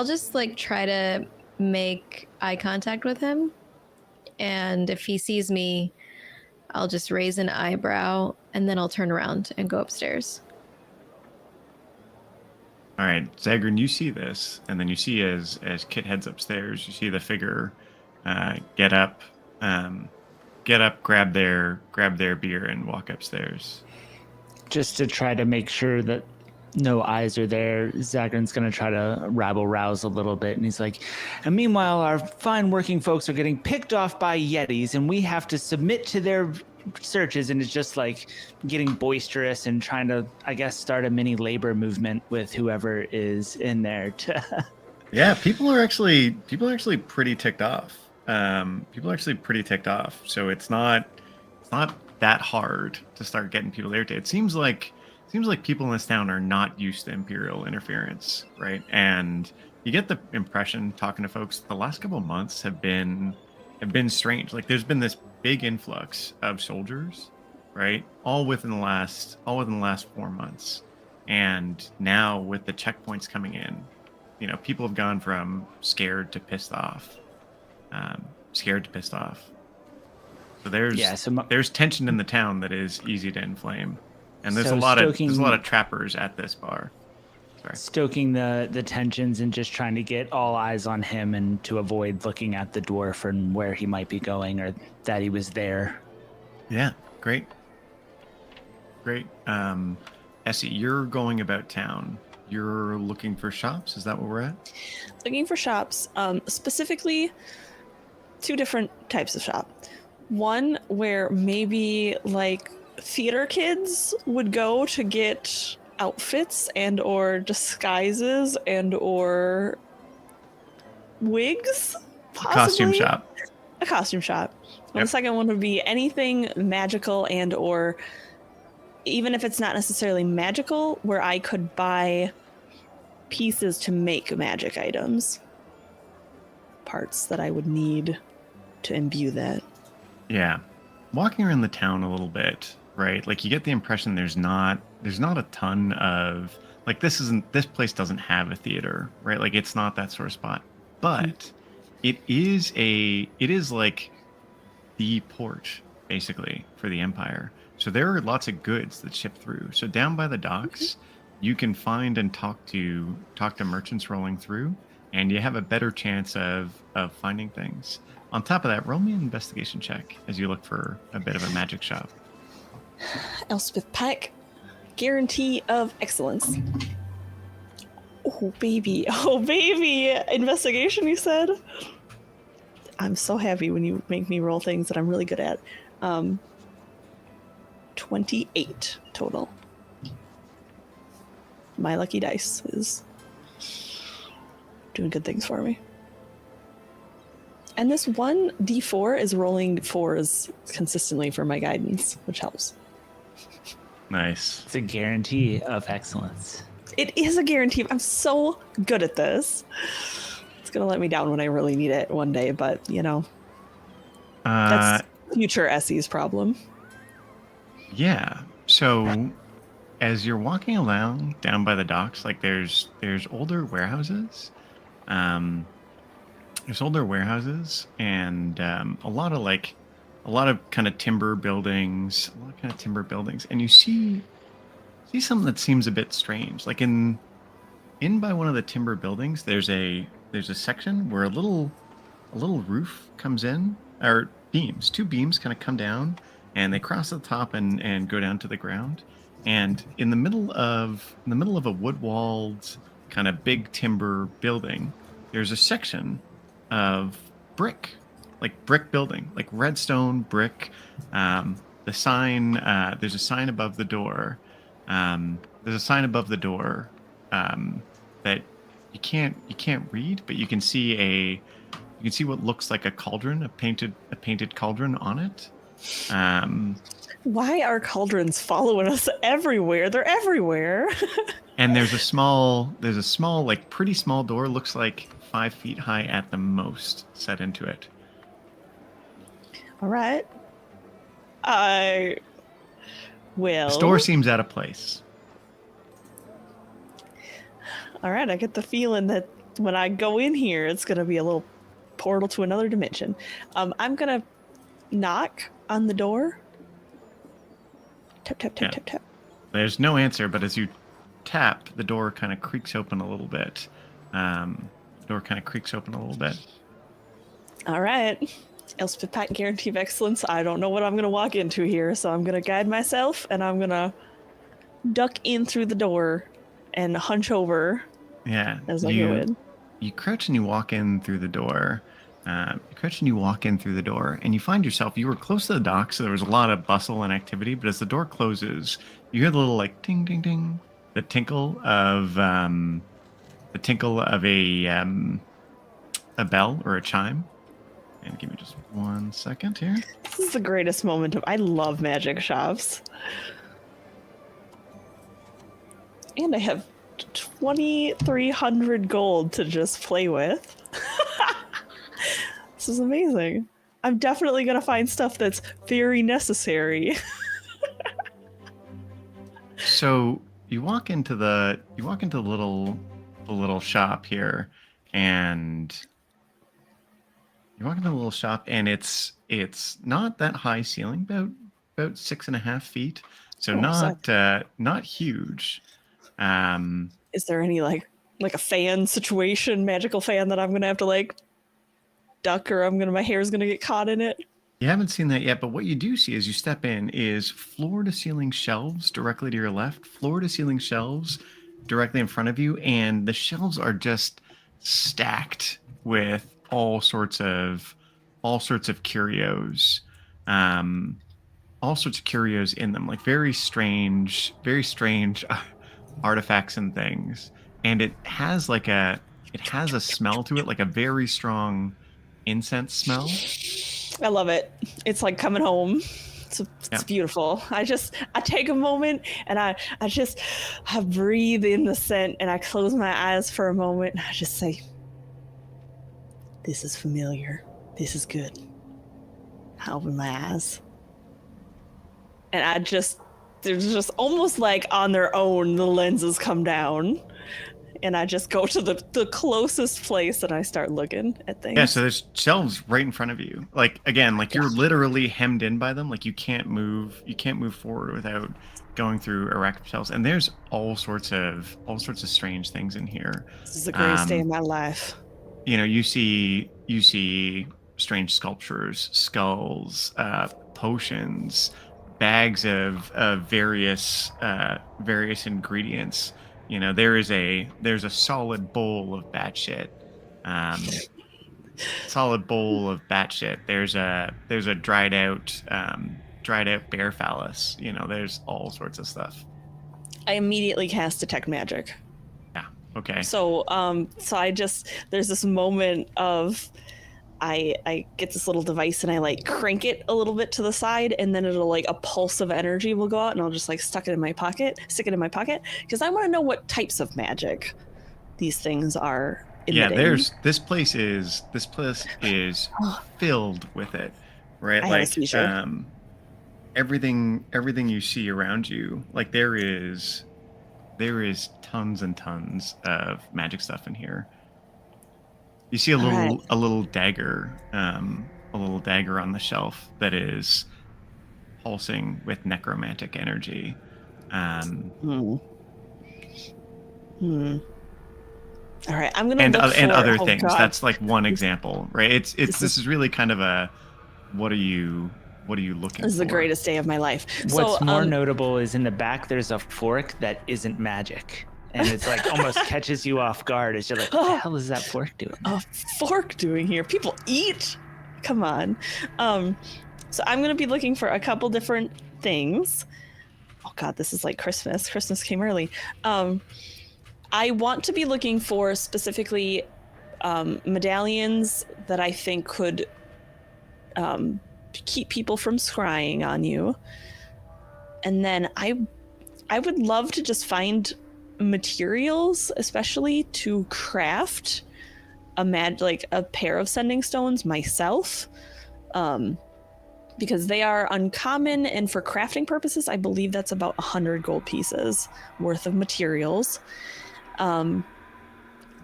just like try to make eye contact with him, and if he sees me, I'll just raise an eyebrow, and then I'll turn around and go upstairs. All right, Zagrin, you see this, and then you see as Kit heads upstairs, you see the figure get up, grab their beer, and walk upstairs. Just to try to make sure that no eyes are there, Zagrin's going to try to rabble-rouse a little bit. And he's like, and meanwhile, our fine working folks are getting picked off by Yetis, and we have to submit to their searches. And it's just like getting boisterous and trying to, I guess, start a mini labor movement with whoever is in there. Yeah, people are actually pretty ticked off. So it's not that hard to start getting people irritated. It seems like people in this town are not used to Imperial interference, right? And you get the impression talking to folks, the last couple of months have been strange. Like there's been this big influx of soldiers, right? All within the last 4 months. And now with the checkpoints coming in, people have gone from scared to pissed off. So there's tension in the town that is easy to inflame. And there's a lot of trappers at this bar. Sorry. Stoking the tensions and just trying to get all eyes on him and to avoid looking at the dwarf and where he might be going or that he was there. Yeah, great. Essie, you're going about town. You're looking for shops. Is that where we're at? Looking for shops, specifically 2 different types of shop. One where maybe like theater kids would go to get outfits and or disguises and or wigs, possibly. Costume shop. A costume shop. And Yep. the second one would be anything magical and or even if it's not necessarily magical, where I could buy pieces to make magic items. Parts that I would need to imbue that. Yeah. Walking around the town a little bit, right? Like you get the impression there's not a ton of like this place doesn't have a theater, right? Like it's not that sort of spot. But it is like the port basically for the Empire. So there are lots of goods that ship through. So down by the docks, you can find and talk to merchants rolling through, and you have a better chance of finding things. On top of that, roll me an investigation check as you look for a bit of a magic shop. Elspeth Peck, guarantee of excellence. Oh baby, investigation. You said. I'm so happy when you make me roll things that I'm really good at. 28 total. My lucky dice is doing good things for me. And this one D4 is rolling 4s consistently for my guidance, which helps. Nice. It's a guarantee of excellence. It is a guarantee. I'm so good at this. It's going to let me down when I really need it one day, but, that's future Essie's problem. Yeah. So as you're walking along down by the docks, like there's older warehouses. There's older warehouses and a lot of kind of timber buildings, and you see something that seems a bit strange. Like in by one of the timber buildings, there's a section where a little roof comes in, or beams, 2 beams kind of come down, and they cross the top and go down to the ground. And in the middle of a wood-walled kind of big timber building, there's a section of brick, like brick building, like redstone brick. The sign, there's a sign above the door. There's a sign above the door that you can't read, but you can see what looks like a cauldron, a painted cauldron on it. Why are cauldrons following us everywhere? They're everywhere. And there's a small, like pretty small door, looks like 5 feet high at the most, set into it. All right. I will. This door seems out of place. All right, I get the feeling that when I go in here, it's going to be a little portal to another dimension. I'm going to knock on the door. Tap, tap, tap, Yeah. tap, tap. There's no answer, but as you tap, the door kind of creaks open a little bit. All right. Elspeth Patent Guarantee of Excellence. I don't know what I'm going to walk into here, so I'm going to guide myself, and I'm going to duck in through the door and hunch over Yeah. as I go in. You crouch and you walk in through the door. And you find yourself, you were close to the dock, so there was a lot of bustle and activity, but as the door closes, you hear the little like ding ding ding, the tinkle of a bell or a chime. And give me just 1 second here. This is the greatest moment of. I love magic shops. And I have 2,300 gold to just play with. This is amazing. I'm definitely gonna find stuff that's very necessary. So you walk into the little shop here, and it's not that high ceiling, about 6.5 feet, so not huge. Is there any like a fan situation, magical fan that I'm gonna have to like duck, or my hair's gonna get caught in it? You haven't seen that yet, but what you do see as you step in is floor to ceiling shelves directly to your left, floor to ceiling shelves directly in front of you, and the shelves are just stacked with all sorts of curios. All sorts of curios in them, like very strange artifacts and things. And it has a smell to it, like a very strong incense smell. I love it. It's like coming home. It's beautiful. I take a moment and I breathe in the scent, and I close my eyes for a moment, and I just say, this is familiar. This is good. I open my eyes. And there's just almost like on their own, the lenses come down. And I just go to the closest place and I start looking at things. Yeah, so there's shelves right in front of you. Like, again, like you're literally hemmed in by them. Like you can't move forward without going through a rack of shelves. And there's all sorts of strange things in here. This is the greatest day of my life. You see strange sculptures, skulls, potions, bags of various ingredients. There's a solid bowl of batshit. There's a dried out bear phallus. There's all sorts of stuff. I immediately cast detect magic. Yeah. Okay. So there's this moment of I get this little device and I like crank it a little bit to the side, and then it'll like a pulse of energy will go out, and I'll just like stick it in my pocket because I want to know what types of magic these things are emitting. Yeah, this place is filled with it, right? I have a seizure. Everything you see around you, like there is tons and tons of magic stuff in here. You see a little dagger on the shelf that is pulsing with necromantic energy. All right, I'm gonna and look other for, things. God. This like one example, right? This is really kind of a what are you looking for? This is the greatest day of my life. What's more notable is in the back there's a fork that isn't magic. and it's like almost catches you off guard as you're like, what the hell is that fork doing? A fork doing here? People eat? Come on. So I'm going to be looking for a couple different things. Oh God, this is like Christmas. Christmas came early. I want to be looking for specifically medallions that I think could keep people from scrying on you. And then I would love to just find materials, especially to craft a pair of sending stones myself. Because they are uncommon, and for crafting purposes, I believe that's about 100 gold pieces worth of materials. And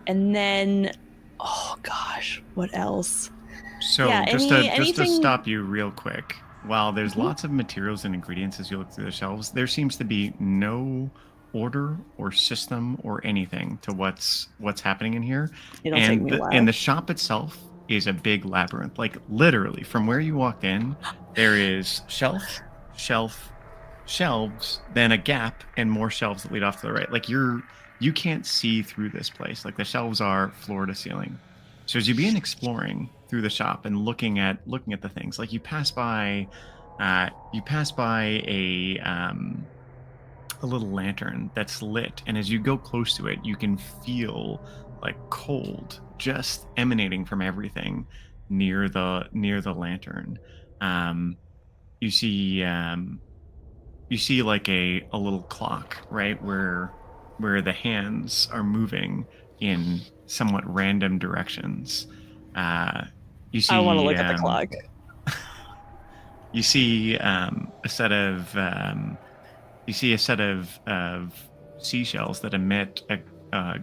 then, oh gosh, what else? So Yeah, just to anything... stop you real quick, while there's Mm-hmm. lots of materials and ingredients as you look through the shelves, there seems to be no order or system or anything to what's happening in here. It'll take me a while. And the shop itself is a big labyrinth. Like literally, from where you walked in, there is shelf, shelves, then a gap, and more shelves that lead off to the right. Like you can't see through this place. Like the shelves are floor to ceiling. So as you begin exploring through the shop and looking at the things, like you pass by a little lantern that's lit, and as you go close to it, you can feel like cold just emanating from everything near the lantern. You see like a little clock, right, where the hands are moving in somewhat random directions. You see, I want to look at the clock. You see a set of seashells that emit a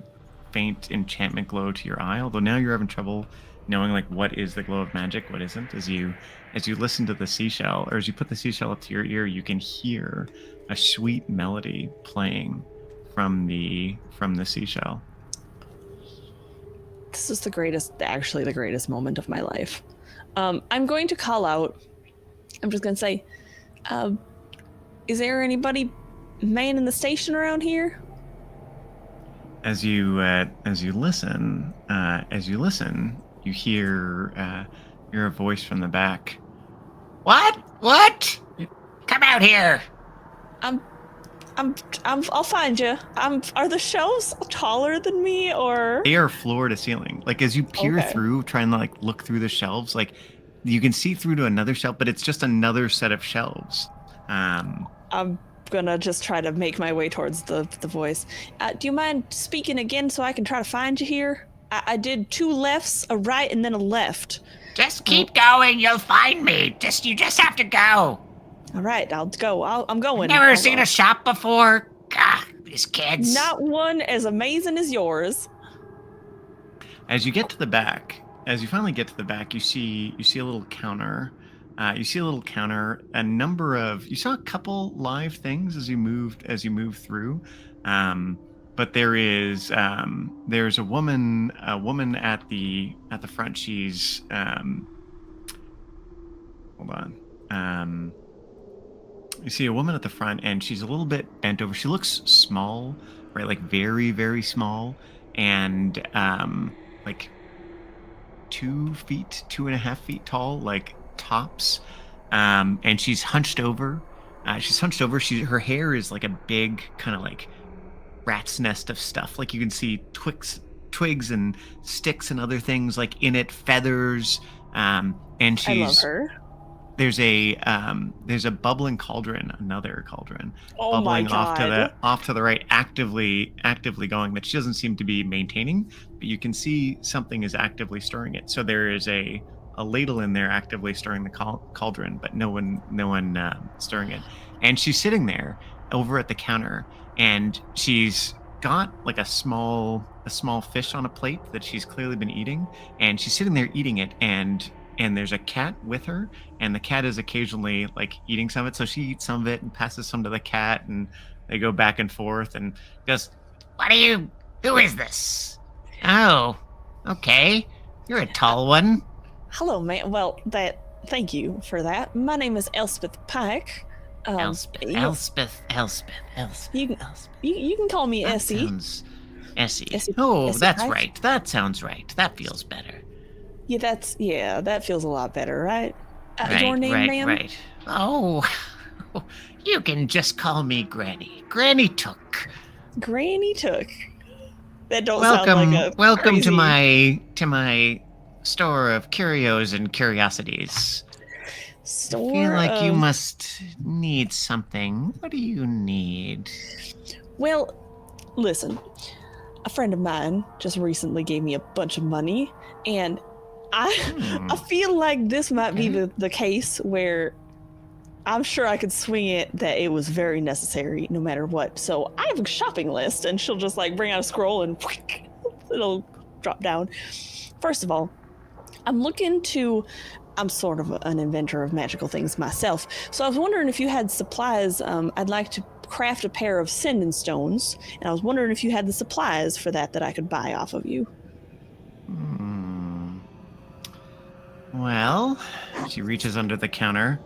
faint enchantment glow to your eye. Although now you're having trouble knowing like what is the glow of magic, what isn't. As you listen to the seashell, or as you put the seashell up to your ear, you can hear a sweet melody playing from the seashell. This is the greatest moment of my life. I'm going to call out. I'm just going to say, is there anybody manning the station around here? As you listen, you hear a voice from the back. What? Come out here. I'll find you. Are the shelves taller than me, or? They are floor to ceiling. Like as you peer through, trying to like look through the shelves, like you can see through to another shelf, but it's just another set of shelves. I'm gonna just try to make my way towards the voice. Do you mind speaking again so I can try to find you here? I did 2 lefts, a right, and then a left. Just keep going. You'll find me. You just have to go. All right, I'll go. I'm going. Never seen a shop before. God, these kids. Not one as amazing as yours. As you get to the back, as you finally get to the back, you see a little counter. You see you saw a couple live things as you moved through. But there's a woman at the front. She's hold on. You see a woman at the front, and she's a little bit bent over. She looks small, right? Like very, very small, and like 2.5 feet tall, like tops. And she's hunched over. Her hair is like a big kind of like rat's nest of stuff. Like you can see twigs and sticks and other things like in it, feathers. And she's. I love her. There's a bubbling cauldron, another cauldron, Oh my bubbling God. off to the right, actively going, that she doesn't seem to be maintaining, but you can see something is actively stirring it. So there is a ladle in there actively stirring the cauldron, but no one stirring it. And she's sitting there over at the counter, and she's got like a small fish on a plate that she's clearly been eating, and she's sitting there eating it, and there's a cat with her, and the cat is occasionally like eating some of it. So she eats some of it and passes some to the cat, and they go back and forth, and goes, Who is this? Oh, okay. You're a tall one. Hello, man. Well, thank you for that. My name is Elspeth Pike. Elspeth, you, Elspeth, Elspeth, Elspeth, you, can- Elspeth. you can call me That Essie. sounds Essie. Essie- Oh, Essie that's Pike? right. That sounds right. That feels better. Yeah, that feels a lot better, right? Right, Your name, right, ma'am? right. Oh, you can just call me Granny. Granny Took. Granny Took. That don't Welcome, sound like a welcome to crazy my store of curios and curiosities. store. I feel like you of- must need something. What do you need? Well, listen, a friend of mine just recently gave me a bunch of money, and I Hmm. I feel like this might be Okay. the case where I'm sure I could swing it that it was very necessary no matter what. So I have a shopping list, and she'll just like bring out a scroll and it'll drop down. First of all, I'm sort of an inventor of magical things myself. So I was wondering if you had supplies. I'd like to craft a pair of sending stones, and I was wondering if you had the supplies for that I could buy off of you. Hmm. Well, she reaches under the counter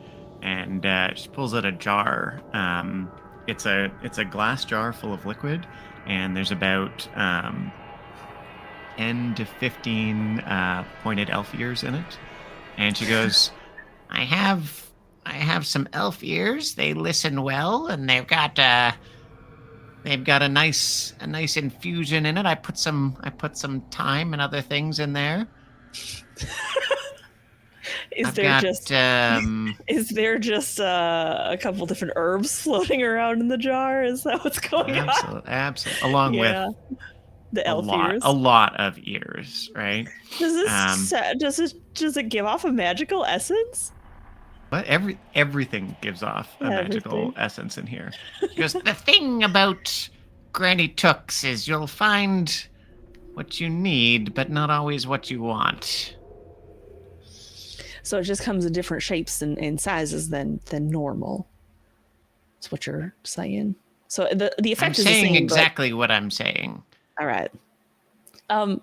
and she pulls out a jar. It's a glass jar full of liquid, and there's about 10 to 15 pointed elf ears in it. And she goes, I have some elf ears. They listen well, and they've got a nice infusion in it. I put some thyme and other things in there. Is I've there got, just a couple different herbs floating around in the jar? Is that what's going on? absolutely, along Yeah. with The elf ears. a lot of ears, right? Does it give off a magical essence? But everything gives off a magical Everything. essence in here. She goes, the thing about Granny Tooks is you'll find what you need, but not always what you want. So it just comes in different shapes and sizes than normal. That's what you're saying. So the I'm effect is the saying same. exactly what I'm saying. All right. Do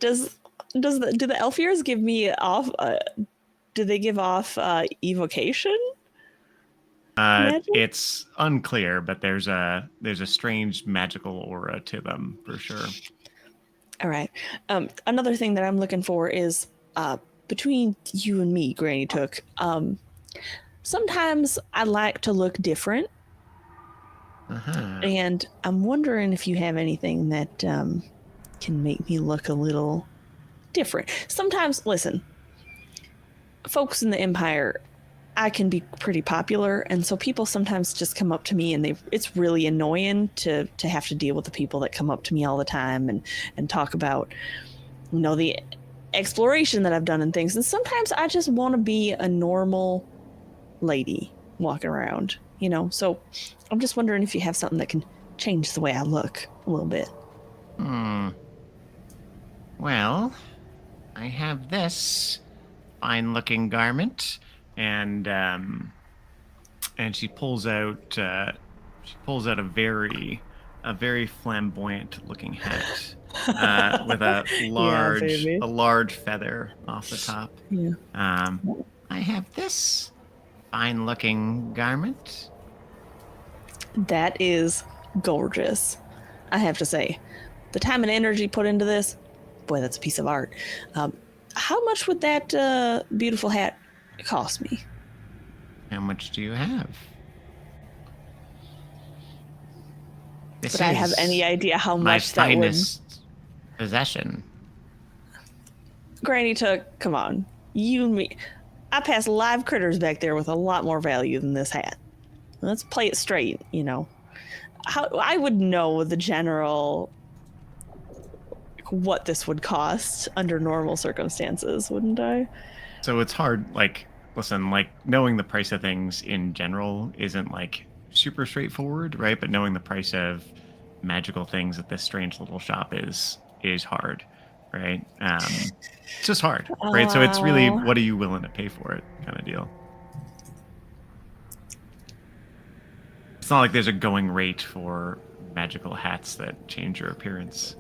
the elf ears give me off? Do they give off evocation? Magic? It's unclear, but there's a strange magical aura to them for sure. All right. Another thing that I'm looking for is between you and me, Granny Took. Sometimes I like to look different, Uh-huh. and I'm wondering if you have anything that can make me look a little different. Sometimes, listen, folks in the Empire, I can be pretty popular, and so people sometimes just come up to me, and it's really annoying to have to deal with the people that come up to me all the time and talk about, the exploration that I've done and things. And sometimes I just want to be a normal lady walking around, So I'm just wondering if you have something that can change the way I look a little bit. Well, I have this fine-looking garment. And she pulls out a very flamboyant looking hat with a baby. large feather off the top. Yeah. I have this fine-looking garment. That is gorgeous. I have to say, the time and energy put into this, boy, that's a piece of art. How much would that beautiful hat cost me? How much do you have? This Would I have is any idea how my much that would? finest possession. Granny Took, come on. You and me. I pass live critters back there with a lot more value than this hat. Let's play it straight, How I would know the general what this would cost under normal circumstances, wouldn't I? So it's hard, knowing the price of things in general isn't super straightforward, right? But knowing the price of magical things at this strange little shop is hard, right? It's just hard, right? So it's really, what are you willing to pay for it kind of deal. It's not like there's a going rate for magical hats that change your appearance.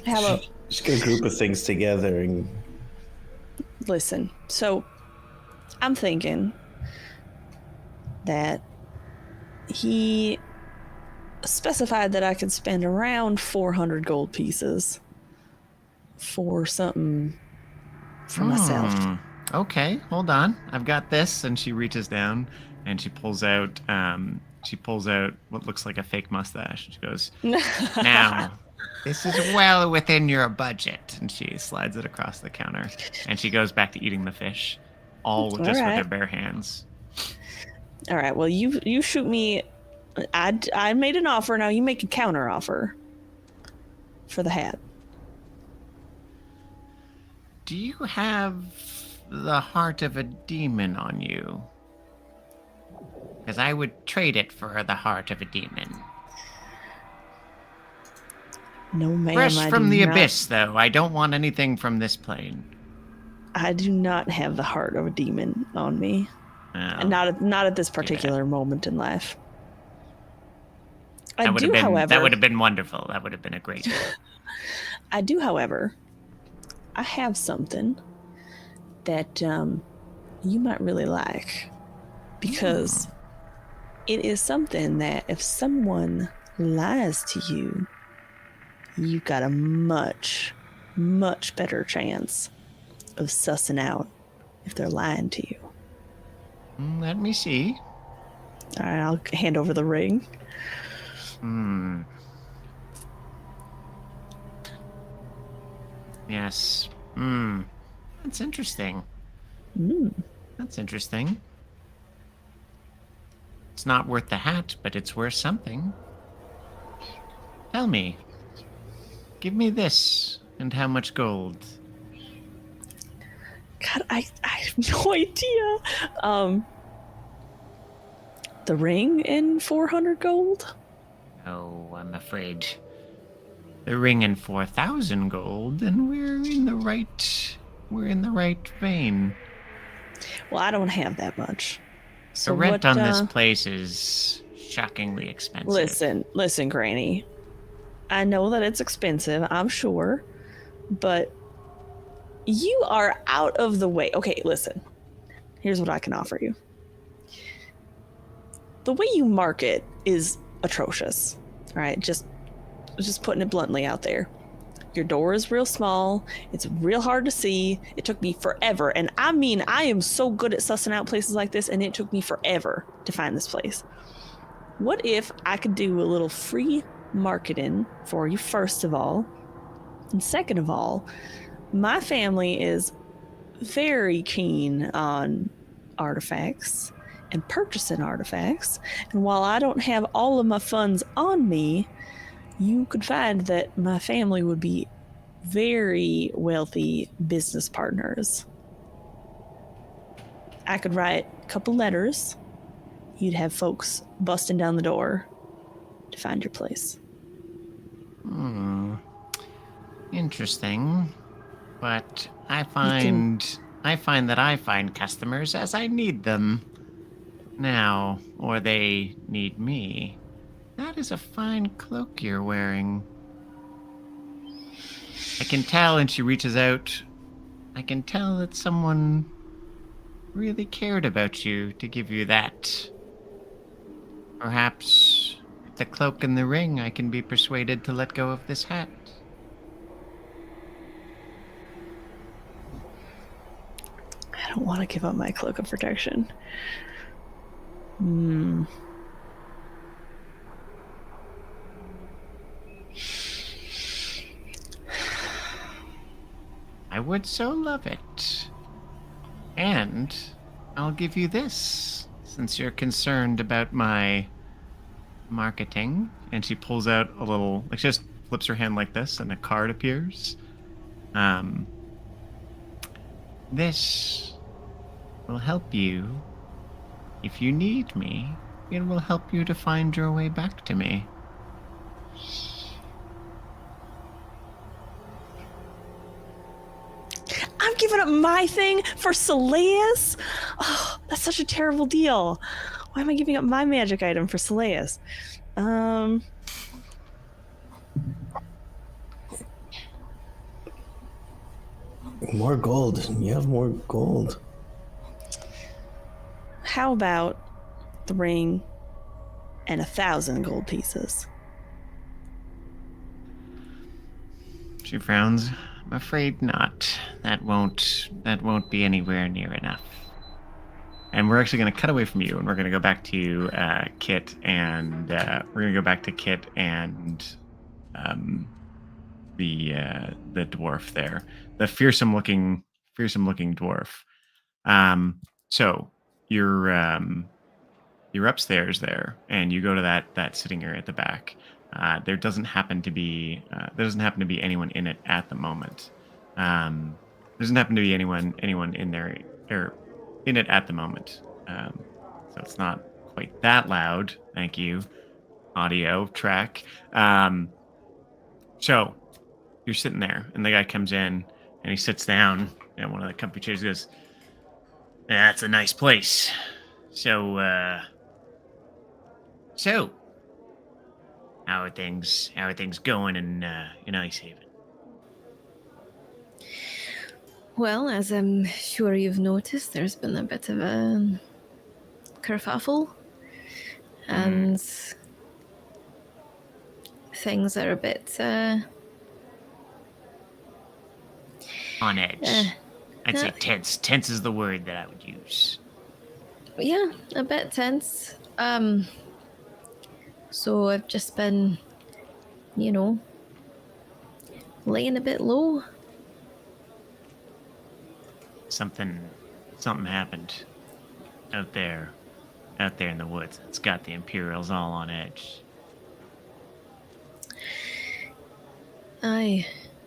How about Just get a group of things together and listen? So I'm thinking that he specified that I could spend around 400 gold pieces for something for myself. Okay, hold on. I've got this. And she reaches down and she pulls out what looks like a fake mustache. She goes, Now, this is well within your budget. and she slides it across the counter. And she goes back to eating the fish, all just with right. her bare hands. All right. Well, you shoot me. I made an offer. Now you make a counter offer for the hat. Do you have the heart of a demon on you? Because I would trade it for the heart of a demon. No, ma'am. Fresh I from do the not- abyss, though. I don't want anything from this plane. I do not have the heart of a demon on me, and Oh, not at this particular moment in life. that I would do, have been however. that would have been wonderful. That would have been a great. I do, however. I have something that you might really like, because it is something that if someone lies to you, you've got a much, much better chance of sussing out if they're lying to you. Let me see. All right, I'll hand over the ring. Yes. That's interesting. That's interesting. It's not worth the hat, but it's worth something. Tell me. Give me this, and how much gold? God, I have no idea. The ring in 400 gold? Oh, I'm afraid. The ring in 4,000 gold, and we're in the right vein. Well, I don't have that much. So The rent what, on this place is shockingly expensive. Listen, Granny. I know that it's expensive, I'm sure, but you are out of the way. Okay, listen. Here's what I can offer you. The way you market is atrocious. All right, just putting it bluntly out there. Your door is real small. It's real hard to see. It took me forever. And I mean, I am so good at sussing out places like this, and it took me forever to find this place. What if I could do a little free marketing for you, first of all? And second of all, my family is very keen on artifacts and purchasing artifacts. And while I don't have all of my funds on me, you could find that my family would be very wealthy business partners. I could write a couple letters. You'd have folks busting down the door to find your place. Interesting. But I find that I find customers as I need them now, or they need me. That is a fine cloak you're wearing. I can tell, and she reaches out. I can tell that someone really cared about you to give you that. Perhaps with the cloak and the ring, I can be persuaded to let go of this hat. I don't want to give up my cloak of protection. I would so love it. And I'll give you this, since you're concerned about my marketing. And she pulls out a little, like, she just flips her hand like this, and a card appears. This will help you. If you need me, it will help you to find your way back to me. I'm giving up my thing for Soleus? Oh, that's such a terrible deal. Why am I giving up my magic item for Soleus? More gold. You have more gold. How about the ring, and 1,000 gold pieces. She frowns. I'm afraid not. That won't be anywhere near enough. And we're actually going to cut away from you, and we're going to go back to Kit, and the dwarf there, the fearsome looking dwarf. So you're upstairs there, and you go to that sitting area at the back. There doesn't happen to be anyone in it at the moment. There doesn't happen to be anyone in there or in it at the moment. So it's not quite that loud. Thank you, audio track. So you're sitting there, and the guy comes in, and he sits down in one of the comfy chairs. He goes, "That's a nice place. So, how are things going in Icehaven?" Well, as I'm sure you've noticed, there's been a bit of a kerfuffle, and things are a bit On edge. I'd say tense. Tense is the word that I would use. yeah, a bit tense. So I've just been, laying a bit low. Something happened out there in the woods. It's got the Imperials all on edge. Aye,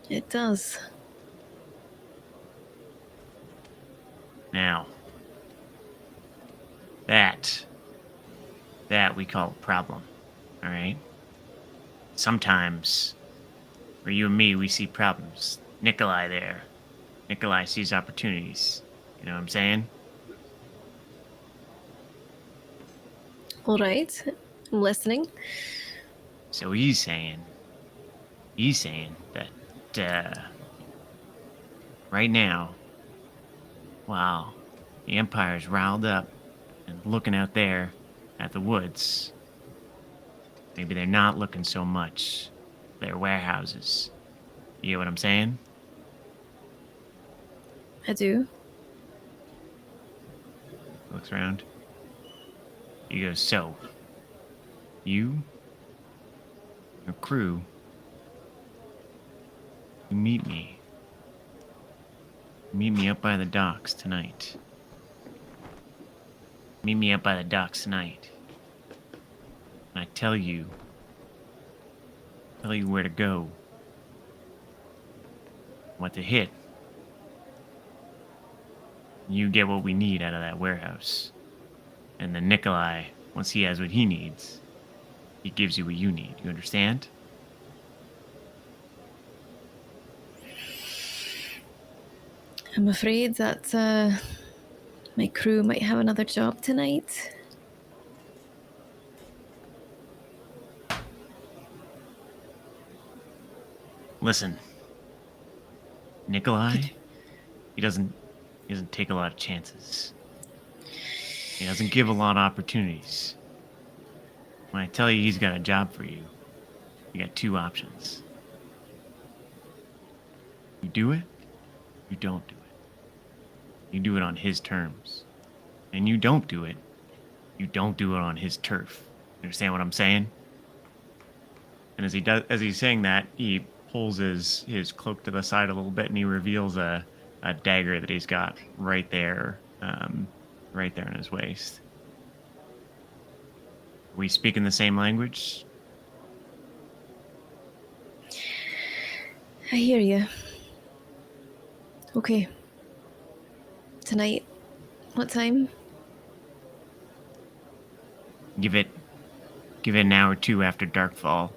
it does. Now, that we call a problem, all right? Sometimes, for you and me, we see Problems Nikolai sees opportunities. You know what I'm saying? All right, I'm listening. So he's saying that right now, while the Empire's riled up and looking out there at the woods, maybe they're not looking so much at their warehouses. You get what I'm saying? I do. Looks around. He goes, "So, your crew, you meet me up by the docks tonight. Meet me up by the docks tonight. And I tell you where to go, what to hit. You get what we need out of that warehouse. And then Nikolai, once he has what he needs, he gives you what you need. You understand?" I'm afraid that my crew might have another job tonight. Listen, Nikolai, he doesn't take a lot of chances. He doesn't give a lot of opportunities. When I tell you he's got a job for you, you got two options. You do it, you don't do it. You do it on his terms. And you don't do it, you don't do it on his turf. You understand what I'm saying? And as he's saying that, he pulls his cloak to the side a little bit, and he reveals a dagger that he's got right there in his waist. We speak in the same language? I hear you. Okay. Tonight, what time? Give it an hour or two after darkfall.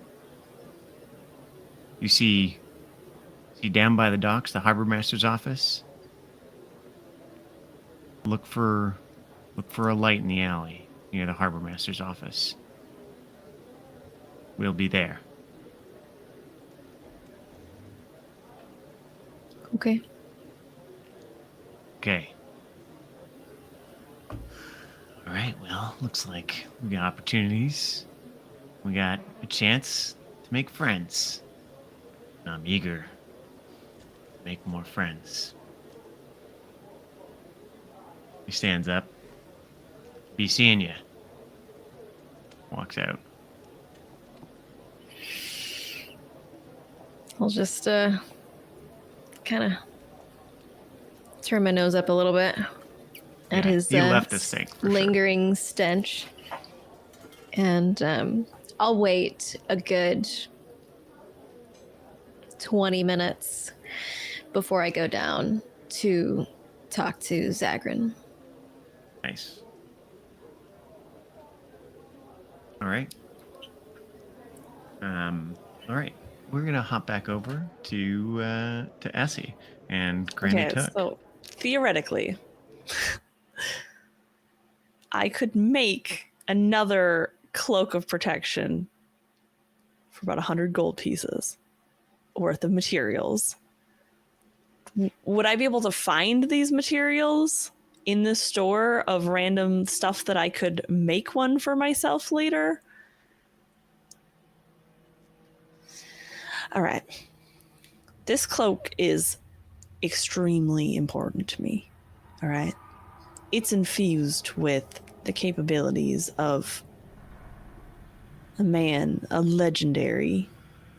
You see down by the docks, the harbor master's office. Look for a light in the alley near the harbor master's office. We'll be there. Okay. Okay. All right, well, looks like we got opportunities. We got a chance to make friends. I'm eager to make more friends. He stands up. Be seeing you. Walks out. I'll just kind of turn my nose up a little bit at Yeah, his he left the stink for sure. lingering stench. And I'll wait a good 20 minutes before I go down to talk to Zagrin. Nice. All right. All right. We're gonna hop back over to Essie and Granny Okay, Tuck. so theoretically, I could make another cloak of protection for about 100 gold pieces worth of materials. Would I be able to find these materials in the store of random stuff that I could make one for myself later? All right. This cloak is extremely important to me. All right. It's infused with the capabilities of a man, a legendary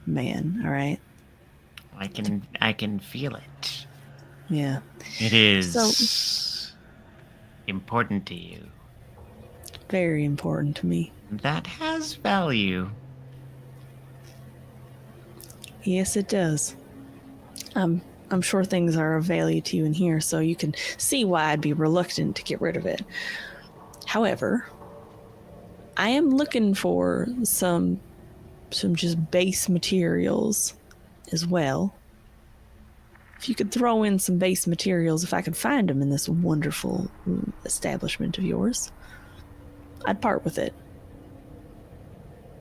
man. All right. I can feel it. Yeah. It is important to you. Very important to me. That has value. Yes, it does. I'm sure things are of value to you in here, so you can see why I'd be reluctant to get rid of it. However, I am looking for some just base materials as well. If you could throw in some base materials, if I could find them in this wonderful establishment of yours, I'd part with it.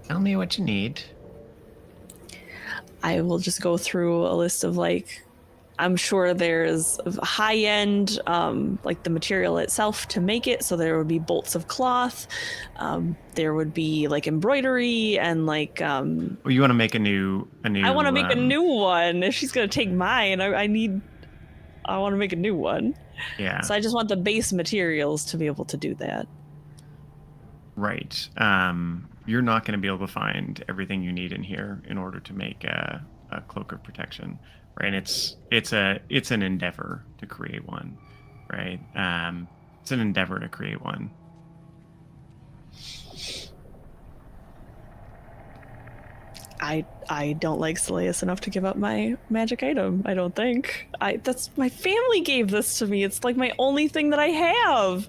Tell me what you need. I will just go through a list of I'm sure there's high end, like the material itself to make it. So there would be bolts of cloth. There would be like embroidery and Well, you want to make a new. I want to make a new one. If she's going to take mine, I want to make a new one. Yeah. So I just want the base materials to be able to do that. Right. You're not going to be able to find everything you need in here in order to make a cloak of protection, right? It's an endeavor to create one, right? It's an endeavor to create one. I don't like Solaeus enough to give up my magic item. I don't think. That's my family gave this to me. It's like my only thing that I have.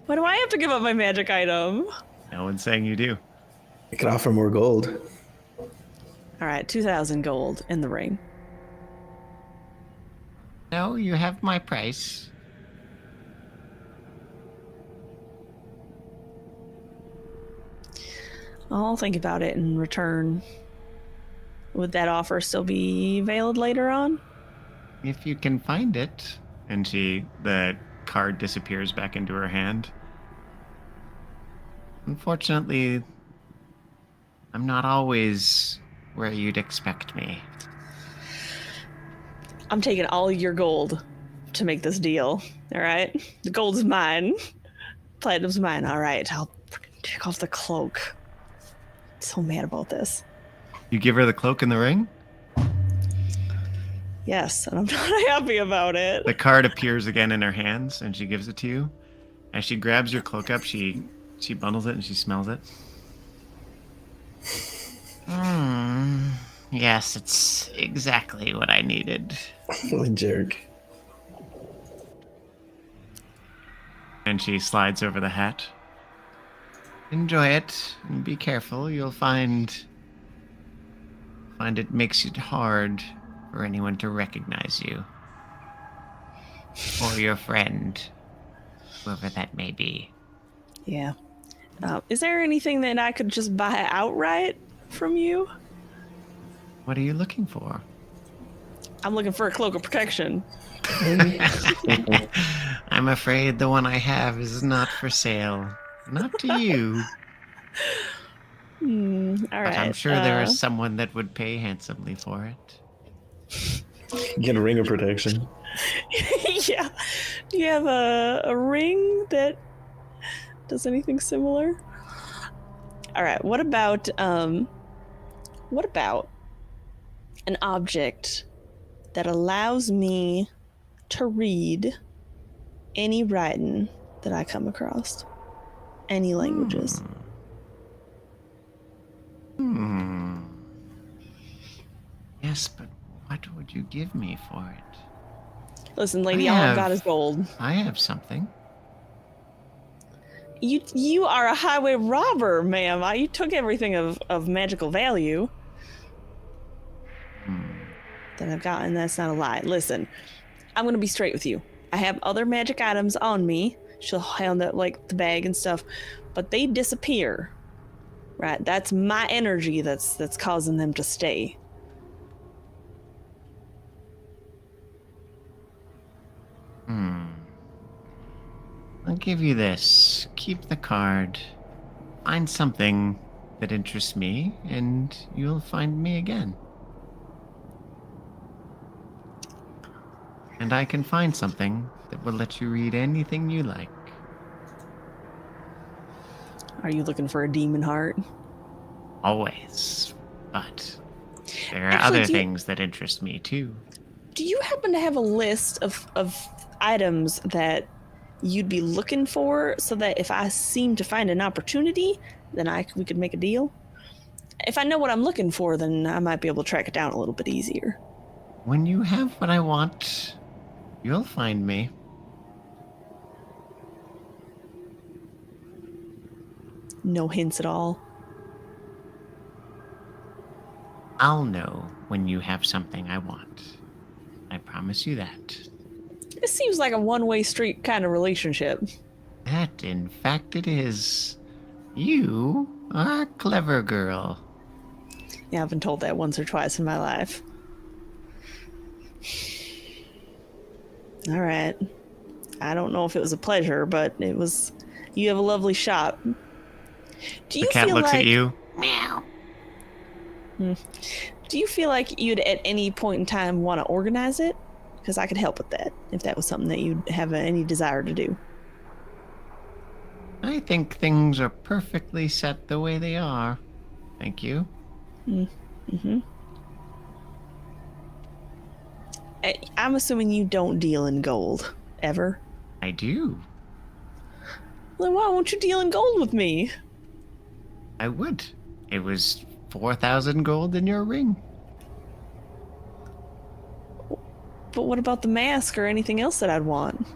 Why do I have to give up my magic item? No one's saying you do. I could offer more gold. All right, 2,000 gold in the ring. No, you have my price. I'll think about it and return. Would that offer still be valid later on? If you can find it. And the card disappears back into her hand. Unfortunately, I'm not always where you'd expect me. I'm taking all your gold to make this deal. All right? The gold's mine. Platinum's mine. All right, I'll take off the cloak. So mad about this. You give her the cloak and the ring? Yes, and I'm not happy about it. The card appears again in her hands, and she gives it to you. As she grabs your cloak up, she bundles it and she smells it. Yes, it's exactly what I needed. What a jerk. And she slides over the hat. Enjoy it and be careful. You'll find it makes it hard for anyone to recognize you. Or your friend, whoever that may be. Yeah. Is there anything that I could just buy outright from you? What are you looking for? I'm looking for a cloak of protection. I'm afraid the one I have is not for sale. Not to you, All but right. I'm sure there is someone that would pay handsomely for it. Get a ring of protection. Yeah. Do you have a ring that does anything similar? All right. What about an object that allows me to read any writing that I come across? Any languages. Yes, but what would you give me for it? Listen, lady, I all I've have- got is gold. I have something. You are a highway robber, ma'am. You took everything of magical value that I've gotten. That's not a lie. Listen, I'm gonna be straight with you. I have other magic items on me. She'll hand out like the bag and stuff, but they disappear. Right? That's my energy that's causing them to stay. I'll give you this. Keep the card. Find something that interests me, and you'll find me again. And I can find something that will let you read anything you like. Are you looking for a demon heart? Always. But there are Actually, other do you- things that interest me too. Do you happen to have a list of items that you'd be looking for, so that if I seem to find an opportunity, then we could make a deal? If I know what I'm looking for, then I might be able to track it down a little bit easier. When you have what I want, you'll find me. No hints at all. I'll know when you have something I want. I promise you that. This seems like a one-way street kind of relationship. That, in fact, it is. You are a clever girl. Yeah, I've been told that once or twice in my life. All right. I don't know if it was a pleasure, but it was. You have a lovely shop. Do The you cat feel looks like? at you. Do you feel like you'd at any point in time want to organize it? Because I could help with that if that was something that you'd have any desire to do. I think things are perfectly set the way they are. Thank you. I'm assuming you don't deal in gold ever. I do. Then why won't you deal in gold with me? I would. It was 4,000 gold in your ring. But what about the mask or anything else that I'd want?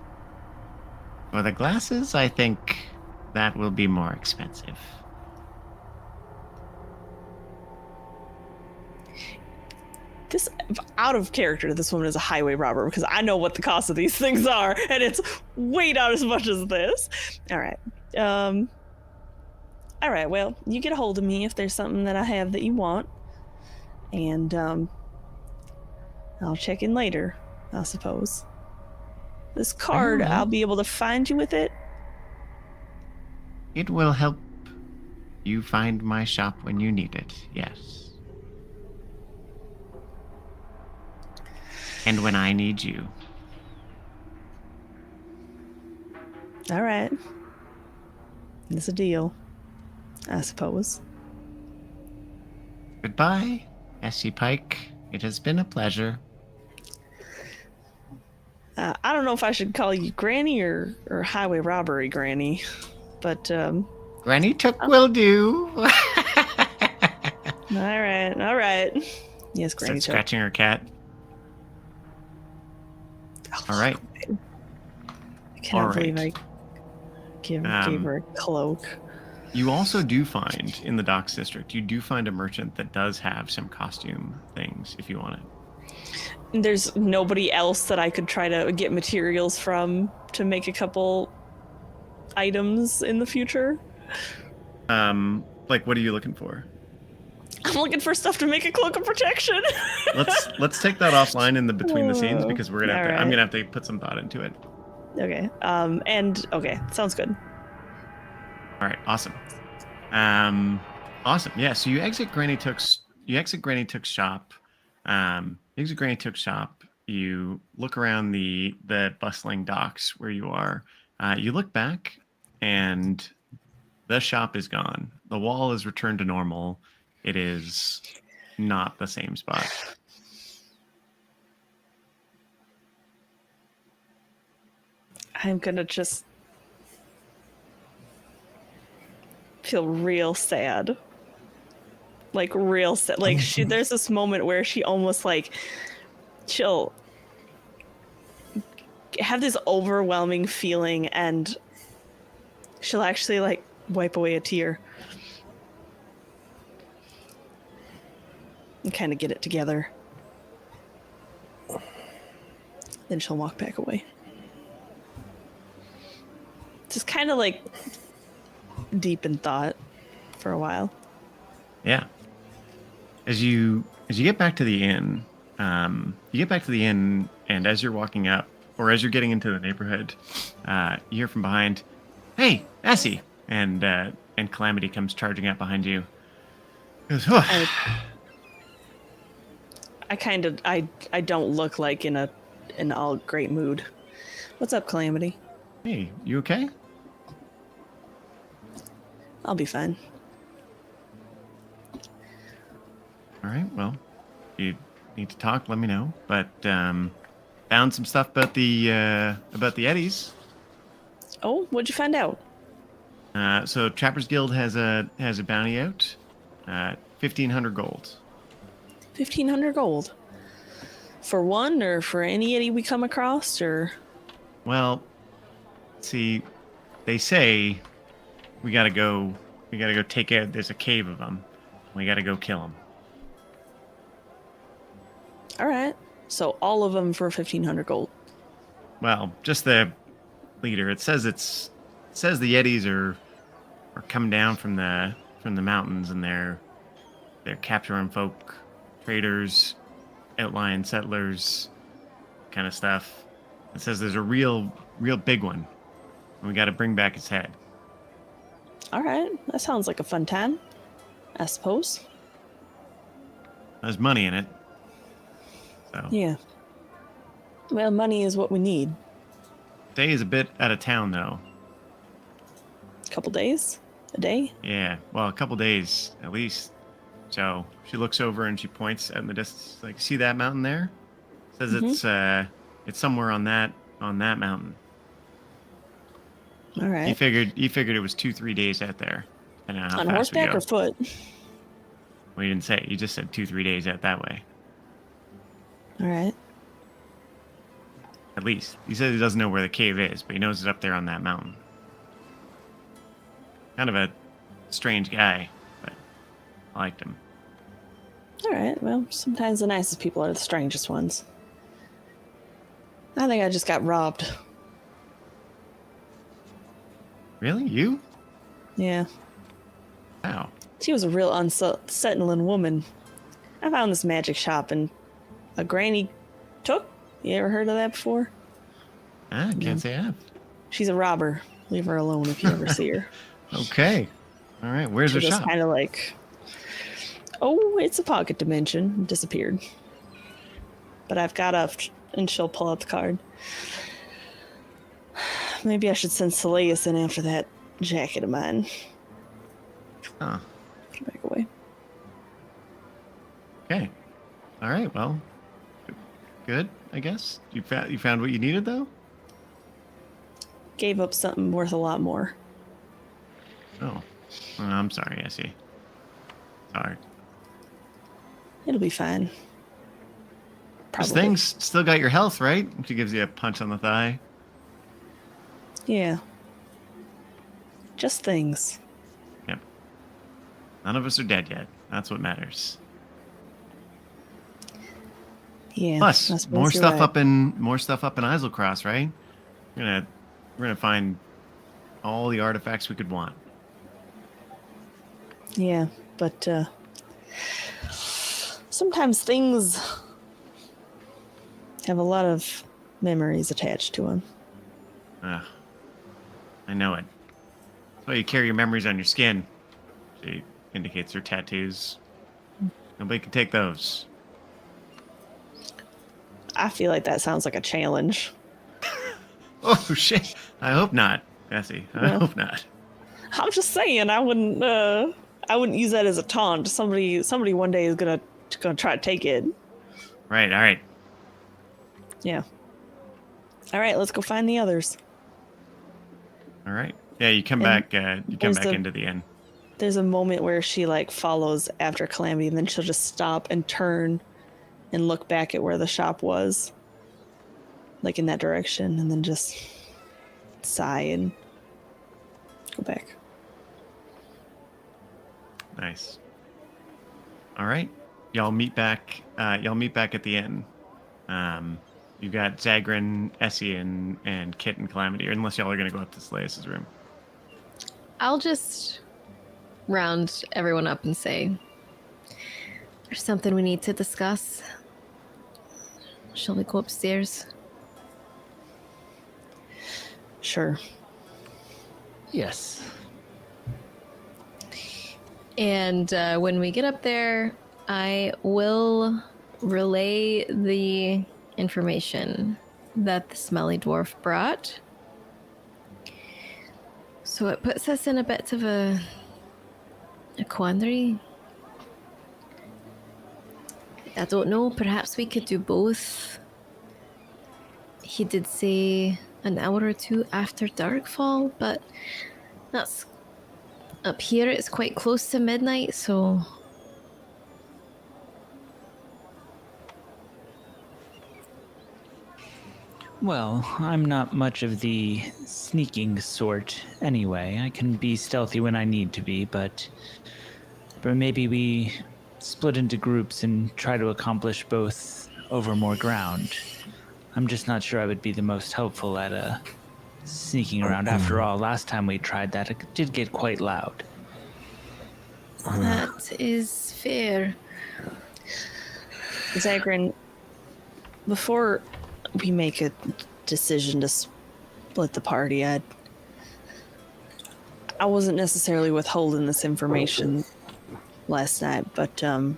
For the glasses, I think that will be more expensive. This out of character. This woman is a highway robber because I know what the cost of these things are, and it's way not as much as this. All right. All right. Well, you get a hold of me if there's something that I have that you want, and I'll check in later, I suppose. This card, Alright. I'll be able to find you with it. It will help you find my shop when you need it, yes. And when I need you. All right. It's a deal, I suppose. Goodbye, Essie Pike. It has been a pleasure. I don't know if I should call you Granny or highway robbery Granny, but Granny Took will do. all right. Yes, Granny. Start scratching her cat. All right. I cannot all believe right. I gave her a cloak. You also do find in the Docks District, you do find a merchant that does have some costume things if you want it. There's nobody else that I could try to get materials from to make a couple items in the future. Like what are you looking for? I'm looking for stuff to make a cloak of protection. Let's take that offline in the between the scenes because we're gonna have to, All I'm right. gonna have to put some thought into it. Okay. Okay. Sounds good. All right, awesome. Awesome. Yeah. So you exit Granny Took's. You exit Granny Took's shop. You exit Granny Took's shop. You look around the bustling docks where you are. You look back, and the shop is gone. The wall is returned to normal. It is not the same spot. I'm gonna just feel real sad. Like real sad. Like there's this moment where she almost like she'll have this overwhelming feeling and she'll actually like wipe away a tear and kind of get it together. Then she'll walk back away. Just kind of like deep in thought for a while. Yeah. As you get back to the inn, and as you're walking up, or as you're getting into the neighborhood, you hear from behind, "Hey, Essie!" And Calamity comes charging up behind you. He goes, "Oh." I don't look like in an all great mood. What's up, Calamity? Hey, you okay? I'll be fine. All right. Well, if you need to talk, let me know. But found some stuff about the Eddies. Oh, what'd you find out? So Trappers Guild has a bounty out, 1,500 gold. 1,500 gold. For one, or for any Eddie we come across, or? Well, see, they say we gotta go take out. There's a cave of them. We gotta go kill them. All right. So all of them for 1,500 gold. Well, just the leader. It says the Yetis are coming down from the mountains, and they're capturing folk, traders, outlying settlers, kind of stuff. It says there's a real big one, and we got to bring back his head. All right. That sounds like a fun time, I suppose. There's money in it. So Yeah. Well, money is what we need. Day is a bit out of town, though. A couple days? A day? Yeah, well, a couple days at least. So she looks over and she points out in the distance, like, see that mountain there? Says it's somewhere on that mountain. All right. You figured it was 2-3 days out there. And how On fast we horseback go. or foot? Well, you didn't say. You just said 2-3 days out that way. All right. At least. He says he doesn't know where the cave is, but he knows it's up there on that mountain. Kind of a strange guy, but I liked him. All right. Well, sometimes the nicest people are the strangest ones. I think I just got robbed. Really? You? Yeah. Wow. She was a real unsettling woman. I found this magic shop and a Granny Took. You ever heard of that before? I can't say I have. She's a robber. Leave her alone if you ever see her. Okay. All right. Where's her She just shop? kind of like, oh, it's a pocket dimension. Disappeared. But I've got and she'll pull out the card. Maybe I should send Soleus in after that jacket of mine. Huh. Put it back away. Okay. All right. Well, good. I guess you found what you needed, though. Gave up something worth a lot more. Oh, well, I'm sorry, Essie. Sorry. It'll be fine. This Probably. thing's still got your health, right? She gives you a punch on the thigh. Yeah. Just things. Yep. None of us are dead yet. That's what matters. Yeah. I Plus, suppose more you're stuff right. up in Islecross, right? We're gonna find all the artifacts we could want. Yeah, but sometimes things have a lot of memories attached to them. Ugh. I know it. That's why you carry your memories on your skin. She indicates her tattoos. Nobody can take those. I feel like that sounds like a challenge. Oh shit! I hope not, Bessie. I No. hope not. I'm just saying, I wouldn't use that as a taunt. Somebody one day is gonna try to take it. Right. All right. Yeah. All right, let's go find the others. All right. Yeah, you come And back. You come there's back a- into the inn. There's a moment where she like follows after Calamity, and then she'll just stop and turn and look back at where the shop was, like in that direction, and then just sigh and go back. Nice. All right. Y'all meet back. Y'all meet back at the inn. You got Zagrin, Essie, and Kit and Calamity. Unless y'all are gonna go up to Slaeus' room. I'll just round everyone up and say, there's something we need to discuss. Shall we go upstairs? Sure. Yes. And when we get up there, I will relay the information that the smelly dwarf brought. So it puts us in a bit of a quandary. I don't know, perhaps we could do both. He did say an hour or two after darkfall, but that's up here, it's quite close to midnight, so Well, I'm not much of the sneaking sort anyway. I can be stealthy when I need to be, but maybe we split into groups and try to accomplish both over more ground. I'm just not sure I would be the most helpful at sneaking around. After all, last time we tried that, it did get quite loud. that is fair. Zagrin, before we make a decision to split the party, I wasn't necessarily withholding this information last night, but I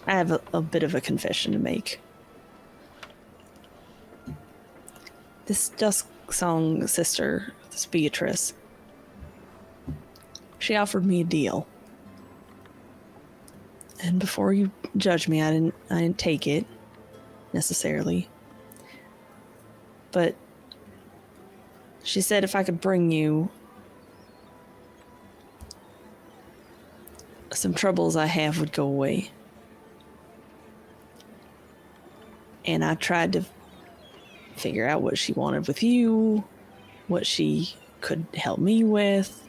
have a bit of a confession to make. This Dusk Song sister, this Beatrice, she offered me a deal. And before you judge me, I didn't take it necessarily. But she said if I could bring you some troubles I have would go away. And I tried to figure out what she wanted with you, what she could help me with.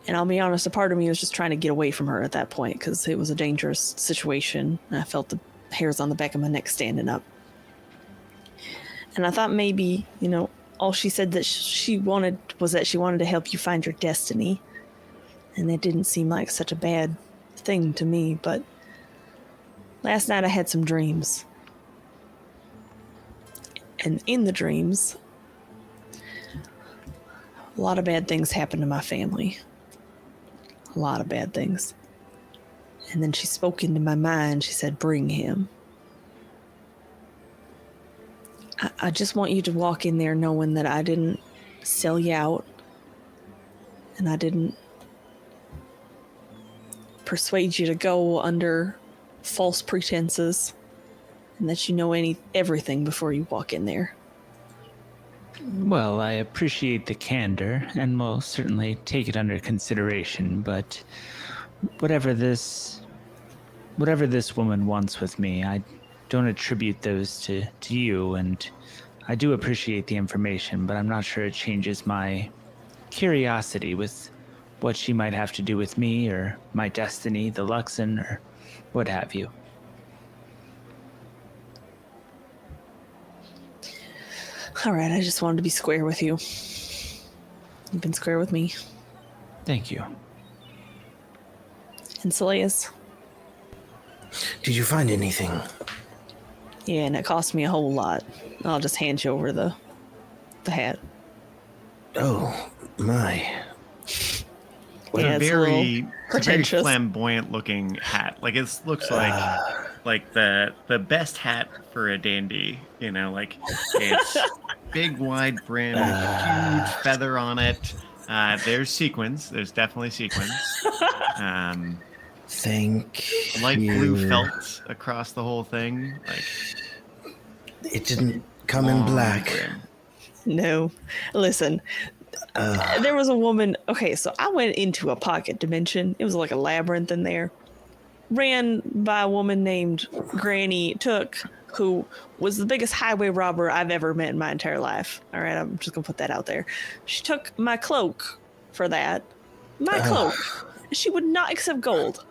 And I'll be honest, a part of me was just trying to get away from her at that point because it was a dangerous situation. And I felt the hairs on the back of my neck standing up. And I thought maybe, all she said that she wanted was that she wanted to help you find your destiny. And that didn't seem like such a bad thing to me. But last night I had some dreams. And in the dreams, a lot of bad things happened to my family. A lot of bad things. And then she spoke into my mind. She said, bring him. I just want you to walk in there knowing that I didn't sell you out. And I didn't persuade you to go under false pretenses. And that you know everything before you walk in there. Well, I appreciate the candor, and will certainly take it under consideration, but whatever this woman wants with me, I don't attribute those to you, and I do appreciate the information, but I'm not sure it changes my curiosity with what she might have to do with me, or my destiny, the Luxon, or what have you. All right, I just wanted to be square with you. You've been square with me. Thank you. And Seleus? Did you find anything? Yeah, and it cost me a whole lot. I'll just hand you over the hat. Oh, my. Yeah, it's a little it's a very pretentious. flamboyant looking hat. Like it looks like the best hat for a dandy. You know, like it's big, wide brim, huge feather on it. There's sequins. There's definitely sequins. Thank Light you. blue felt across the whole thing. Like It didn't come in long black. brim. No. Listen, there was a woman. Okay, so I went into a pocket dimension. It was like a labyrinth in there. Ran by a woman named Granny Took, who was the biggest highway robber I've ever met in my entire life. All right, I'm just going to put that out there. She took my cloak for that. My cloak. She would not accept gold.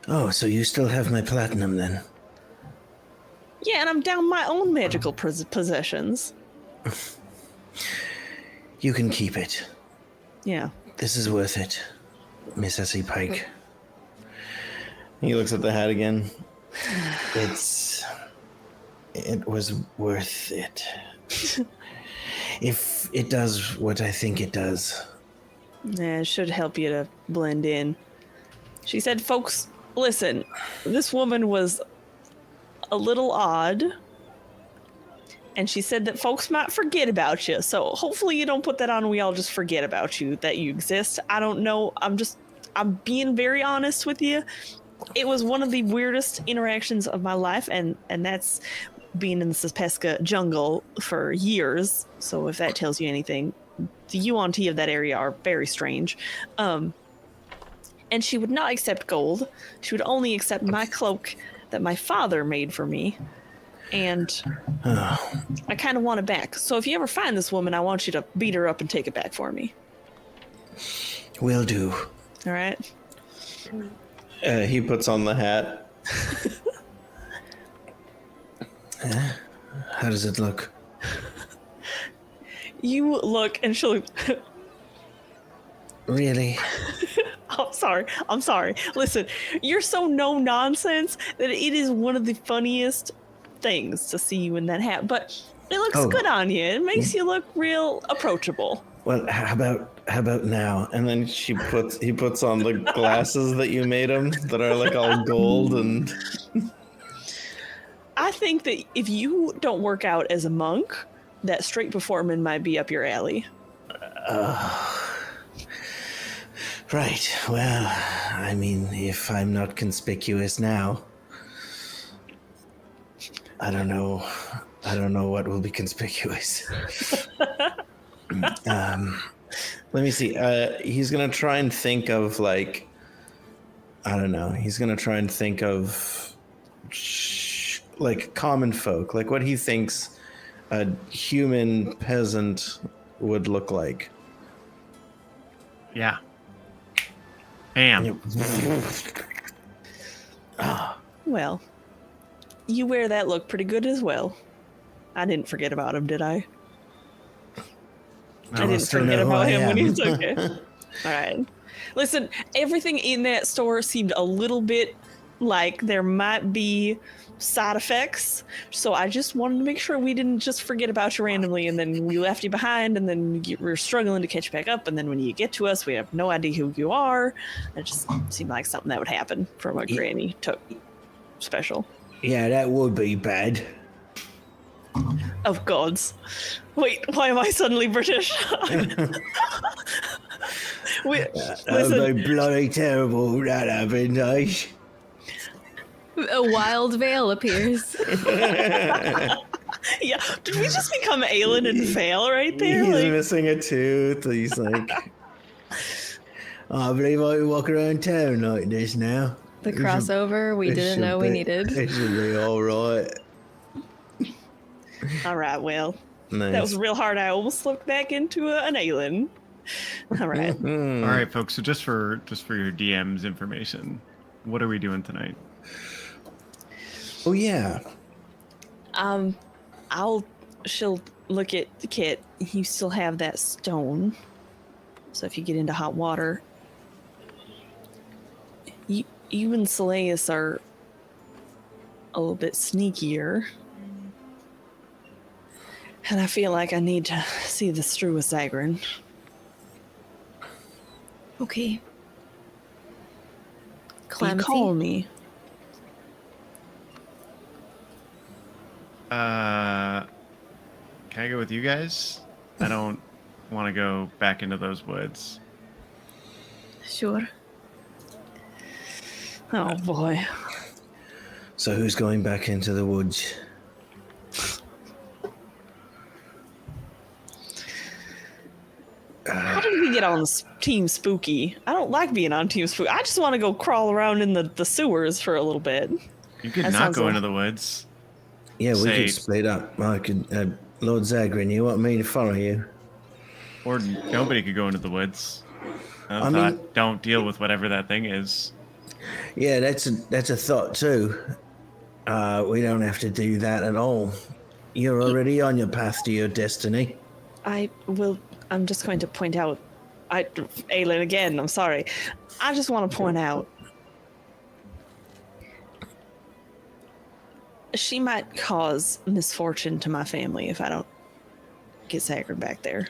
Oh, so you still have my platinum then? Yeah, and I'm down my own magical possessions. You can keep it. Yeah. This is worth it, Miss Essie Pike. He looks at the hat again. It was worth it. If it does what I think it does. Yeah, it should help you to blend in. She said, folks, listen, this woman was a little odd. And she said that folks might forget about you. So hopefully you don't put that on and we all just forget about you, that you exist. I don't know. I'm being very honest with you. It was one of the weirdest interactions of my life. And that's being in the Sipesca jungle for years. So if that tells you anything, the Yuan-Ti of that area are very strange. And she would not accept gold. She would only accept my cloak that my father made for me. And I kind of want it back. So if you ever find this woman, I want you to beat her up and take it back for me. Will do. All right? He puts on the hat. How does it look? You look, and she'll... Really? I'm sorry. Listen, you're so no nonsense that it is one of the funniest things to see you in that hat, but it looks good on you. It makes you look real approachable. Well, how about now? And then he puts on the glasses that you made him that are like all gold and. I think that if you don't work out as a monk, that straight performing might be up your alley. Right. Well, I mean, if I'm not conspicuous now, I don't know what will be conspicuous. Let me see. He's gonna try and think of like, I don't know. He's gonna try and think of like common folk, like what he thinks a human peasant would look like. Yeah. Bam. Well, you wear that look pretty good as well. I didn't forget about him, did I? I didn't forget about him when he was okay. All right. Listen, everything in that store seemed a little bit like there might be side effects. So I just wanted to make sure we didn't just forget about you randomly and then we left you behind and then we're struggling to catch back up. And then when you get to us, we have no idea who you are. It just seemed like something that would happen from a Granny Took special. Yeah, that would be bad. Of gods. Wait, why am I suddenly British? That would be bloody terrible if that happened, eh? A wild veil appears. Yeah, did we just become Aelin and Fail right there? He's Like, missing a tooth. He's like, I believe I can walk around town like this now. The crossover we didn't know we needed. It should be all right. all right, well, Nice. that was real hard. I almost slipped back into an Aelin. All right. Hmm. All right, folks. So just for your DM's information, what are we doing tonight? Oh yeah. She'll look at the kit. You still have that stone. So if you get into hot water, you and Seleus are a little bit sneakier. And I feel like I need to see this through with Zagrin. Okay. You Calamity. call me. Can I go with you guys? I don't want to go back into those woods. Sure. Oh boy. So who's going back into the woods? How did we get on Team Spooky? I don't like being on Team Spooky. I just want to go crawl around in the sewers for a little bit. You could That not sounds go like- into the woods. Yeah, we Say- could split up. I could, Lord Zagrin, you want me to follow you? Or nobody could go into the woods. I I thought, mean- don't deal with whatever that thing is. Yeah, that's a thought too. We don't have to do that at all. You're already on your path to your destiny. I'm just going to point out, Aelin again, I'm sorry. I just want to point out, she might cause misfortune to my family if I don't get Zagrin back there.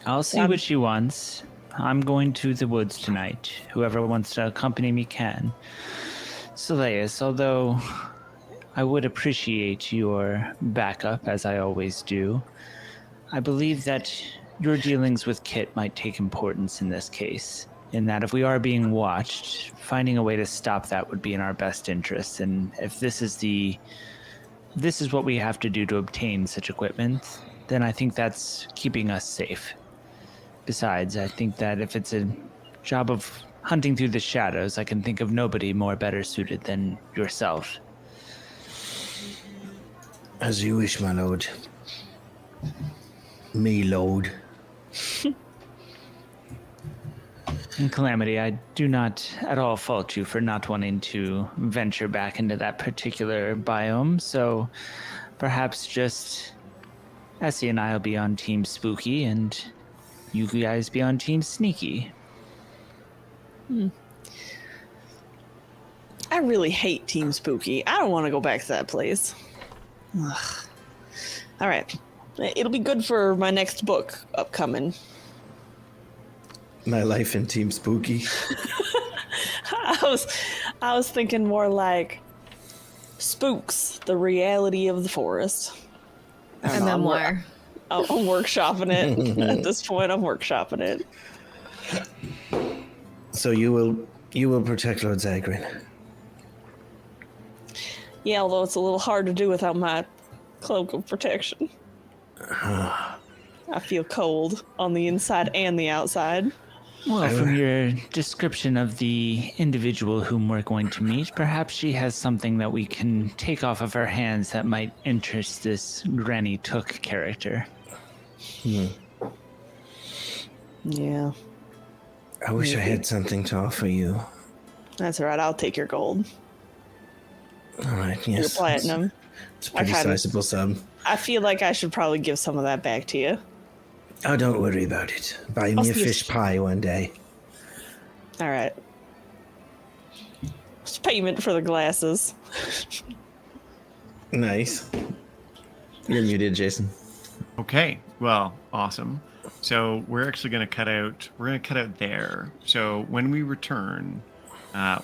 I'll see what she wants. I'm going to the woods tonight. Whoever wants to accompany me can. Seleus, although I would appreciate your backup, as I always do, I believe that your dealings with Kit might take importance in this case. In that if we are being watched, finding a way to stop that would be in our best interest. And if this is what we have to do to obtain such equipment, then I think that's keeping us safe. Besides, I think that if it's a job of hunting through the shadows, I can think of nobody more better suited than yourself. As you wish, my lord. Me, lord. And Calamity, I do not at all fault you for not wanting to venture back into that particular biome, so perhaps just Essie and I will be on Team Spooky, and you guys be on Team Sneaky. I really hate Team Spooky. I don't want to go back to that place. Ugh. All right. It'll be good for my next book upcoming. My life in Team Spooky. I was thinking more like Spooks, the reality of the forest. I A don't know, memoir. I'm workshopping it. At this point, I'm workshopping it. So you will protect Lord Zagrin. Yeah, although it's a little hard to do without my cloak of protection. I feel cold on the inside and the outside. Well, from your description of the individual whom we're going to meet, perhaps she has something that we can take off of her hands that might interest this Granny Took character. Yeah, I wish I had something to offer you. that's all right. I'll take your gold. All right, Your yes. platinum. It's a pretty I kinda- sizable sum. I feel like I should probably give some of that back to you. Oh, don't worry about it. Buy I'll me a see if- fish pie one day. All right. It's payment for the glasses. Nice. You're muted, Jason. Okay, well, awesome. So we're actually going to cut out. We're going to cut out there. So when we return,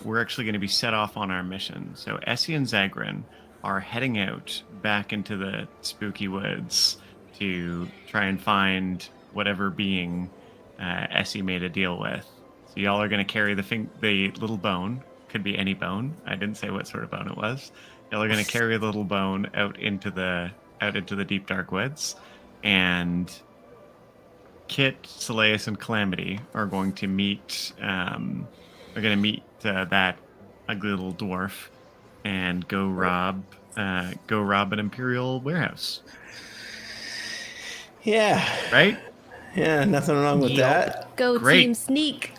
we're actually going to be set off on our mission. So Essie and Zagrin are heading out back into the spooky woods to try and find whatever being Essie made a deal with. So y'all are going to carry the little bone. Could be any bone. I didn't say what sort of bone it was. Y'all are going to carry the little bone out into the deep dark woods, and Kit, Seleus, and Calamity are going to meet. That ugly little dwarf and go rob an Imperial warehouse. Yeah. Right? Yeah, nothing wrong with that. Go Great. Team Sneak.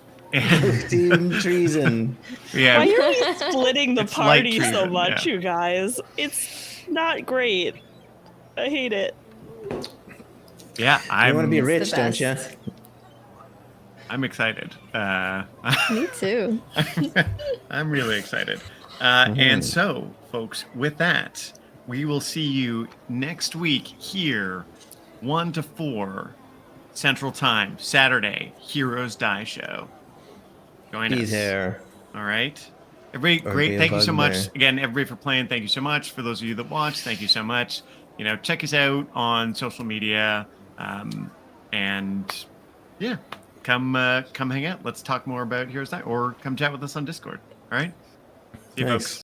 Team treason. Yeah. Why are we splitting the It's light party so treason, much, yeah. you guys? It's not great. I hate it. Yeah. You want to be It's the rich, don't you? best. I'm excited. Me too. I'm really excited. And so, folks, with that, we will see you next week here, 1 to 4, Central Time, Saturday, Heroes Die Show. Join Be us. there. All right. Everybody, Or great. be a Thank you so much. bugbear. Again, everybody for playing. Thank you so much. For those of you that watch, thank you so much. Check us out on social media. And yeah, come hang out. Let's talk more about Heroes Die, or come chat with us on Discord. All right. See you, Thanks. folks.